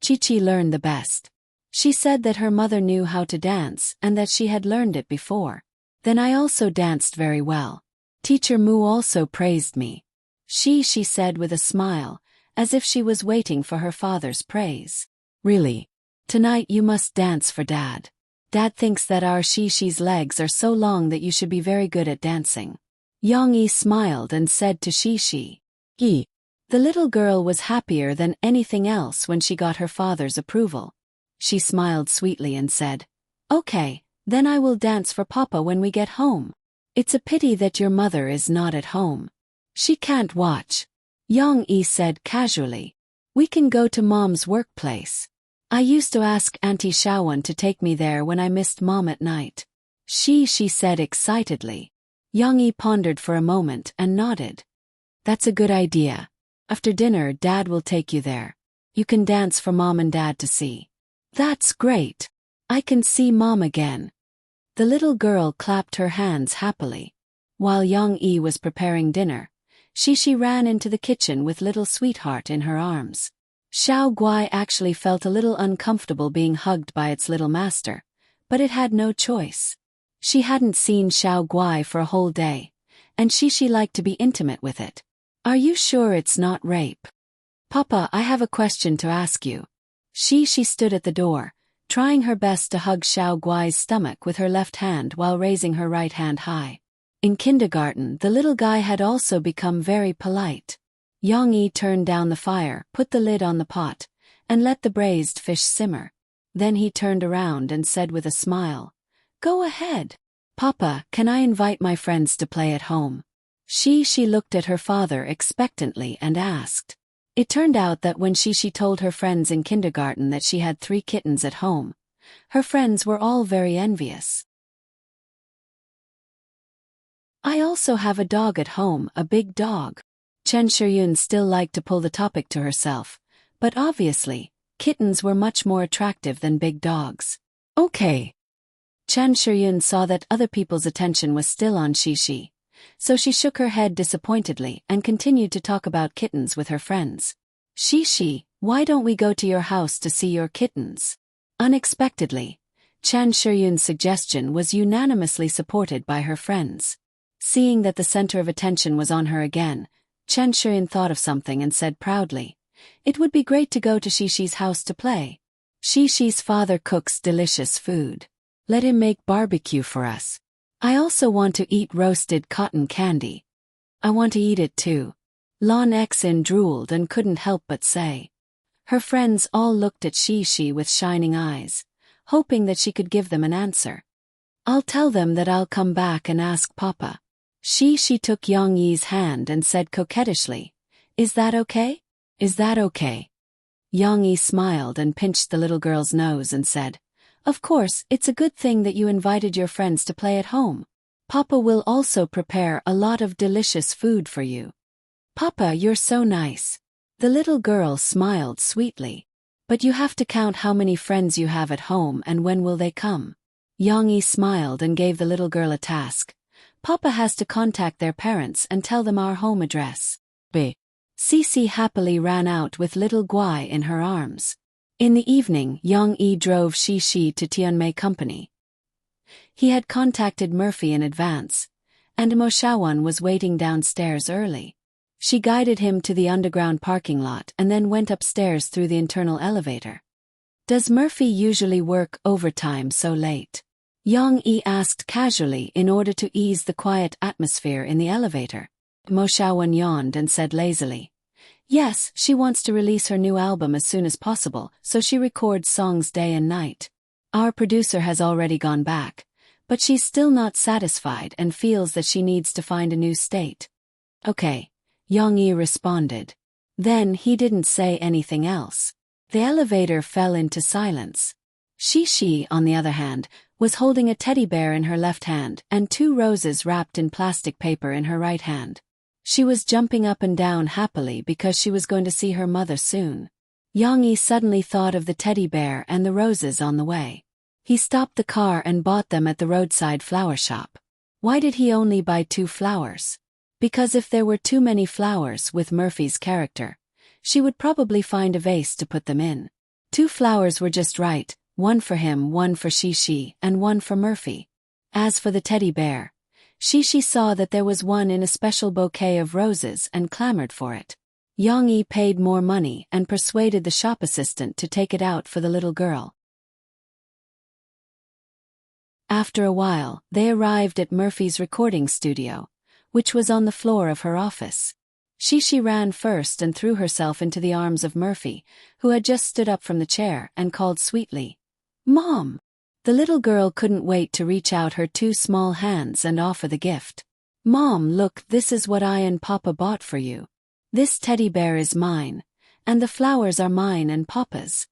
Chi-Chi learned the best. She said that her mother knew how to dance and that she had learned it before. Then I also danced very well. Teacher Mu also praised me. She said with a smile, as if she was waiting for her father's praise. Really? Tonight you must dance for Dad. Dad thinks that our Shishi's legs are so long that you should be very good at dancing. Yang Yi smiled and said to Shishi. The little girl was happier than anything else when she got her father's approval. She smiled sweetly and said, okay, then I will dance for Papa when we get home. It's a pity that your mother is not at home. She can't watch. Yang Yi said casually. We can go to Mom's workplace. I used to ask Auntie Shaowen to take me there when I missed Mom at night. She said excitedly. Yang Yi pondered for a moment and nodded. That's a good idea. After dinner, Dad will take you there. You can dance for Mom and Dad to see. That's great. I can see Mom again. The little girl clapped her hands happily. While Yang Yi was preparing dinner, Shishi ran into the kitchen with little sweetheart in her arms. Xiao Guai actually felt a little uncomfortable being hugged by its little master, but it had no choice. She hadn't seen Xiao Guai for a whole day, and Shishi liked to be intimate with it. Are you sure it's not rape? Papa, I have a question to ask you. Shishi stood at the door, trying her best to hug Xiao Guai's stomach with her left hand while raising her right hand high. In kindergarten, the little guy had also become very polite. Yang Yi turned down the fire, put the lid on the pot, and let the braised fish simmer. Then he turned around and said with a smile, "Go ahead. Papa, can I invite my friends to play at home?" She looked at her father expectantly and asked. It turned out that when she told her friends in kindergarten that she had 3 kittens at home, her friends were all very envious. "I also have a dog at home, a big dog." Chen Shiyun still liked to pull the topic to herself, but obviously, kittens were much more attractive than big dogs. Okay. Chen Shiyun saw that other people's attention was still on Shi, so she shook her head disappointedly and continued to talk about kittens with her friends. "Shi, why don't we go to your house to see your kittens?" Unexpectedly, Chen Shiyun's suggestion was unanimously supported by her friends. Seeing that the center of attention was on her again, Chen Shiyun thought of something and said proudly, "It would be great to go to Shishi's house to play. Shishi's father cooks delicious food. Let him make barbecue for us. I also want to eat roasted cotton candy. I want to eat it too." Lon Xin drooled and couldn't help but say. Her friends all looked at Shi with shining eyes, hoping that she could give them an answer. "I'll tell them that I'll come back and ask Papa." Shi took Yang Yi's hand and said coquettishly, "Is that okay? Is that okay?" Yang Yi smiled and pinched the little girl's nose and said, "Of course, it's a good thing that you invited your friends to play at home. Papa will also prepare a lot of delicious food for you." "Papa, you're so nice." The little girl smiled sweetly. "But you have to count how many friends you have at home and when will they come." Yang Yi smiled and gave the little girl a task. "Papa has to contact their parents and tell them our home address." Cici happily ran out with little Guai in her arms. In the evening, Yang Yi drove Shi to Tianmei Company. He had contacted Murphy in advance, and Mo Shaowan was waiting downstairs early. She guided him to the underground parking lot and then went upstairs through the internal elevator. "Does Murphy usually work overtime so late?" Yang Yi asked casually in order to ease the quiet atmosphere in the elevator. Mo Shaowan yawned and said lazily, "Yes, she wants to release her new album as soon as possible, so she records songs day and night. Our producer has already gone back, but she's still not satisfied and feels that she needs to find a new state." "Okay," Yang Yi responded. Then he didn't say anything else. The elevator fell into silence. Shi, on the other hand, was holding a teddy bear in her left hand and 2 roses wrapped in plastic paper in her right hand. She was jumping up and down happily because she was going to see her mother soon. Yang Yi suddenly thought of the teddy bear and the roses on the way. He stopped the car and bought them at the roadside flower shop. Why did he only buy 2 flowers? Because if there were too many flowers with Murphy's character, she would probably find a vase to put them in. 2 flowers were just right, one for him, one for Shi, and one for Murphy. As for the teddy bear, Shi saw that there was one in a special bouquet of roses and clamored for it. Yang Yi paid more money and persuaded the shop assistant to take it out for the little girl. After a while, they arrived at Murphy's recording studio, which was on the floor of her office. Shi ran first and threw herself into the arms of Murphy, who had just stood up from the chair, and called sweetly, "Mom!" The little girl couldn't wait to reach out her 2 small hands and offer the gift. "Mom, look, this is what I and Papa bought for you. This teddy bear is mine, and the flowers are mine and Papa's."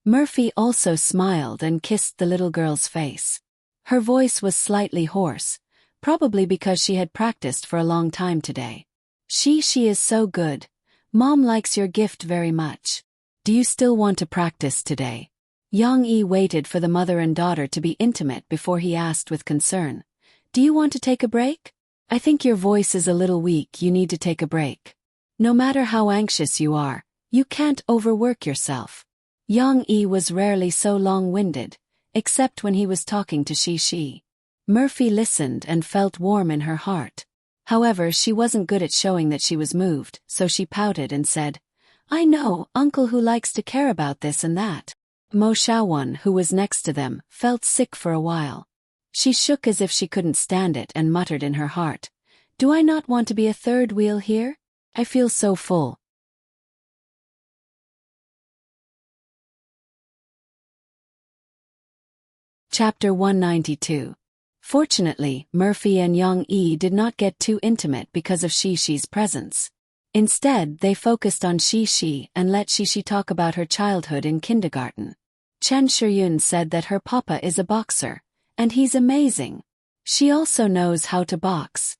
Murphy also smiled and kissed the little girl's face. Her voice was slightly hoarse, probably because she had practiced for a long time today. She is so good. Mom likes your gift very much. Do you still want to practice today?" Yang Yi waited for the mother and daughter to be intimate before he asked with concern, "Do you want to take a break? I think your voice is a little weak, you need to take a break. No matter how anxious you are, you can't overwork yourself." Yang Yi was rarely so long-winded, except when he was talking to Shi. Murphy listened and felt warm in her heart. However, she wasn't good at showing that she was moved, so she pouted and said, "I know, Uncle who likes to care about this and that." Mo Shaowan, who was next to them, felt sick for a while. She shook as if she couldn't stand it and muttered in her heart, "Do I not want to be a third wheel here? I feel so full." Chapter 192. Fortunately, Murphy and Young E did not get too intimate because of Shi's presence. Instead, they focused on Shi and let Shi talk about her childhood in kindergarten. Chen Shiyun said that her papa is a boxer, and he's amazing. She also knows how to box.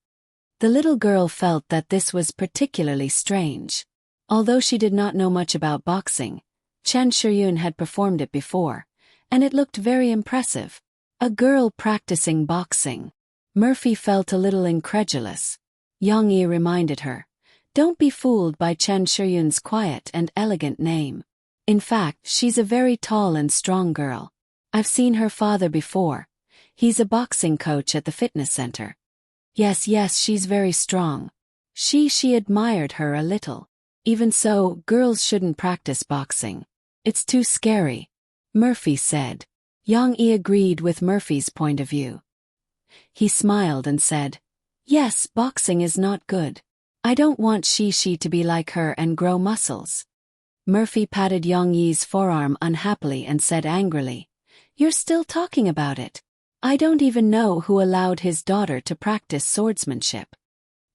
The little girl felt that this was particularly strange. Although she did not know much about boxing, Chen Shiyun had performed it before, and it looked very impressive. A girl practicing boxing. Murphy felt a little incredulous. Yang Yi reminded her, "Don't be fooled by Chen Shiyun's quiet and elegant name. In fact, she's a very tall and strong girl. I've seen her father before. He's a boxing coach at the fitness center." Yes, she's very strong. She admired her a little. Even so, girls shouldn't practice boxing. It's too scary, Murphy said. Yang Yi agreed with Murphy's point of view. He smiled and said, "Yes, boxing is not good. I don't want Shi to be like her and grow muscles." Murphy patted Yang Yi's forearm unhappily and said angrily, "You're still talking about it. I don't even know who allowed his daughter to practice swordsmanship."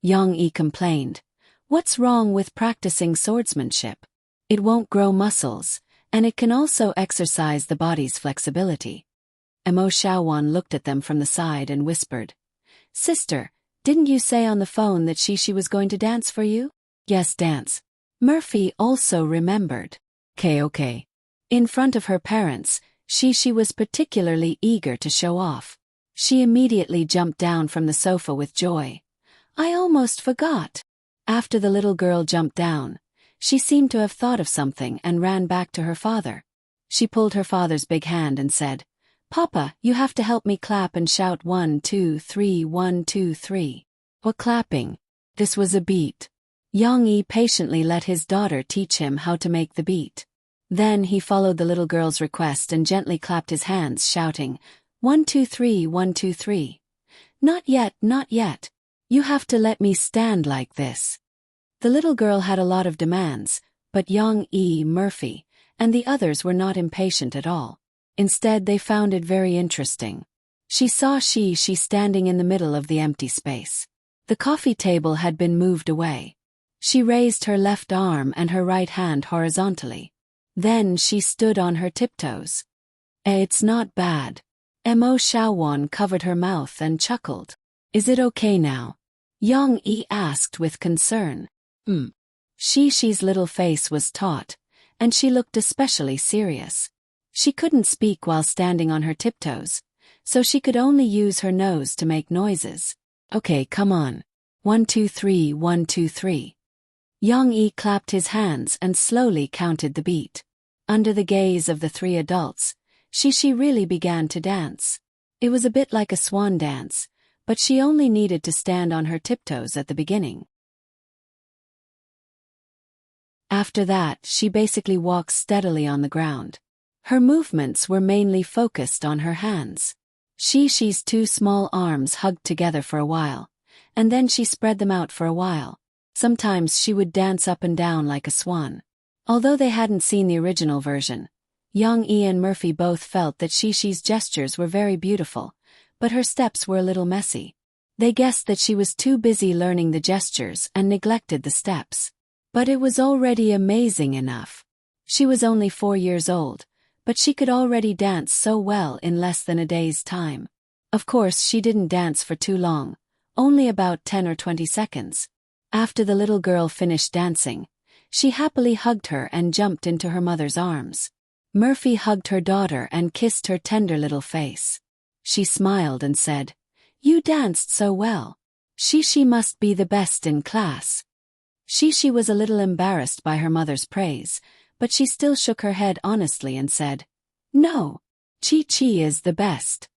Yang Yi complained, "What's wrong with practicing swordsmanship? It won't grow muscles, and it can also exercise the body's flexibility." Mo Xiaowan looked at them from the side and whispered, "Sister, didn't you say on the phone that Shi was going to dance for you?" "Yes, dance." Murphy also remembered. Okay. In front of her parents, Shi was particularly eager to show off. She immediately jumped down from the sofa with joy. "I almost forgot." After the little girl jumped down, she seemed to have thought of something and ran back to her father. She pulled her father's big hand and said, "Papa, you have to help me clap and shout 1, 2, 3, 1, 2, 3. What clapping? This was a beat. Yang Yi patiently let his daughter teach him how to make the beat. Then he followed the little girl's request and gently clapped his hands, shouting, 1, 2, 3, 1, 2, 3. Not yet, not yet. You have to let me stand like this." The little girl had a lot of demands, but Yang Yi, Murphy, and the others were not impatient at all. Instead, they found it very interesting. She saw Shi standing in the middle of the empty space. The coffee table had been moved away. She raised her left arm and her right hand horizontally. Then she stood on her tiptoes. It's not bad." Mo Xiaowan covered her mouth and chuckled. "Is it okay now?" Yang Yi asked with concern. Shi's little face was taut, and she looked especially serious. She couldn't speak while standing on her tiptoes, so she could only use her nose to make noises. "Okay, come on. 1, 2, 3, 1, 2, 3. Yang Yi clapped his hands and slowly counted the beat. Under the gaze of the three adults, Shi really began to dance. It was a bit like a swan dance, but she only needed to stand on her tiptoes at the beginning. After that, she basically walked steadily on the ground. Her movements were mainly focused on her hands. Shi's two small arms hugged together for a while, and then she spread them out for a while. Sometimes she would dance up and down like a swan. Although they hadn't seen the original version, Yang Yi and Murphy both felt that Shi's gestures were very beautiful, but her steps were a little messy. They guessed that she was too busy learning the gestures and neglected the steps. But it was already amazing enough. She was only 4 years old, but she could already dance so well in less than a day's time. Of course, she didn't dance for too long, only about 10 or 20 seconds. After the little girl finished dancing, she happily hugged her and jumped into her mother's arms. Murphy hugged her daughter and kissed her tender little face. She smiled and said, "You danced so well. Shi must be the best in class." Shi was a little embarrassed by her mother's praise, but she still shook her head honestly and said, "No, Chi is the best.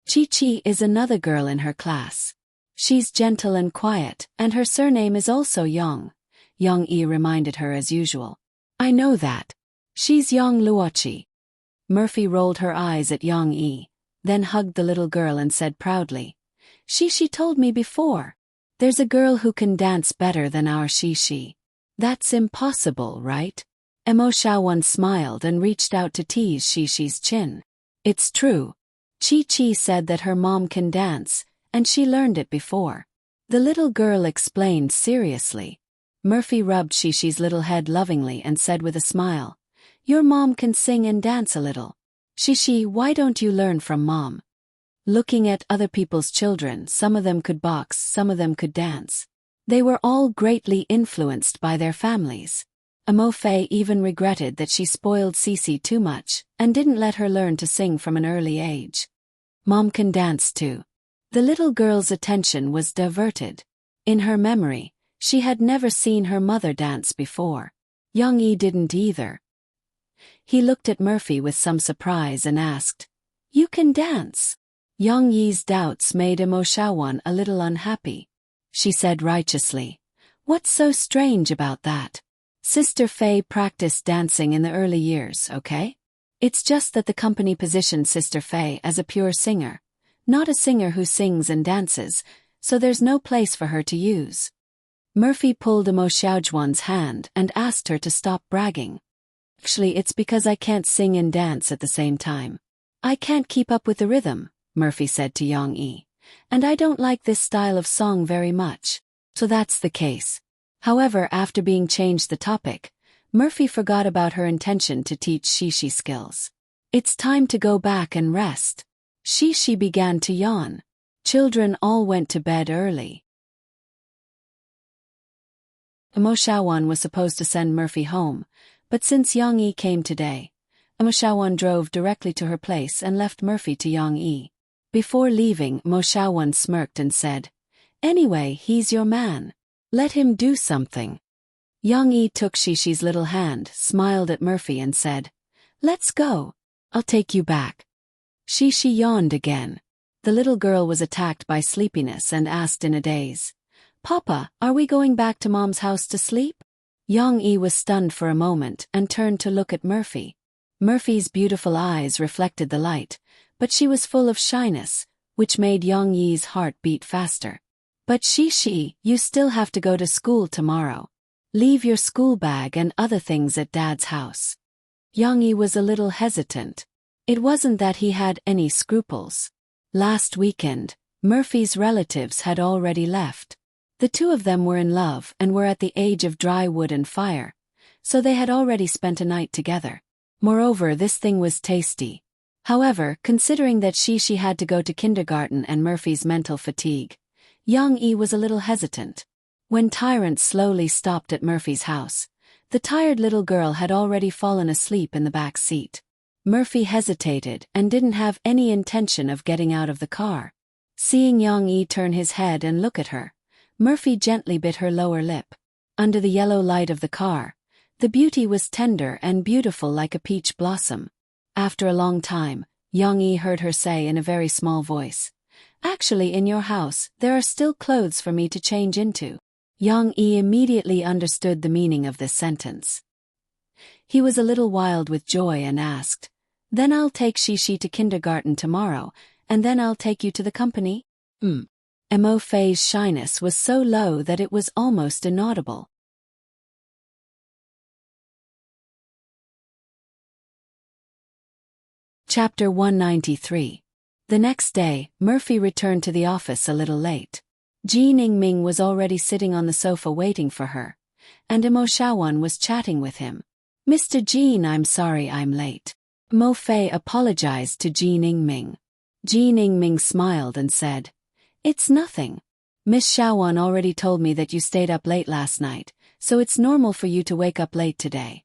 Chi is another girl in her class. She's gentle and quiet, and her surname is also Yang." Yang Yi reminded her as usual. "I know that. She's Yang Luoqi." Murphy rolled her eyes at Yang Yi, then hugged the little girl and said proudly, She told me before. There's a girl who can dance better than our Shi. That's impossible, right?" Mo Xiaowan smiled and reached out to tease Shi's chin. "It's true. Chi-Chi said that her mom can dance, and she learned it before. The little girl explained seriously. Murphy rubbed Chi-Chi's little head lovingly and said with a smile, "Your mom can sing and dance a little. Chi-Chi, why don't you learn from mom?" Looking at other people's children, some of them could box, some of them could dance. They were all greatly influenced by their families. Amofei even regretted that she spoiled Cece too much and didn't let her learn to sing from an early age. Mom can dance too. The little girl's attention was diverted. In her memory, she had never seen her mother dance before. Young-yi didn't either. He looked at Murphy with some surprise and asked, "You can dance?" Young-yi's doubts made Imo Shawan a little unhappy. She said righteously, "What's so strange about that? Sister Faye practiced dancing in the early years, okay? It's just that the company positioned Sister Faye as a pure singer, not a singer who sings and dances, so there's no place for her to use." Murphy pulled Imo Xiaojuan's hand and asked her to stop bragging. "Actually, it's because I can't sing and dance at the same time. I can't keep up with the rhythm," Murphy said to Yang-yi, "and I don't like this style of song very much. So that's the case." However, after being changed the topic, Murphy forgot about her intention to teach Shishi skills. "It's time to go back and rest." Shishi began to yawn. Children all went to bed early. Imo Shawan was supposed to send Murphy home, but since Yang-yi came today, Imo Shawan drove directly to her place and left Murphy to Yang-yi. Before leaving, Imo Shawan smirked and said, "Anyway, he's your man. Let him do something." Yang-yi took Shishi's little hand, smiled at Murphy and said, "Let's go. I'll take you back." Shishi yawned again. The little girl was attacked by sleepiness and asked in a daze, "Papa, are we going back to Mom's house to sleep?" Yang-yi was stunned for a moment and turned to look at Murphy. Murphy's beautiful eyes reflected the light, but she was full of shyness, which made Yang-yi's heart beat faster. "But Shishi, you still have to go to school tomorrow. Leave your school bag and other things at Dad's house." Yang-yi was a little hesitant. It wasn't that he had any scruples. Last weekend, Murphy's relatives had already left. The two of them were in love and were at the age of dry wood and fire, so they had already spent a night together. Moreover, this thing was tasty. However, considering that Shishi had to go to kindergarten and Murphy's mental fatigue, Yang-yi was a little hesitant. When Tyrant slowly stopped at Murphy's house, the tired little girl had already fallen asleep in the back seat. Murphy hesitated and didn't have any intention of getting out of the car. Seeing Yang-yi turn his head and look at her, Murphy gently bit her lower lip. Under the yellow light of the car, the beauty was tender and beautiful like a peach blossom. After a long time, Yang-yi heard her say in a very small voice, "Actually, in your house, there are still clothes for me to change into." Yang-yi immediately understood the meaning of this sentence. He was a little wild with joy and asked, "Then I'll take Shishi to kindergarten tomorrow, and then I'll take you to the company?" Imo Fei's shyness was so low that it was almost inaudible. Chapter 193. The next day, Murphy returned to the office a little late. Ji Ningming was already sitting on the sofa waiting for her, and Imo Shawan was chatting with him. "Mr. Jean, I'm sorry I'm late." Mo Fei apologized to Ji Ningming. Ji Ningming smiled and said, "It's nothing. Miss Shawan already told me that you stayed up late last night, so it's normal for you to wake up late today."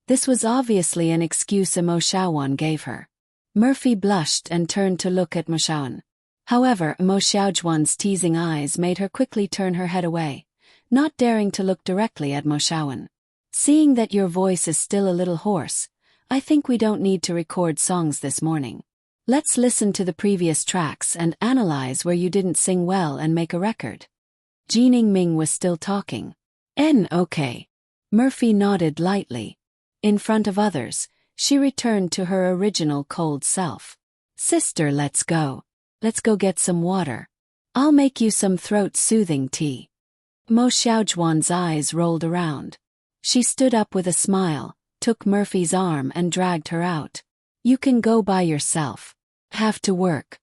This was obviously an excuse Imo Shawan gave her. Murphy blushed and turned to look at Mo Shawan. However, Mo Xiaojuan's teasing eyes made her quickly turn her head away, not daring to look directly at Mo Shawan. "Seeing that your voice is still a little hoarse, I think we don't need to record songs this morning. Let's listen to the previous tracks and analyze where you didn't sing well and make a record." Ji Ningming was still talking. Okay. Murphy nodded lightly. In front of others, she returned to her original cold self. "Sister, let's go. Let's go get some water. I'll make you some throat-soothing tea." Mo Xiaojuan's eyes rolled around. She stood up with a smile, took Murphy's arm and dragged her out. "You can go by yourself. Have to work.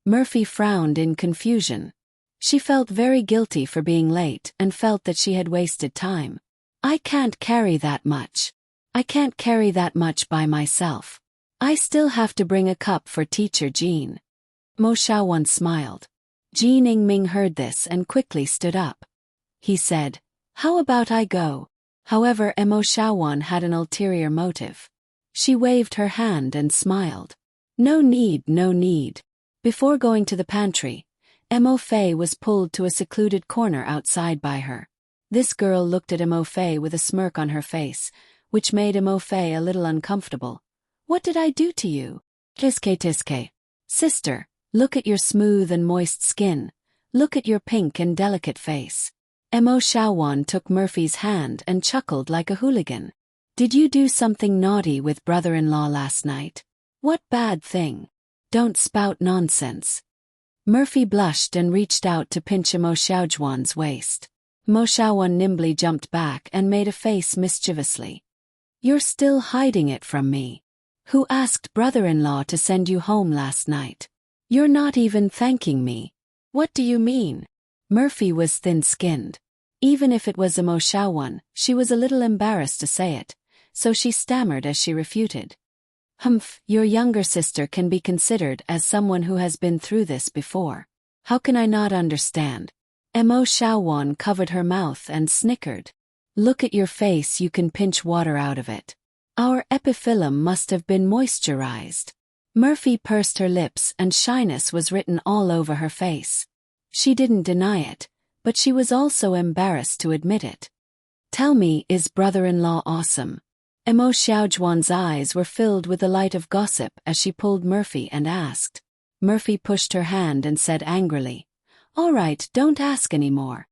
Murphy frowned in confusion. She felt very guilty for being late and felt that she had wasted time. I can't carry that much. I can't carry that much by myself. I still have to bring a cup for teacher Jean. Mo Xiaowan smiled. Jean Yingming heard this and quickly stood up. He said, how about I go? However, Mo Xiaowan had an ulterior motive. She waved her hand and smiled. No need, no need. Before going to the pantry, Mo Fei was pulled to a secluded corner outside by her. This girl looked at Mo Fei with a smirk on her face, which made Mo Fei a little uncomfortable. What did I do to you? Tiske tiske. Sister, look at your smooth and moist skin. Look at your pink and delicate face. Mo Xiaowan took Murphy's hand and chuckled like a hooligan. Did you do something naughty with brother-in-law last night? What bad thing? Don't spout nonsense. Murphy blushed and reached out to pinch Mo Xiaojuan's waist. Mo Xiaowan nimbly jumped back and made a face mischievously. You're still hiding it from me. Who asked brother-in-law to send you home last night? You're not even thanking me. What do you mean? Murphy was thin-skinned. Even if it was Mo Xiaowan, she was a little embarrassed to say it, so she stammered as she refuted. Humph, your younger sister can be considered as someone who has been through this before. How can I not understand? Mo Xiaowan covered her mouth and snickered. Look at your face, you can pinch water out of it. Our epiphyllum must have been moisturized. Murphy pursed her lips and shyness was written all over her face. She didn't deny it, but she was also embarrassed to admit it. Tell me, is brother-in-law awesome? Mo Xiaojuan's eyes were filled with the light of gossip as she pulled Murphy and asked. Murphy pushed her hand and said angrily, all right, don't ask any more.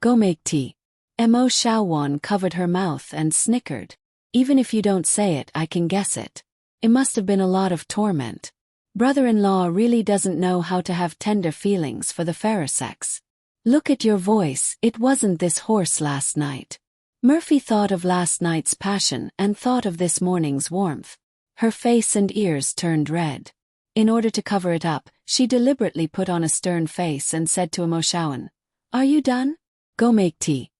Go make tea. Mo Xiaowan covered her mouth and snickered. Even if you don't say it, I can guess it. It must have been a lot of torment. Brother-in-law really doesn't know how to have tender feelings for the fairer sex. Look at your voice, it wasn't this hoarse last night. Murphy thought of last night's passion and thought of this morning's warmth. Her face and ears turned red. In order to cover it up, she deliberately put on a stern face and said to Mo Xiaowan, are you done? Go make tea.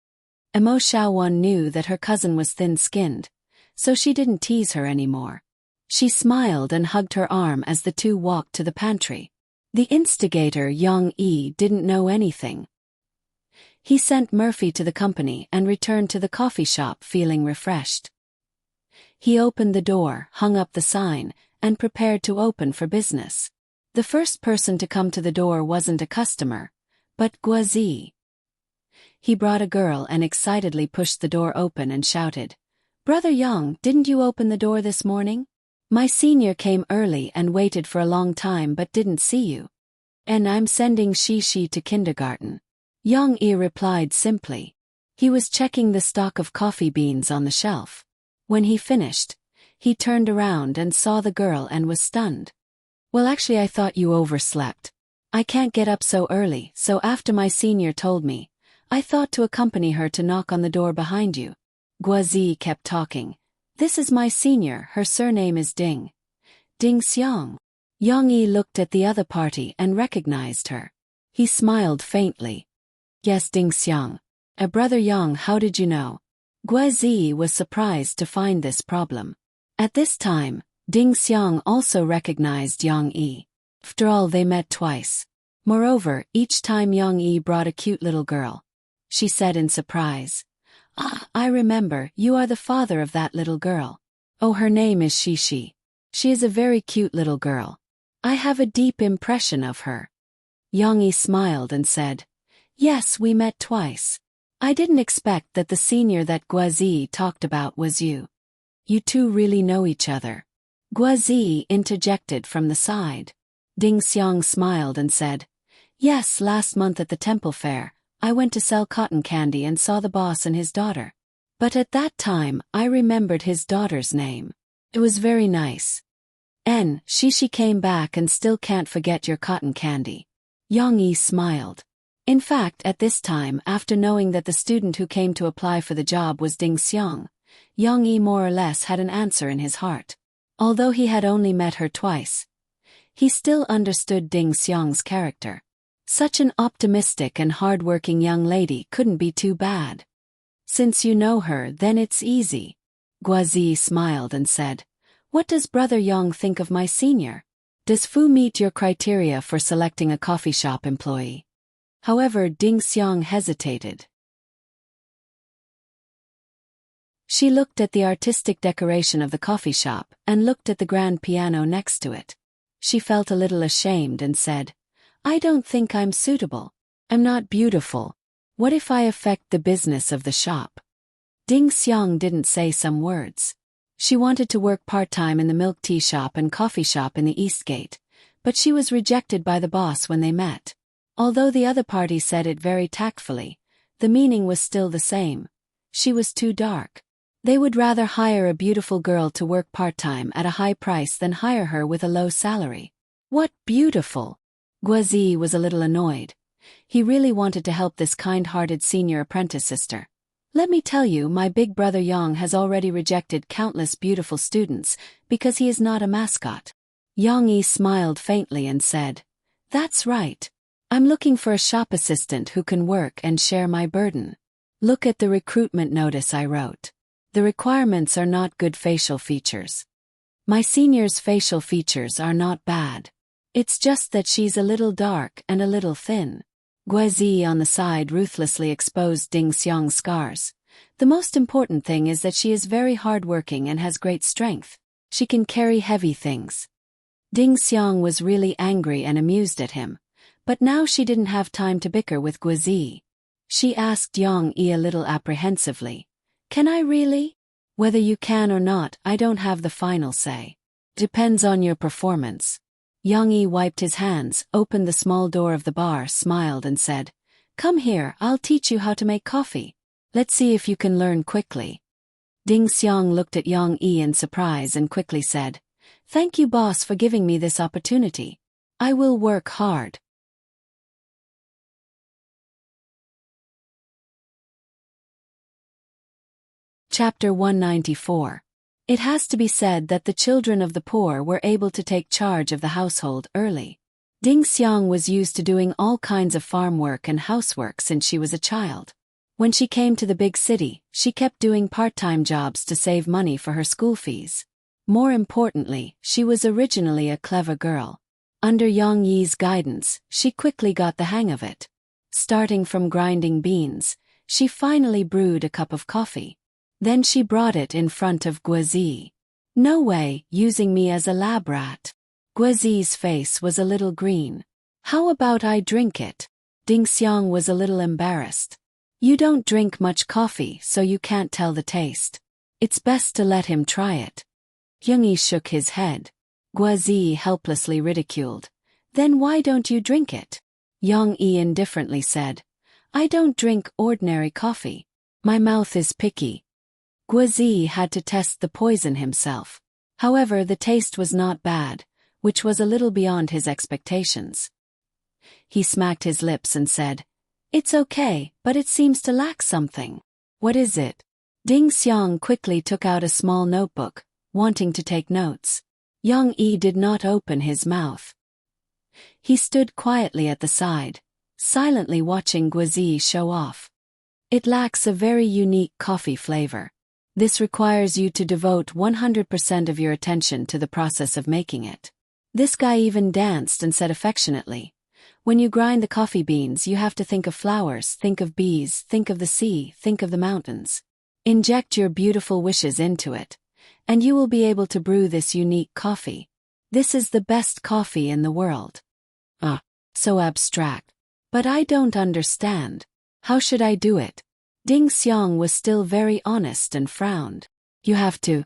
Mo Xiaowan knew that her cousin was thin-skinned, so she didn't tease her anymore. She smiled and hugged her arm as the two walked to the pantry. The instigator, Yang Yi, didn't know anything. He sent Murphy to the company and returned to the coffee shop feeling refreshed. He opened the door, hung up the sign, and prepared to open for business. The first person to come to the door wasn't a customer, but Guazi. He brought a girl and excitedly pushed the door open and shouted, Brother Yang, didn't you open the door this morning? My senior came early and waited for a long time but didn't see you. And I'm sending Shishi to kindergarten. Yang Yi replied simply. He was checking the stock of coffee beans on the shelf. When he finished, he turned around and saw the girl and was stunned. Well, actually, I thought you overslept. I can't get up so early, so after my senior told me, I thought to accompany her to knock on the door behind you. Guazi kept talking. This is my senior, her surname is Ding. Ding Xiang. Yang Yi looked at the other party and recognized her. He smiled faintly. Yes, Ding Xiang. Brother Yang, how did you know? Guazi was surprised to find this problem. At this time, Ding Xiang also recognized Yang Yi. After all, they met twice. Moreover, each time Yang Yi brought a cute little girl. She said in surprise. Ah, I remember, you are the father of that little girl. Oh, her name is Shishi. She is a very cute little girl. I have a deep impression of her. Yang Yi smiled and said, yes, we met twice. I didn't expect that the senior that Guazi talked about was you. You two really know each other. Guazi interjected from the side. Ding Xiang smiled and said, yes, last month at the temple fair, I went to sell cotton candy and saw the boss and his daughter. But at that time, I remembered his daughter's name. It was very nice. Shishi came back and still can't forget your cotton candy. Yang Yi smiled. In fact, at this time, after knowing that the student who came to apply for the job was Ding Xiang, Yang Yi more or less had an answer in his heart. Although he had only met her twice, he still understood Ding Xiang's character. Such an optimistic and hard-working young lady couldn't be too bad. Since you know her, then it's easy. Guazi smiled and said, "What does Brother Yang think of my senior? Does Fu meet your criteria for selecting a coffee shop employee?" However, Ding Xiang hesitated. She looked at the artistic decoration of the coffee shop and looked at the grand piano next to it. She felt a little ashamed and said, "I don't think I'm suitable. I'm not beautiful. What if I affect the business of the shop?" Ding Xiang didn't say some words. She wanted to work part-time in the milk tea shop and coffee shop in the East Gate, but she was rejected by the boss when they met. Although the other party said it very tactfully, the meaning was still the same. She was too dark. They would rather hire a beautiful girl to work part-time at a high price than hire her with a low salary. What beautiful! Guazi was a little annoyed. He really wanted to help this kind-hearted senior apprentice sister. "Let me tell you, my big brother Yang has already rejected countless beautiful students because he is not a mascot." Yang Yi smiled faintly and said, "That's right. I'm looking for a shop assistant who can work and share my burden. Look at the recruitment notice I wrote. The requirements are not good facial features. My senior's facial features are not bad. It's just that she's a little dark and a little thin." Guazi on the side ruthlessly exposed Ding Xiang's scars. "The most important thing is that she is very hardworking and has great strength. She can carry heavy things." Ding Xiang was really angry and amused at him, but now she didn't have time to bicker with Guazi. She asked Yang Yi a little apprehensively, "Can I really?" "Whether you can or not, I don't have the final say. Depends on your performance." Yang Yi wiped his hands, opened the small door of the bar, smiled and said, "Come here, I'll teach you how to make coffee. Let's see if you can learn quickly." Ding Xiang looked at Yang Yi in surprise and quickly said, "Thank you, boss, for giving me this opportunity. I will work hard." Chapter 194. It has to be said that the children of the poor were able to take charge of the household early. Ding Xiang was used to doing all kinds of farm work and housework since she was a child. When she came to the big city, she kept doing part-time jobs to save money for her school fees. More importantly, she was originally a clever girl. Under Yang Yi's guidance, she quickly got the hang of it. Starting from grinding beans, she finally brewed a cup of coffee. Then she brought it in front of Guazi. "No way, using me as a lab rat." Guazi's face was a little green. "How about I drink it?" Ding Xiang was a little embarrassed. "You don't drink much coffee, so you can't tell the taste. It's best to let him try it." Yang Yi shook his head. Guazi helplessly ridiculed. "Then why don't you drink it?" Yang Yi indifferently said, "I don't drink ordinary coffee. My mouth is picky." Guazi had to test the poison himself. However, the taste was not bad, which was a little beyond his expectations. He smacked his lips and said, "It's okay, but it seems to lack something." "What is it?" Ding Xiang quickly took out a small notebook, wanting to take notes. Yang Yi did not open his mouth. He stood quietly at the side, silently watching Guazi show off. "It lacks a very unique coffee flavor. This requires you to devote 100% of your attention to the process of making it." This guy even danced and said affectionately, "When you grind the coffee beans, you have to think of flowers, think of bees, think of the sea, think of the mountains. Inject your beautiful wishes into it, and you will be able to brew this unique coffee. This is the best coffee in the world." "Ah, so abstract. But I don't understand. How should I do it?" Ding Xiang was still very honest and frowned. "You have to."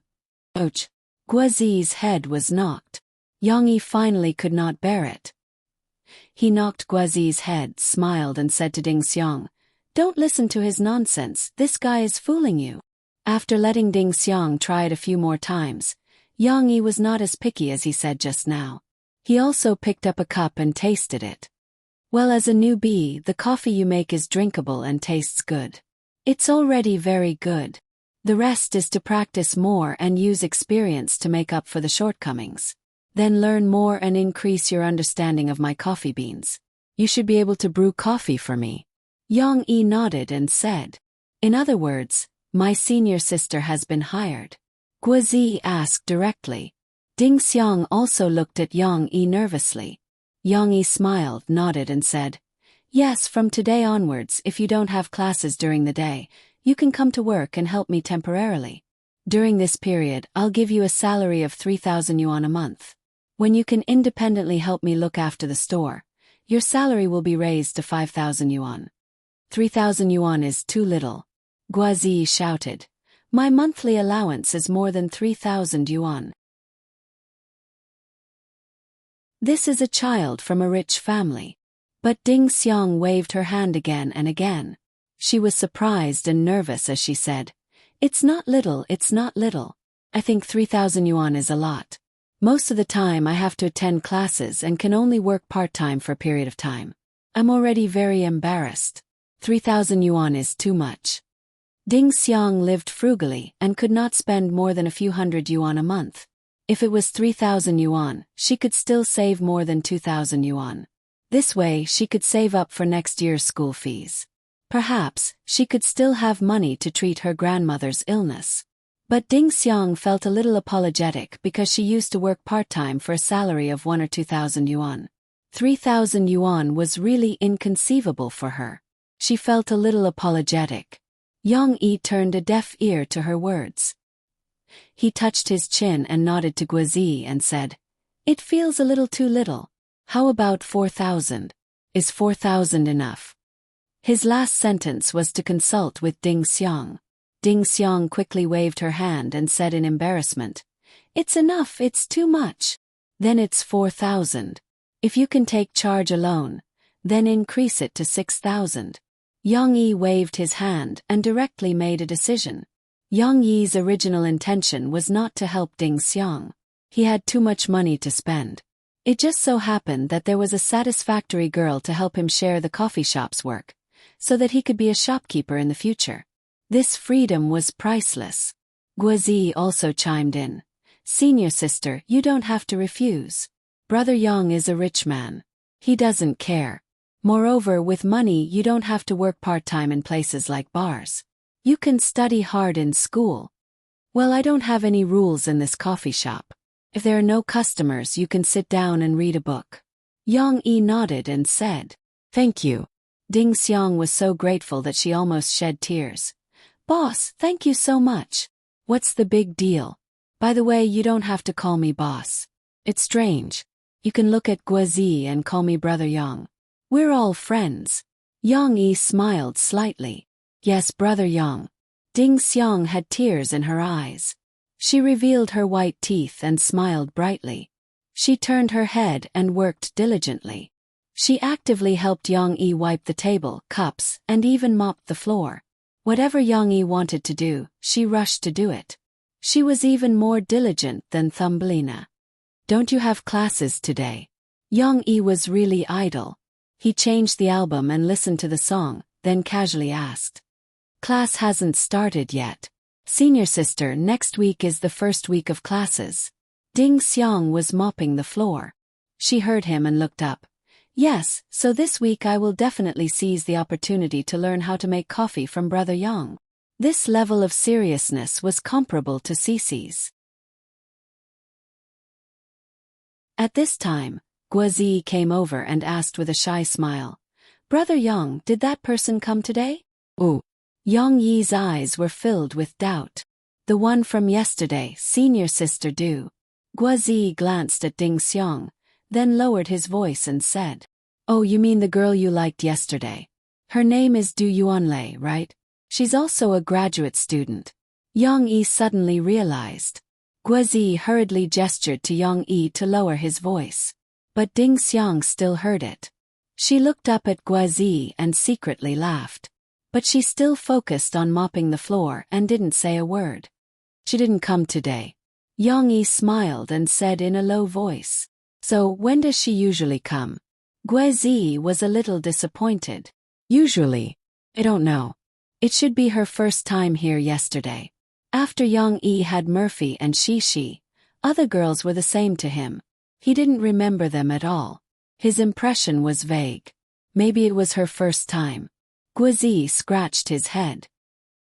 Ouch. Guazi's head was knocked. Yang Yi finally could not bear it. He knocked Guazi's head, smiled and said to Ding Xiang, "Don't listen to his nonsense, this guy is fooling you." After letting Ding Xiang try it a few more times, Yang Yi was not as picky as he said just now. He also picked up a cup and tasted it. "Well, as a newbie, the coffee you make is drinkable and tastes good. It's already very good. The rest is to practice more and use experience to make up for the shortcomings. Then learn more and increase your understanding of my coffee beans. You should be able to brew coffee for me. Yang Yi nodded and said. In other words, my senior sister has been hired. Guozi asked directly. Ding Xiang also looked at Yang Yi nervously. Yang Yi smiled, nodded and said, yes, from today onwards, if you don't have classes during the day, you can come to work and help me temporarily. During this period, I'll give you a salary of 3,000 yuan a month. When you can independently help me look after the store, your salary will be raised to 5,000 yuan. 3,000 yuan is too little. Guozi shouted. My monthly allowance is more than 3,000 yuan. This is a child from a rich family. But Ding Xiang waved her hand again and again. She was surprised and nervous as she said, it's not little, it's not little. I think 3,000 yuan is a lot. Most of the time I have to attend classes and can only work part-time for a period of time. I'm already very embarrassed. 3,000 yuan is too much. Ding Xiang lived frugally and could not spend more than a few hundred yuan a month. If it was 3,000 yuan, she could still save more than 2,000 yuan. This way she could save up for next year's school fees. Perhaps she could still have money to treat her grandmother's illness. But Ding Xiang felt a little apologetic because she used to work part-time for a salary of 1 or 2,000 yuan. 3,000 yuan was really inconceivable for her. She felt a little apologetic. Yang Yi turned a deaf ear to her words. He touched his chin and nodded to Guozi and said, it feels a little too little. How about 4,000? Is 4,000 enough? His last sentence was to consult with Ding Xiang. Ding Xiang quickly waved her hand and said in embarrassment, it's enough, it's too much. Then it's 4,000. If you can take charge alone, then increase it to 6,000. Yang Yi waved his hand and directly made a decision. Yang Yi's original intention was not to help Ding Xiang. He had too much money to spend. It just so happened that there was a satisfactory girl to help him share the coffee shop's work, so that he could be a shopkeeper in the future. This freedom was priceless. Guozi also chimed in. Senior sister, you don't have to refuse. Brother Yang is a rich man. He doesn't care. Moreover, with money you don't have to work part-time in places like bars. You can study hard in school. Well, I don't have any rules in this coffee shop. If there are no customers, you can sit down and read a book. Yang Yi nodded and said, thank you. Ding Xiang was so grateful that she almost shed tears. Boss, thank you so much. What's the big deal? By the way, you don't have to call me boss. It's strange. You can look at Guozi and call me Brother Yang. We're all friends. Yang Yi smiled slightly. Yes, Brother Yang. Ding Xiang had tears in her eyes. She revealed her white teeth and smiled brightly. She turned her head and worked diligently. She actively helped Yang Yi wipe the table, cups, and even mopped the floor. Whatever Yang Yi wanted to do, she rushed to do it. She was even more diligent than Thumbelina. Don't you have classes today? Yang Yi was really idle. He changed the album and listened to the song, then casually asked. Class hasn't started yet. Senior sister, next week is the first week of classes. Ding Xiang was mopping the floor. She heard him and looked up. Yes, so this week I will definitely seize the opportunity to learn how to make coffee from Brother Yang. This level of seriousness was comparable to Cece's. At this time, Guozi came over and asked with a shy smile. Brother Yang, did that person come today? Ooh. Yang Yi's eyes were filled with doubt. The one from yesterday, senior sister Du. Guozi glanced at Ding Xiang, then lowered his voice and said, oh, you mean the girl you liked yesterday. Her name is Du Yuanlei, right? She's also a graduate student. Yang Yi suddenly realized. Guozi hurriedly gestured to Yang Yi to lower his voice. But Ding Xiang still heard it. She looked up at Guozi and secretly laughed. But she still focused on mopping the floor and didn't say a word. She didn't come today. Yang Yi smiled and said in a low voice. So when does she usually come? Guozi was a little disappointed. Usually. I don't know. It should be her first time here yesterday. After Yang Yi had Murphy and Shi, other girls were the same to him. He didn't remember them at all. His impression was vague. Maybe it was her first time. Guizi scratched his head.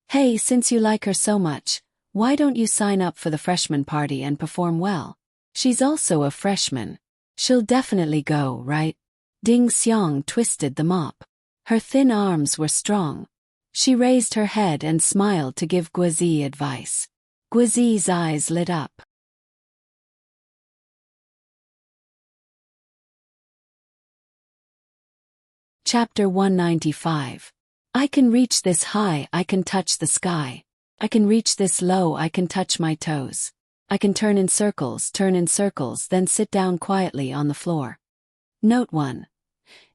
Hey, since you like her so much, why don't you sign up for the freshman party and perform well? She's also a freshman. She'll definitely go, right? Ding Xiang twisted the mop. Her thin arms were strong. She raised her head and smiled to give Guizi advice. Guizi's eyes lit up. Chapter 195. I can reach this high, I can touch the sky. I can reach this low, I can touch my toes. I can turn in circles, then sit down quietly on the floor. Note 1.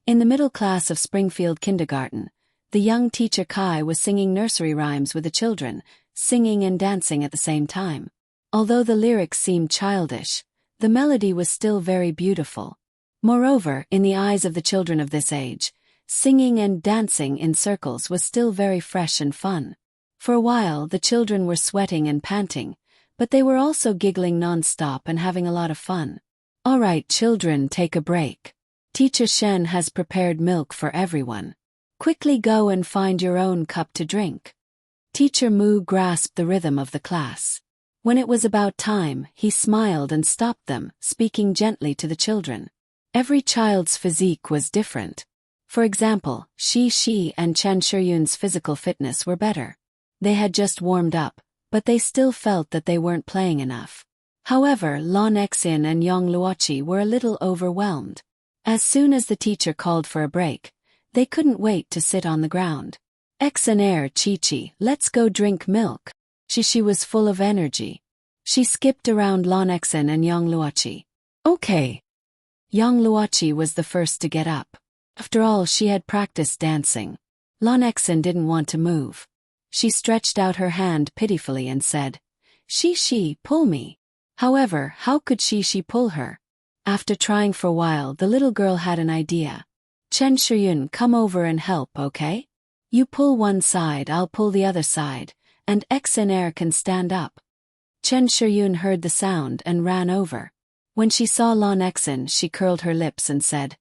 In the middle class of Springfield Kindergarten, the young teacher Kai was singing nursery rhymes with the children, singing and dancing at the same time. Although the lyrics seemed childish, the melody was still very beautiful. Moreover, in the eyes of the children of this age, singing and dancing in circles was still very fresh and fun. For a while, the children were sweating and panting, but they were also giggling non-stop and having a lot of fun. All right, children, take a break. Teacher Shen has prepared milk for everyone. Quickly go and find your own cup to drink. Teacher Mu grasped the rhythm of the class. When it was about time, he smiled and stopped them, speaking gently to the children. Every child's physique was different. For example, Shi and Chen Shiyun's physical fitness were better. They had just warmed up, but they still felt that they weren't playing enough. However, Lan Xin and Yang Luoqi were a little overwhelmed. As soon as the teacher called for a break, they couldn't wait to sit on the ground. Xinair Chi, let's go drink milk. She was full of energy. She skipped around Lan Xin and Yang Luoqi. Okay. Yang Luoqi was the first to get up. After all, she had practiced dancing. Lan Xin didn't want to move. She stretched out her hand pitifully and said, Shi, pull me. However, how could Shi pull her? After trying for a while, the little girl had an idea. Chen Shiyun, come over and help, okay? You pull one side, I'll pull the other side, and Xinair can stand up. Chen Shiyun heard the sound and ran over. When she saw Lan Xin, she curled her lips and said,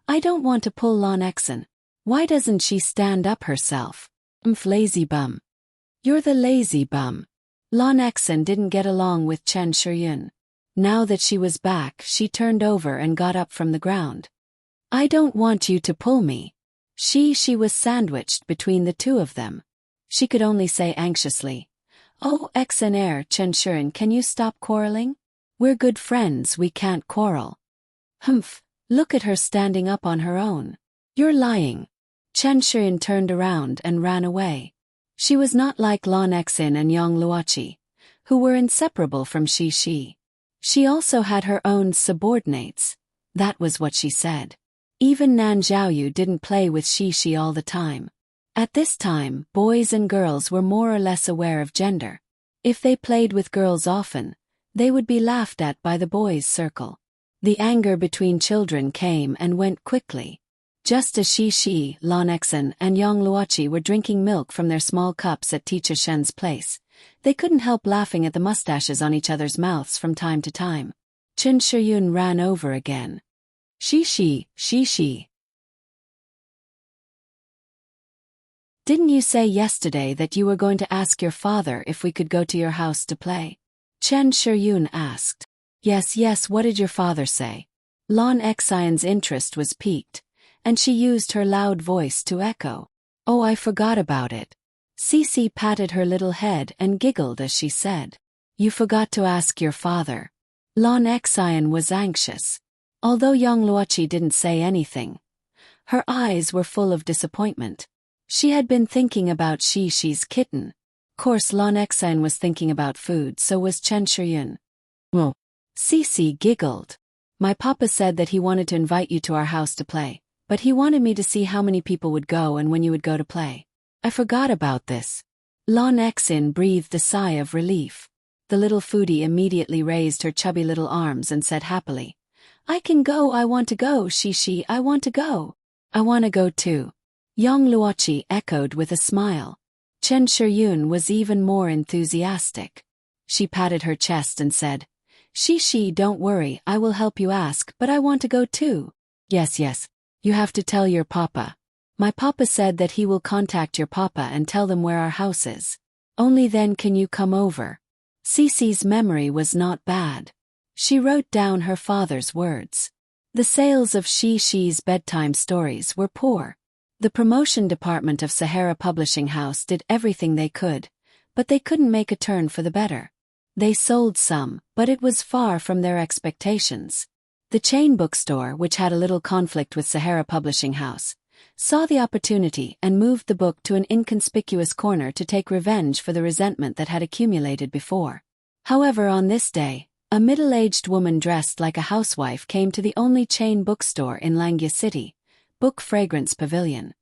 I don't want to pull Lan Xin. Why doesn't she stand up herself? Lazy bum. You're the lazy bum. Lan Xin didn't get along with Chen Shiyun. Now that she was back, she turned over and got up from the ground. I don't want you to pull me. She was sandwiched between the two of them. She could only say anxiously, Oh, Xinair, Chen Shiyun, can you stop quarreling? We're good friends, we can't quarrel. Humph. Look at her standing up on her own. You're lying. Chen Shiyun turned around and ran away. She was not like Lan Xin and Yang Luoqi, who were inseparable from Shi. She also had her own subordinates. That was what she said. Even Nan Zhaoyu didn't play with Shi all the time. At this time, boys and girls were more or less aware of gender. If they played with girls often, they would be laughed at by the boys' circle. The anger between children came and went quickly. Just as Shi, Lan Xin, and Yang Luoqi were drinking milk from their small cups at Teacher Shen's place, they couldn't help laughing at the mustaches on each other's mouths from time to time. Chen Shiyun ran over again. Shi. Didn't you say yesterday that you were going to ask your father if we could go to your house to play? Chen Shiyun asked. Yes, what did your father say? Lan Xin's interest was piqued, and she used her loud voice to echo. Oh, I forgot about it. Cici patted her little head and giggled as she said. You forgot to ask your father. Lan Xin was anxious. Although Yang Luoqi didn't say anything, her eyes were full of disappointment. She had been thinking about Shi's kitten. Of course, Lan Xin was thinking about food, so was Chen Shiyun. Well, Cici giggled. My papa said that he wanted to invite you to our house to play, but he wanted me to see how many people would go and when you would go to play. I forgot about this. Lan Xin breathed a sigh of relief. The little foodie immediately raised her chubby little arms and said happily, I can go, I want to go, Shi, I want to go. I want to go too. Yang Luoqi echoed with a smile. Chen Shiyun was even more enthusiastic. She patted her chest and said, She, don't worry, I will help you ask, but I want to go too. Yes, you have to tell your papa. My papa said that he will contact your papa and tell them where our house is. Only then can you come over. Cece's memory was not bad. She wrote down her father's words. The sales of Shi's bedtime stories were poor. The promotion department of Sahara Publishing House did everything they could, but they couldn't make a turn for the better. They sold some, but it was far from their expectations. The chain bookstore, which had a little conflict with Sahara Publishing House, saw the opportunity and moved the book to an inconspicuous corner to take revenge for the resentment that had accumulated before. However, on this day, a middle-aged woman dressed like a housewife came to the only chain bookstore in Langya City, Book Fragrance Pavilion.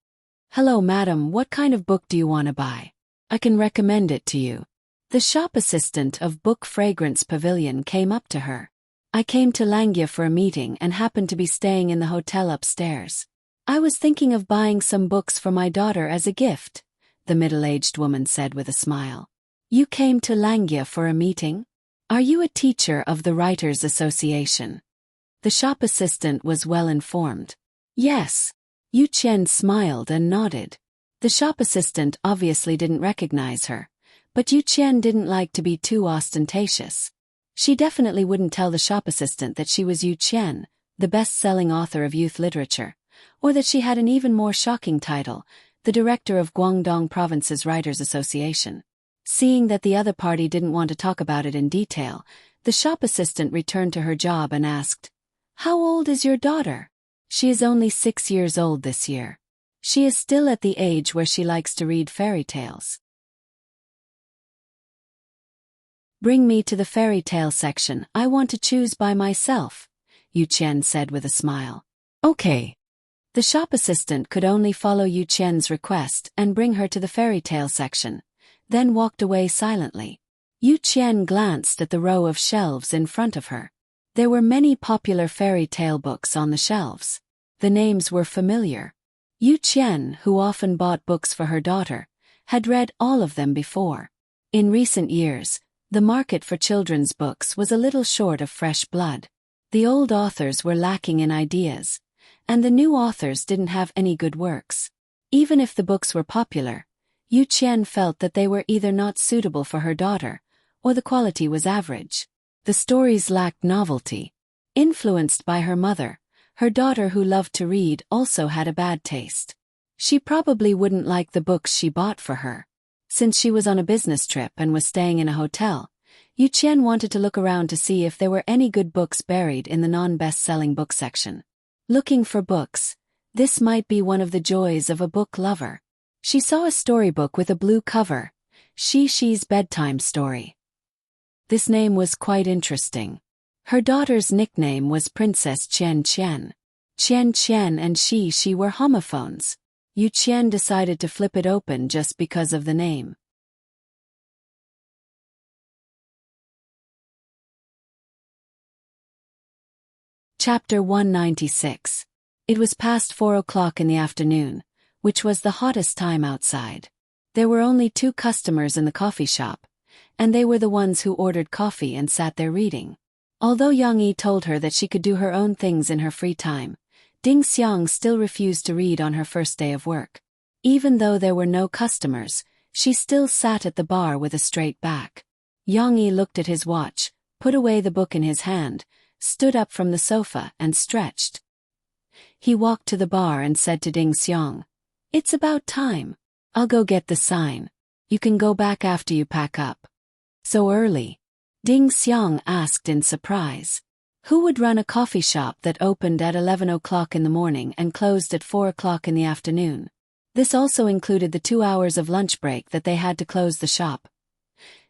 Hello madam, what kind of book do you want to buy? I can recommend it to you. The shop assistant of Book Fragrance Pavilion came up to her. I came to Langya for a meeting and happened to be staying in the hotel upstairs. I was thinking of buying some books for my daughter as a gift, the middle-aged woman said with a smile. You came to Langya for a meeting? Are you a teacher of the Writers' Association? The shop assistant was well informed. Yes. Yu Qian smiled and nodded. The shop assistant obviously didn't recognize her, but Yu Qian didn't like to be too ostentatious. She definitely wouldn't tell the shop assistant that she was Yu Qian, the best-selling author of youth literature, or that she had an even more shocking title, the director of Guangdong Province's Writers' Association. Seeing that the other party didn't want to talk about it in detail, the shop assistant returned to her job and asked, How old is your daughter? She is only 6 years old this year. She is still at the age where she likes to read fairy tales. Bring me to the fairy tale section, I want to choose by myself, Yu Qian said with a smile. Okay. The shop assistant could only follow Yu Qian's request and bring her to the fairy tale section, then walked away silently. Yu Qian glanced at the row of shelves in front of her. There were many popular fairy tale books on the shelves. The names were familiar. Yu Qian, who often bought books for her daughter, had read all of them before. In recent years, the market for children's books was a little short of fresh blood. The old authors were lacking in ideas, and the new authors didn't have any good works. Even if the books were popular, Yu Qian felt that they were either not suitable for her daughter, or the quality was average. The stories lacked novelty. Influenced by her mother, her daughter who loved to read also had a bad taste. She probably wouldn't like the books she bought for her. Since she was on a business trip and was staying in a hotel, Yu Qian wanted to look around to see if there were any good books buried in the non-best-selling book section. Looking for books, this might be one of the joys of a book lover. She saw a storybook with a blue cover, Shi's Bedtime Story. This name was quite interesting. Her daughter's nickname was Princess Qian Qian. Qian Qian and Shi were homophones. Yu Qian decided to flip it open just because of the name. Chapter 196. It was past 4 o'clock in the afternoon, which was the hottest time outside. There were only 2 customers in the coffee shop, and they were the ones who ordered coffee and sat there reading. Although Yang Yi told her that she could do her own things in her free time, Ding Xiang still refused to read on her first day of work. Even though there were no customers, she still sat at the bar with a straight back. Yang Yi looked at his watch, put away the book in his hand, stood up from the sofa and stretched. He walked to the bar and said to Ding Xiang, It's about time. I'll go get the sign. You can go back after you pack up. So early? Ding Xiang asked in surprise. Who would run a coffee shop that opened at 11 o'clock in the morning and closed at 4 o'clock in the afternoon? This also included the 2 hours of lunch break that they had to close the shop.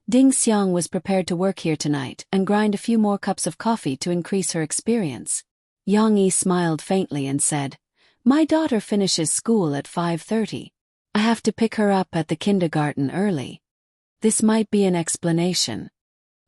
Ding Xiang was prepared to work here tonight and grind a few more cups of coffee to increase her experience. Yang Yi smiled faintly and said, My daughter finishes school at 5:30. I have to pick her up at the kindergarten early. This might be an explanation.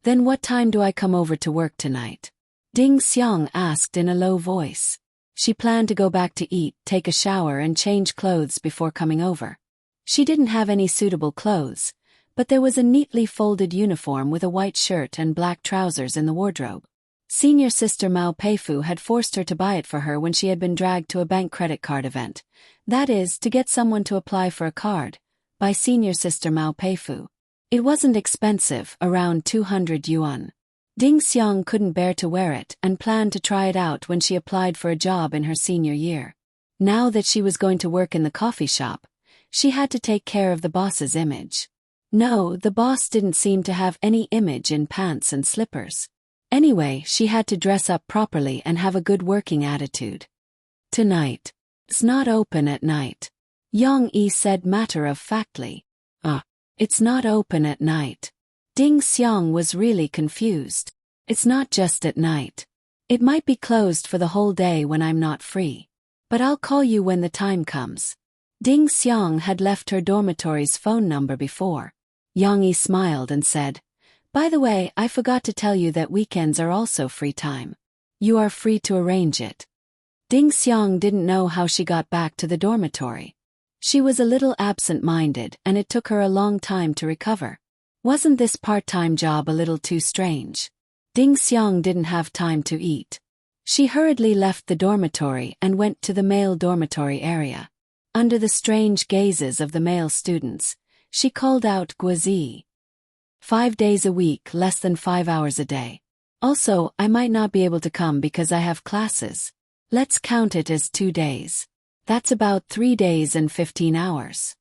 Then what time do I come over to work tonight? Ding Xiang asked in a low voice. She planned to go back to eat, take a shower and change clothes before coming over. She didn't have any suitable clothes, but there was a neatly folded uniform with a white shirt and black trousers in the wardrobe. Senior sister Mao Peifu had forced her to buy it for her when she had been dragged to a bank credit card event. That is, to get someone to apply for a card, by senior sister Mao Peifu. It wasn't expensive, around 200 yuan. Ding Xiang couldn't bear to wear it and planned to try it out when she applied for a job in her senior year. Now that she was going to work in the coffee shop, she had to take care of the boss's image. No, the boss didn't seem to have any image in pants and slippers. Anyway, she had to dress up properly and have a good working attitude. Tonight. It's not open at night. Yang Yi said matter-of-factly. It's not open at night. Ding Xiang was really confused. It's not just at night. It might be closed for the whole day when I'm not free. But I'll call you when the time comes. Ding Xiang had left her dormitory's phone number before. Yang Yi smiled and said, "By the way, I forgot to tell you that weekends are also free time. You are free to arrange it." Ding Xiang didn't know how she got back to the dormitory. She was a little absent-minded and it took her a long time to recover. Wasn't this part-time job a little too strange? Ding Xiang didn't have time to eat. She hurriedly left the dormitory and went to the male dormitory area. Under the strange gazes of the male students, she called out Guazi. 5 days a week, less than 5 hours a day. Also, I might not be able to come because I have classes. Let's count it as 2 days. That's about 3 days and 15 hours.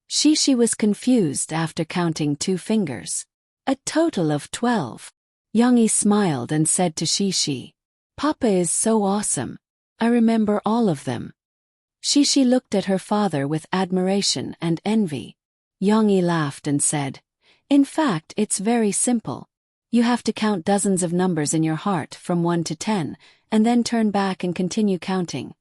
Shishi was confused after counting 2 fingers. A total of 12. Yang Yi smiled and said to Shishi, "Papa is so awesome. I remember all of them." Shishi looked at her father with admiration and envy. Yang Yi laughed and said, "In fact, it's very simple. You have to count dozens of numbers in your heart from 1 to 10, and then turn back and continue counting."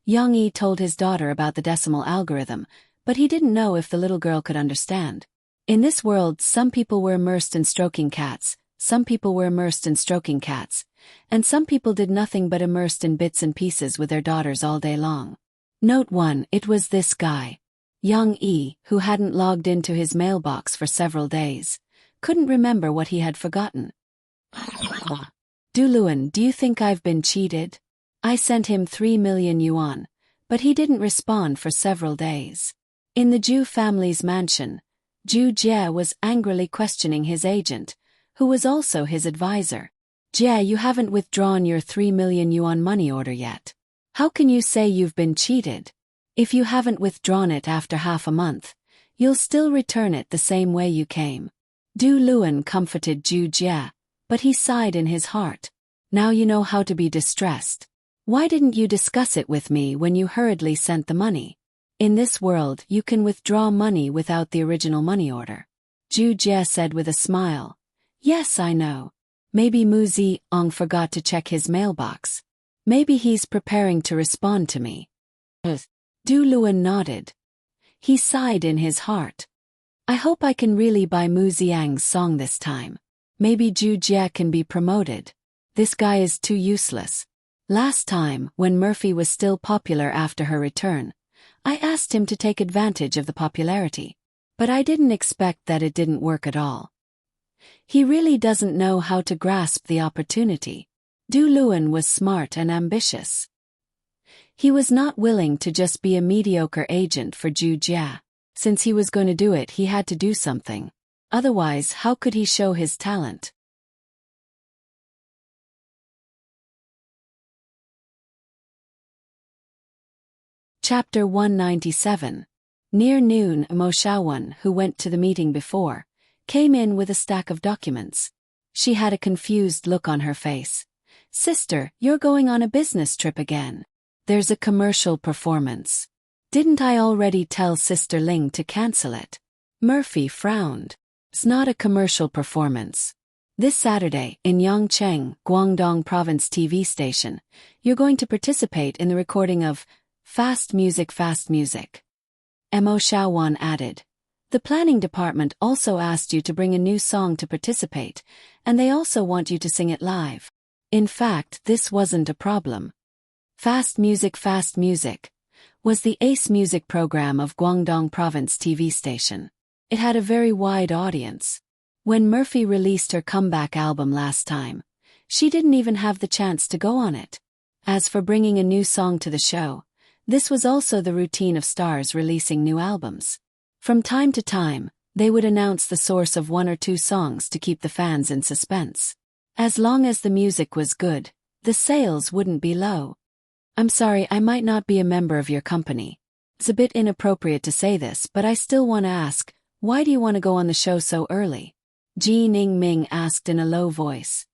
Yang Yi told his daughter about the decimal algorithm, but he didn't know if the little girl could understand. In this world, some people were immersed in stroking cats, some people were immersed in stroking cats, and some people did nothing but immersed in bits and pieces with their daughters all day long. Note 1, it was this guy. Yang Yi, who hadn't logged into his mailbox for several days, couldn't remember what he had forgotten. "Du Luan, do you think I've been cheated? I sent him 3 million yuan, but he didn't respond for several days." In the Zhu family's mansion, Zhu Jie was angrily questioning his agent, who was also his advisor. "Jie, you haven't withdrawn your 3 million yuan money order yet. How can you say you've been cheated? If you haven't withdrawn it after half a month, you'll still return it the same way you came." Du Luan comforted Zhu Jie, but he sighed in his heart. "Now you know how to be distressed. Why didn't you discuss it with me when you hurriedly sent the money? In this world, you can withdraw money without the original money order." Zhu Jie said with a smile. "Yes, I know. Maybe Mu Ziong forgot to check his mailbox. Maybe he's preparing to respond to me." Du Luan nodded. He sighed in his heart. "I hope I can really buy Mu Ziang's song this time. Maybe Zhu Jie can be promoted. This guy is too useless. Last time, when Murphy was still popular after her return, I asked him to take advantage of the popularity. But I didn't expect that it didn't work at all. He really doesn't know how to grasp the opportunity." Du Luan was smart and ambitious. He was not willing to just be a mediocre agent for Zhu Jie. Since he was going to do it, he had to do something. Otherwise, how could he show his talent? Chapter 197. Near noon, Mo Shaowen, who went to the meeting before, came in with a stack of documents. She had a confused look on her face. "Sister, you're going on a business trip again. There's a commercial performance. Didn't I already tell Sister Ling to cancel it?" Murphy frowned. "It's not a commercial performance. This Saturday, in Yangcheng, Guangdong Province TV station, you're going to participate in the recording of Fast Music, Fast Music." Mo Shaowan added. "The planning department also asked you to bring a new song to participate, and they also want you to sing it live." In fact, this wasn't a problem. Fast Music was the Ace Music program of Guangdong Province TV station. It had a very wide audience. When Murphy released her comeback album last time, she didn't even have the chance to go on it. As for bringing a new song to the show, this was also the routine of stars releasing new albums. From time to time, they would announce the source of one or two songs to keep the fans in suspense. As long as the music was good, the sales wouldn't be low. I'm sorry, I might not be a member of your company. It's a bit inappropriate to say this, but I still want to ask, why do you want to go on the show so early? Ji Ningming asked in a low voice.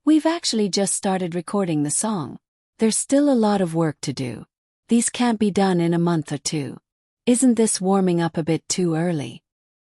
We've actually just started recording the song. There's still a lot of work to do. These can't be done in a month or two. Isn't this warming up a bit too early?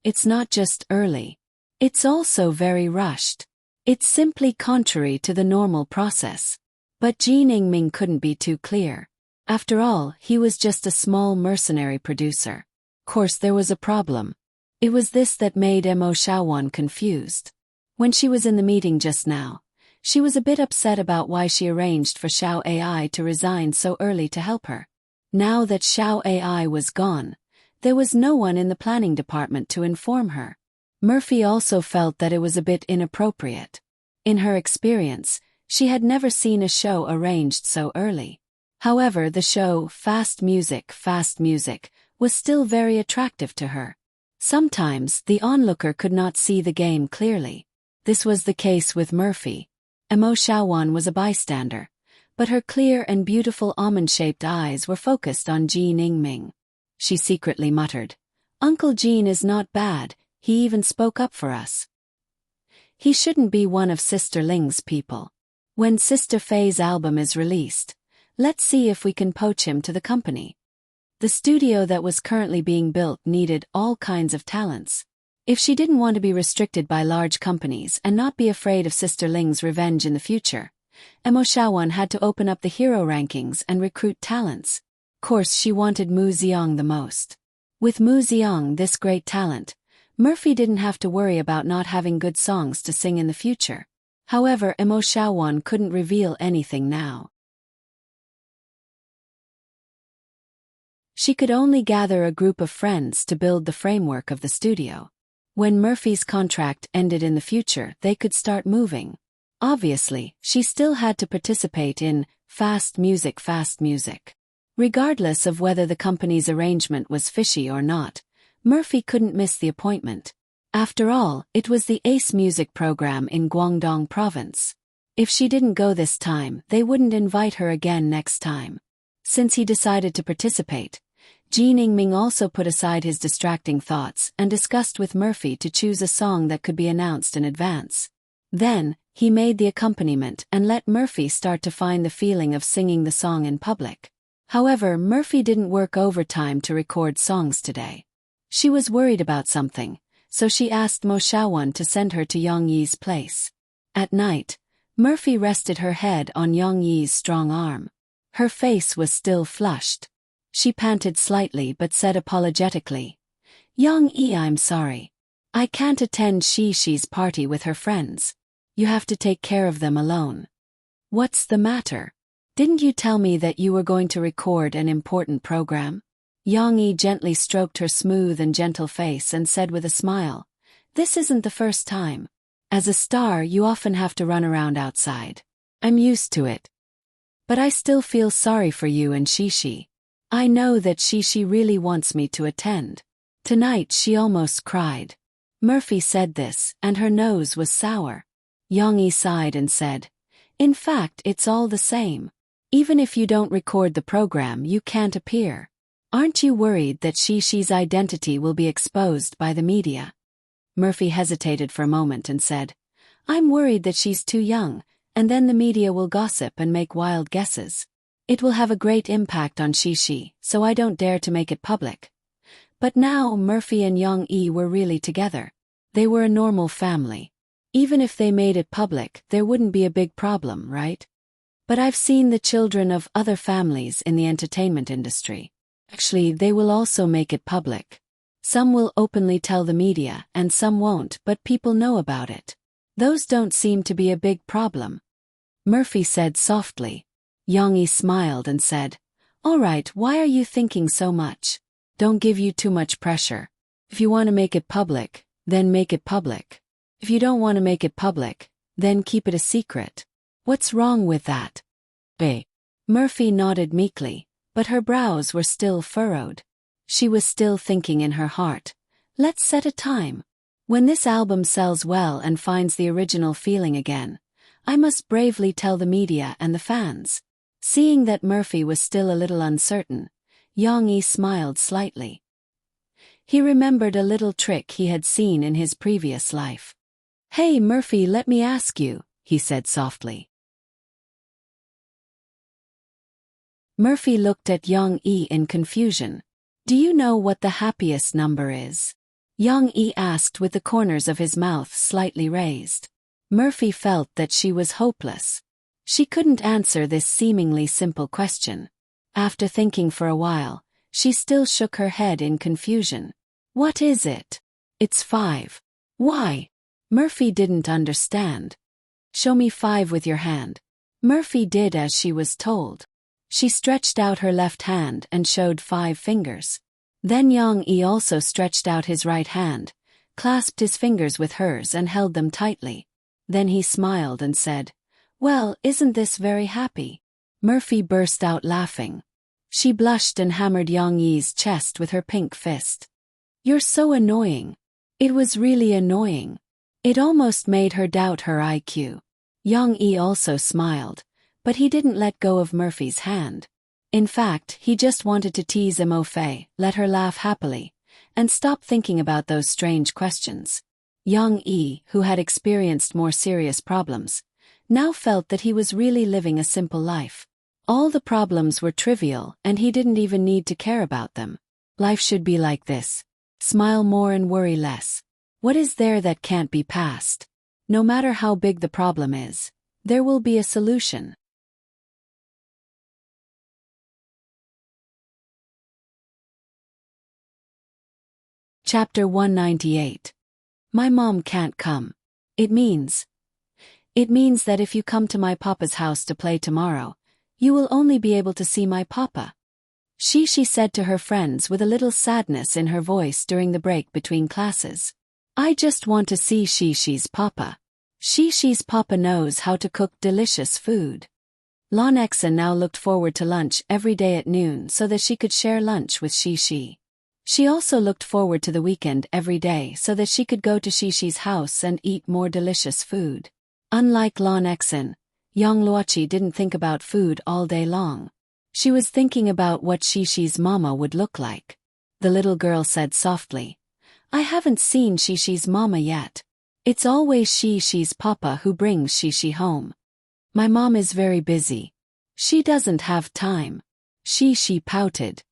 It's not just early. It's also very rushed. It's simply contrary to the normal process. But Ji Ningming couldn't be too clear. After all, he was just a small mercenary producer. Of course, there was a problem. It was this that made Mo Xiaowan confused. When she was in the meeting just now, she was a bit upset about why she arranged for Xiao AI to resign so early to help her. Now that Xiao AI was gone, there was no one in the planning department to inform her. Murphy also felt that it was a bit inappropriate. In her experience, she had never seen a show arranged so early. However, the show Fast Music was still very attractive to her. Sometimes the onlooker could not see the game clearly. This was the case with Murphy. Mo Xiaowan was a bystander, but her clear and beautiful almond-shaped eyes were focused on Ji Ningming. She secretly muttered, "Uncle Jean is not bad, he even spoke up for us. He shouldn't be one of Sister Ling's people. When Sister Fei's album is released, let's see if we can poach him to the company." The studio that was currently being built needed all kinds of talents. If she didn't want to be restricted by large companies and not be afraid of Sister Ling's revenge in the future, Mo Xiaowan had to open up the hero rankings and recruit talents. Of course, she wanted Mu Xiang the most. With Mu Xiang, this great talent, Murphy didn't have to worry about not having good songs to sing in the future. However, Mo Xiaowan couldn't reveal anything now. She could only gather a group of friends to build the framework of the studio. When Murphy's contract ended in the future, they could start moving. Obviously, she still had to participate in Fast Music. Regardless of whether the company's arrangement was fishy or not, Murphy couldn't miss the appointment. After all, it was the Ace Music program in Guangdong Province. If she didn't go this time, they wouldn't invite her again next time. Since he decided to participate, Ji Ningming also put aside his distracting thoughts and discussed with Murphy to choose a song that could be announced in advance. Then, he made the accompaniment and let Murphy start to find the feeling of singing the song in public. However, Murphy didn't work overtime to record songs today. She was worried about something, so she asked Mo Xiaowan to send her to Yang Yi's place. At night, Murphy rested her head on Yang Yi's strong arm. Her face was still flushed. She panted slightly but said apologetically, "Yang Yi, I'm sorry. I can't attend Shi's party with her friends. You have to take care of them alone." "What's the matter? Didn't you tell me that you were going to record an important program?" Yang Yi gently stroked her smooth and gentle face and said with a smile, "This isn't the first time. As a star, you often have to run around outside. I'm used to it. But I still feel sorry for you and Shi. I know that Shi really wants me to attend." Tonight she almost cried. Murphy said this, and her nose was sour. Yang Yi sighed and said, "In fact, it's all the same. Even if you don't record the program, you can't appear. Aren't you worried that Shi's identity will be exposed by the media?" Murphy hesitated for a moment and said, "I'm worried that she's too young, and then the media will gossip and make wild guesses. It will have a great impact on Shi, so I don't dare to make it public." But now Murphy and Yang Yi were really together. They were a normal family. Even if they made it public, there wouldn't be a big problem, right? But I've seen the children of other families in the entertainment industry. Actually, they will also make it public. Some will openly tell the media and some won't, but people know about it. Those don't seem to be a big problem. Murphy said softly. Yang-yi smiled and said, "All right, why are you thinking so much? Don't give you too much pressure. If you want to make it public, then make it public. If you don't want to make it public, then keep it a secret. What's wrong with that?" Murphy nodded meekly, but her brows were still furrowed. She was still thinking in her heart, "Let's set a time. When this album sells well and finds the original feeling again, I must bravely tell the media and the fans." Seeing that Murphy was still a little uncertain, Yang-yi smiled slightly. He remembered a little trick he had seen in his previous life. "Hey Murphy, let me ask you," he said softly. Murphy looked at Yang-yi in confusion. "Do you know what the happiest number is?" Yang-yi asked with the corners of his mouth slightly raised. Murphy felt that she was hopeless. She couldn't answer this seemingly simple question. After thinking for a while, she still shook her head in confusion. "What is it?" "It's 5. "Why?" Murphy didn't understand. "Show me 5 with your hand." Murphy did as she was told. She stretched out her left hand and showed 5 fingers. Then Yang-yi also stretched out his right hand, clasped his fingers with hers and held them tightly. Then he smiled and said, "Well, isn't this very happy?" Murphy burst out laughing. She blushed and hammered Yang-yi's chest with her pink fist. "You're so annoying." It was really annoying. It almost made her doubt her IQ. Yang-yi also smiled, but he didn't let go of Murphy's hand. In fact, he just wanted to tease Mo-fei, let her laugh happily, and stop thinking about those strange questions. Yang-yi, who had experienced more serious problems, now felt that he was really living a simple life. All the problems were trivial and he didn't even need to care about them. Life should be like this. Smile more and worry less. What is there that can't be passed? No matter how big the problem is, there will be a solution. Chapter 198. My mom can't come. It means that if you come to my papa's house to play tomorrow, you will only be able to see my papa. She said to her friends with a little sadness in her voice during the break between classes. I just want to see Shi's papa. Shi's papa knows how to cook delicious food. Lonexa now looked forward to lunch every day at noon so that she could share lunch with Shi. She also looked forward to the weekend every day so that she could go to Shi's house and eat more delicious food. Unlike Lonexin, Yang Luochi didn't think about food all day long. She was thinking about what Shi's mama would look like. The little girl said softly, I haven't seen Shi's mama yet. It's always Shi's papa who brings Shi home. My mom is very busy. She doesn't have time. Shi pouted.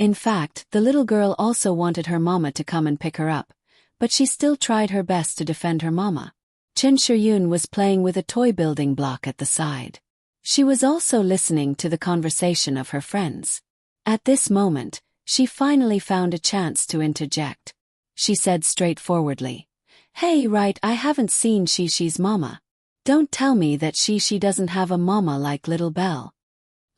In fact, the little girl also wanted her mama to come and pick her up, but she still tried her best to defend her mama. Chen Shiyun was playing with a toy building block at the side. She was also listening to the conversation of her friends. At this moment, she finally found a chance to interject. She said straightforwardly, Hey, right, I haven't seen Shi's mama. Don't tell me that Shi doesn't have a mama like Little Belle.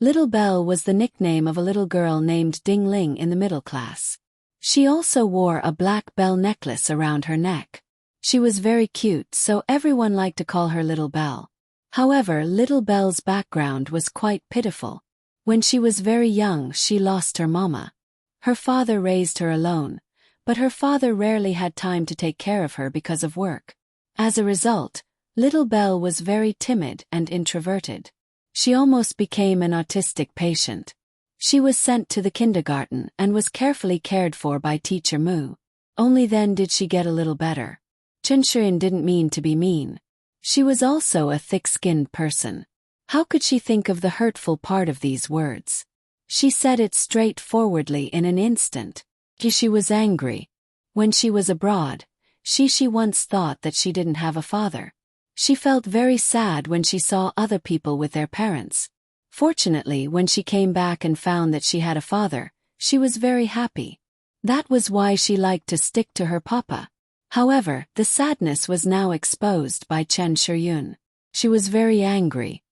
Little Belle was the nickname of a little girl named Ding Ling in the middle class. She also wore a black bell necklace around her neck. She was very cute, so everyone liked to call her Little Belle. However, Little Belle's background was quite pitiful. When she was very young, she lost her mama. Her father raised her alone, but her father rarely had time to take care of her because of work. As a result, Little Belle was very timid and introverted. She almost became an autistic patient. She was sent to the kindergarten and was carefully cared for by Teacher Mu. Only then did she get a little better. Chen Shirin didn't mean to be mean. She was also a thick-skinned person. How could she think of the hurtful part of these words? She said it straightforwardly in an instant. She was angry. When she was abroad, she once thought that she didn't have a father. She felt very sad when she saw other people with their parents. Fortunately, when she came back and found that she had a father, she was very happy. That was why she liked to stick to her papa. However, the sadness was now exposed by Chen Shiyun. She was very angry.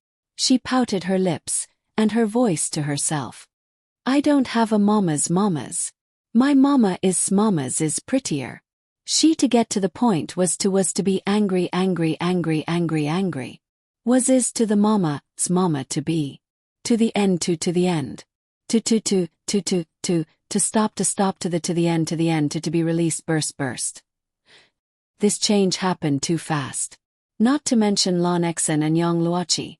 She pouted her lips, and her voice to herself. I don't have a mama's. My mama is mama's is prettier. She to get to the point was to be angry. Was is to the mama's mama to be. To the end to the end. To stop to the end to be released burst. This change happened too fast. Not to mention Lan Exen and Yang Luoqi.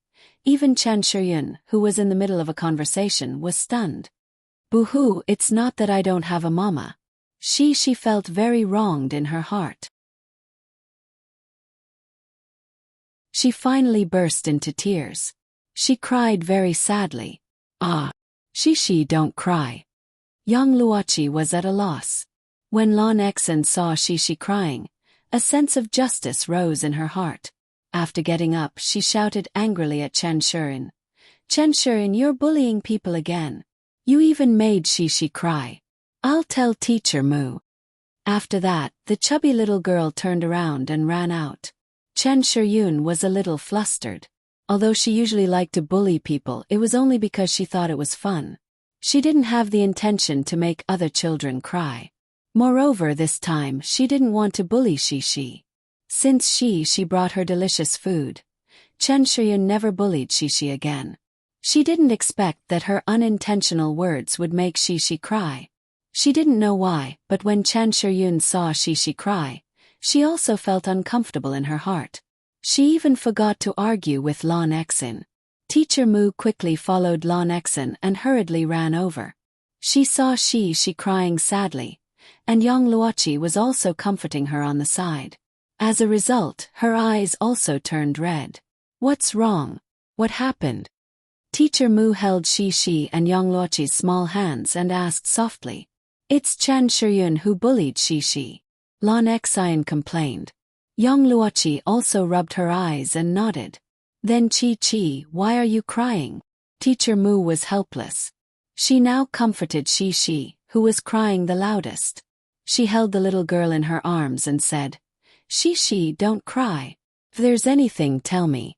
Even Chen Shiyun, who was in the middle of a conversation, was stunned. Boo-hoo, it's not that I don't have a mama. She felt very wronged in her heart. She finally burst into tears. She cried very sadly. Ah. She don't cry. Yang Luoqi was at a loss. When Lan Exen saw she crying, a sense of justice rose in her heart. After getting up, she shouted angrily at Chen Shiyun. Chen Shiyun, you're bullying people again. You even made she cry. I'll tell Teacher Mu. After that, the chubby little girl turned around and ran out. Chen Shiyun was a little flustered. Although she usually liked to bully people, it was only because she thought it was fun. She didn't have the intention to make other children cry. Moreover, this time she didn't want to bully she. Since she brought her delicious food, Chen Shiyun never bullied she again. She didn't expect that her unintentional words would make she cry. She didn't know why, but when Chen Shiyun saw she cry, she also felt uncomfortable in her heart. She even forgot to argue with Lan Exen. Teacher Mu quickly followed Lan Exen and hurriedly ran over. She saw she crying sadly, and Yang Luoqi was also comforting her on the side. As a result, her eyes also turned red. What's wrong? What happened? Teacher Mu held she and Yang Luoqi's small hands and asked softly. It's Chen Shiyun who bullied she. Lan Exen complained. Yang Luoqi also rubbed her eyes and nodded. Then Chi, why are you crying? Teacher Mu was helpless. She now comforted she, who was crying the loudest. She held the little girl in her arms and said, She, don't cry. If there's anything, tell me.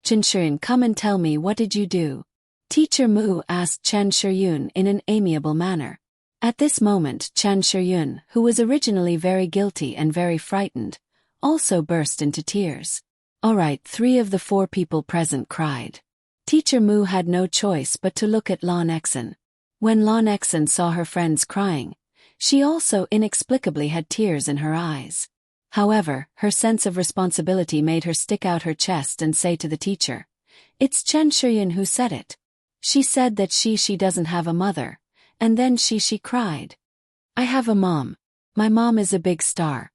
Chen Shiyun, come and tell me, what did you do? Teacher Mu asked Chen Shiyun in an amiable manner. At this moment, Chen Shiyun, who was originally very guilty and very frightened, also burst into tears. All right, 3 of the 4 people present cried. Teacher Mu had no choice but to look at Lan Exen. When Lan Exen saw her friends crying, she also inexplicably had tears in her eyes. However, her sense of responsibility made her stick out her chest and say to the teacher, It's Chen Shiyun who said it. She said that she doesn't have a mother, and then she cried. I have a mom. My mom is a big star.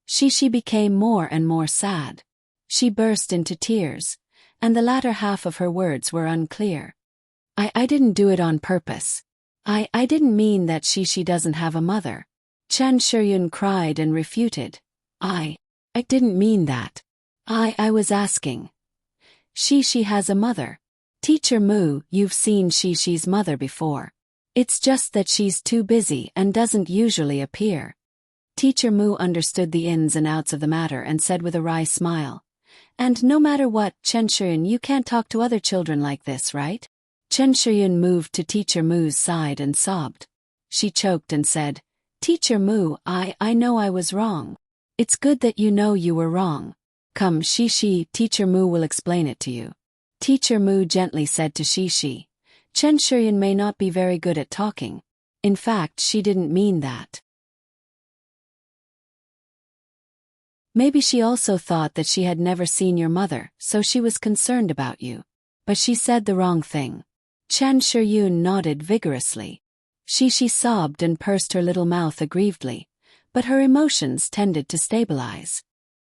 She became more and more sad. She burst into tears, and the latter half of her words were unclear. I didn't do it on purpose. I didn't mean that she doesn't have a mother. Chen Shiyun cried and refuted. I didn't mean that. I was asking. She has a mother. Teacher Mu, you've seen she's mother before. It's just that she's too busy and doesn't usually appear. Teacher Mu understood the ins and outs of the matter and said with a wry smile. And no matter what, Chen Shiyun, you can't talk to other children like this, right? Chen Shiyun moved to Teacher Mu's side and sobbed. She choked and said, Teacher Mu, I know I was wrong. It's good that you know you were wrong. Come, Teacher Mu will explain it to you. Teacher Mu gently said to Shi, Chen Shiyun may not be very good at talking. In fact, she didn't mean that. Maybe she also thought that she had never seen your mother, so she was concerned about you. But she said the wrong thing. Chen Shiyun nodded vigorously. She sobbed and pursed her little mouth aggrievedly, but her emotions tended to stabilize.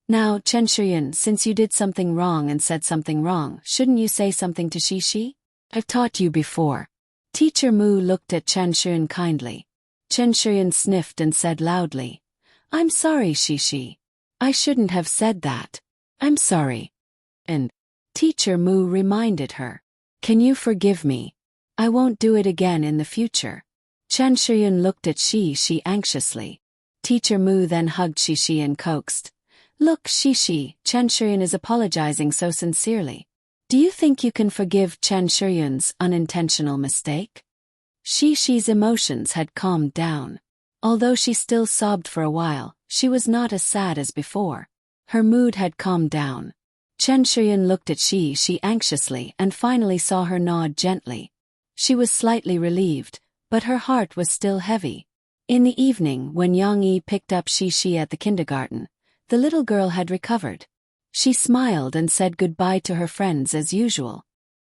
Now, Chen Shiyun, since you did something wrong and said something wrong, shouldn't you say something to Shi? I've taught you before. Teacher Mu looked at Chen Shiyun kindly. Chen Shiyun sniffed and said loudly, I'm sorry, Shi. I shouldn't have said that. I'm sorry. And Teacher Mu reminded her. Can you forgive me? I won't do it again in the future. Chen Shiyun looked at Shi anxiously. Teacher Mu then hugged Shi and coaxed. Look, Chen Shiyun is apologizing so sincerely. Do you think you can forgive Chen Shuyun's unintentional mistake? Shi's emotions had calmed down. Although she still sobbed for a while, she was not as sad as before. Her mood had calmed down. Chen Shuyun looked at Shi anxiously and finally saw her nod gently. She was slightly relieved, but her heart was still heavy. In the evening, when Yang Yi picked up Shi at the kindergarten, the little girl had recovered. She smiled and said goodbye to her friends as usual.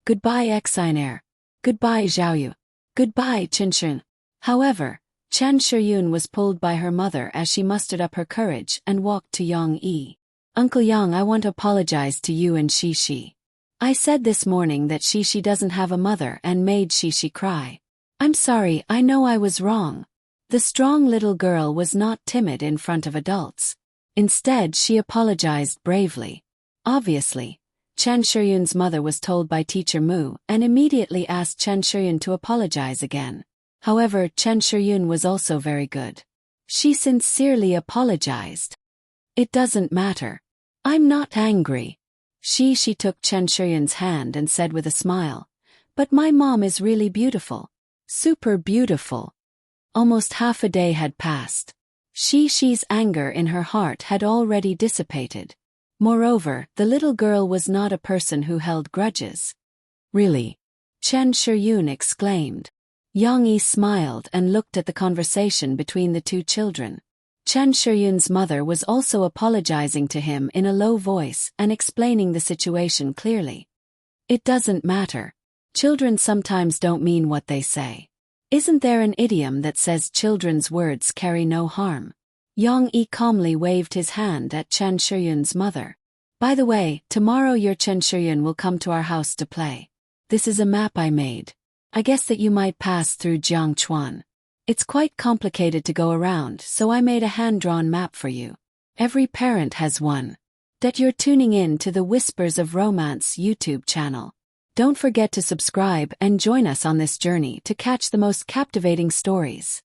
Goodbye Xiner. Goodbye Zhaoyu. Goodbye Chen. However, Chen Shuyun was pulled by her mother as she mustered up her courage and walked to Yang Yi. Uncle Yang, I want to apologize to you and Shi. I said this morning that Shi doesn't have a mother and made Shi cry. I'm sorry, I know I was wrong. The strong little girl was not timid in front of adults. Instead, she apologized bravely. Obviously, Chen Shuyun's mother was told by Teacher Mu and immediately asked Chen Shuyun to apologize again. However, Chen Shuyun was also very good. She sincerely apologized. It doesn't matter. I'm not angry. She took Chen Shuyun's hand and said with a smile, but my mom is really beautiful. Super beautiful. Almost half a day had passed. Shi's anger in her heart had already dissipated. Moreover, the little girl was not a person who held grudges. Really? Chen Shuyun exclaimed. Yang Yi smiled and looked at the conversation between the two children. Chen Shuyun's mother was also apologizing to him in a low voice and explaining the situation clearly. It doesn't matter. Children sometimes don't mean what they say. Isn't there an idiom that says children's words carry no harm? Yang Yi calmly waved his hand at Chen Shuyun's mother. By the way, tomorrow your Chen Shuyun will come to our house to play. This is a map I made. I guess that you might pass through Jiangchuan. It's quite complicated to go around, so I made a hand-drawn map for you. Every parent has one. That you're tuning in to the Whispers of Romance YouTube channel. Don't forget to subscribe and join us on this journey to catch the most captivating stories.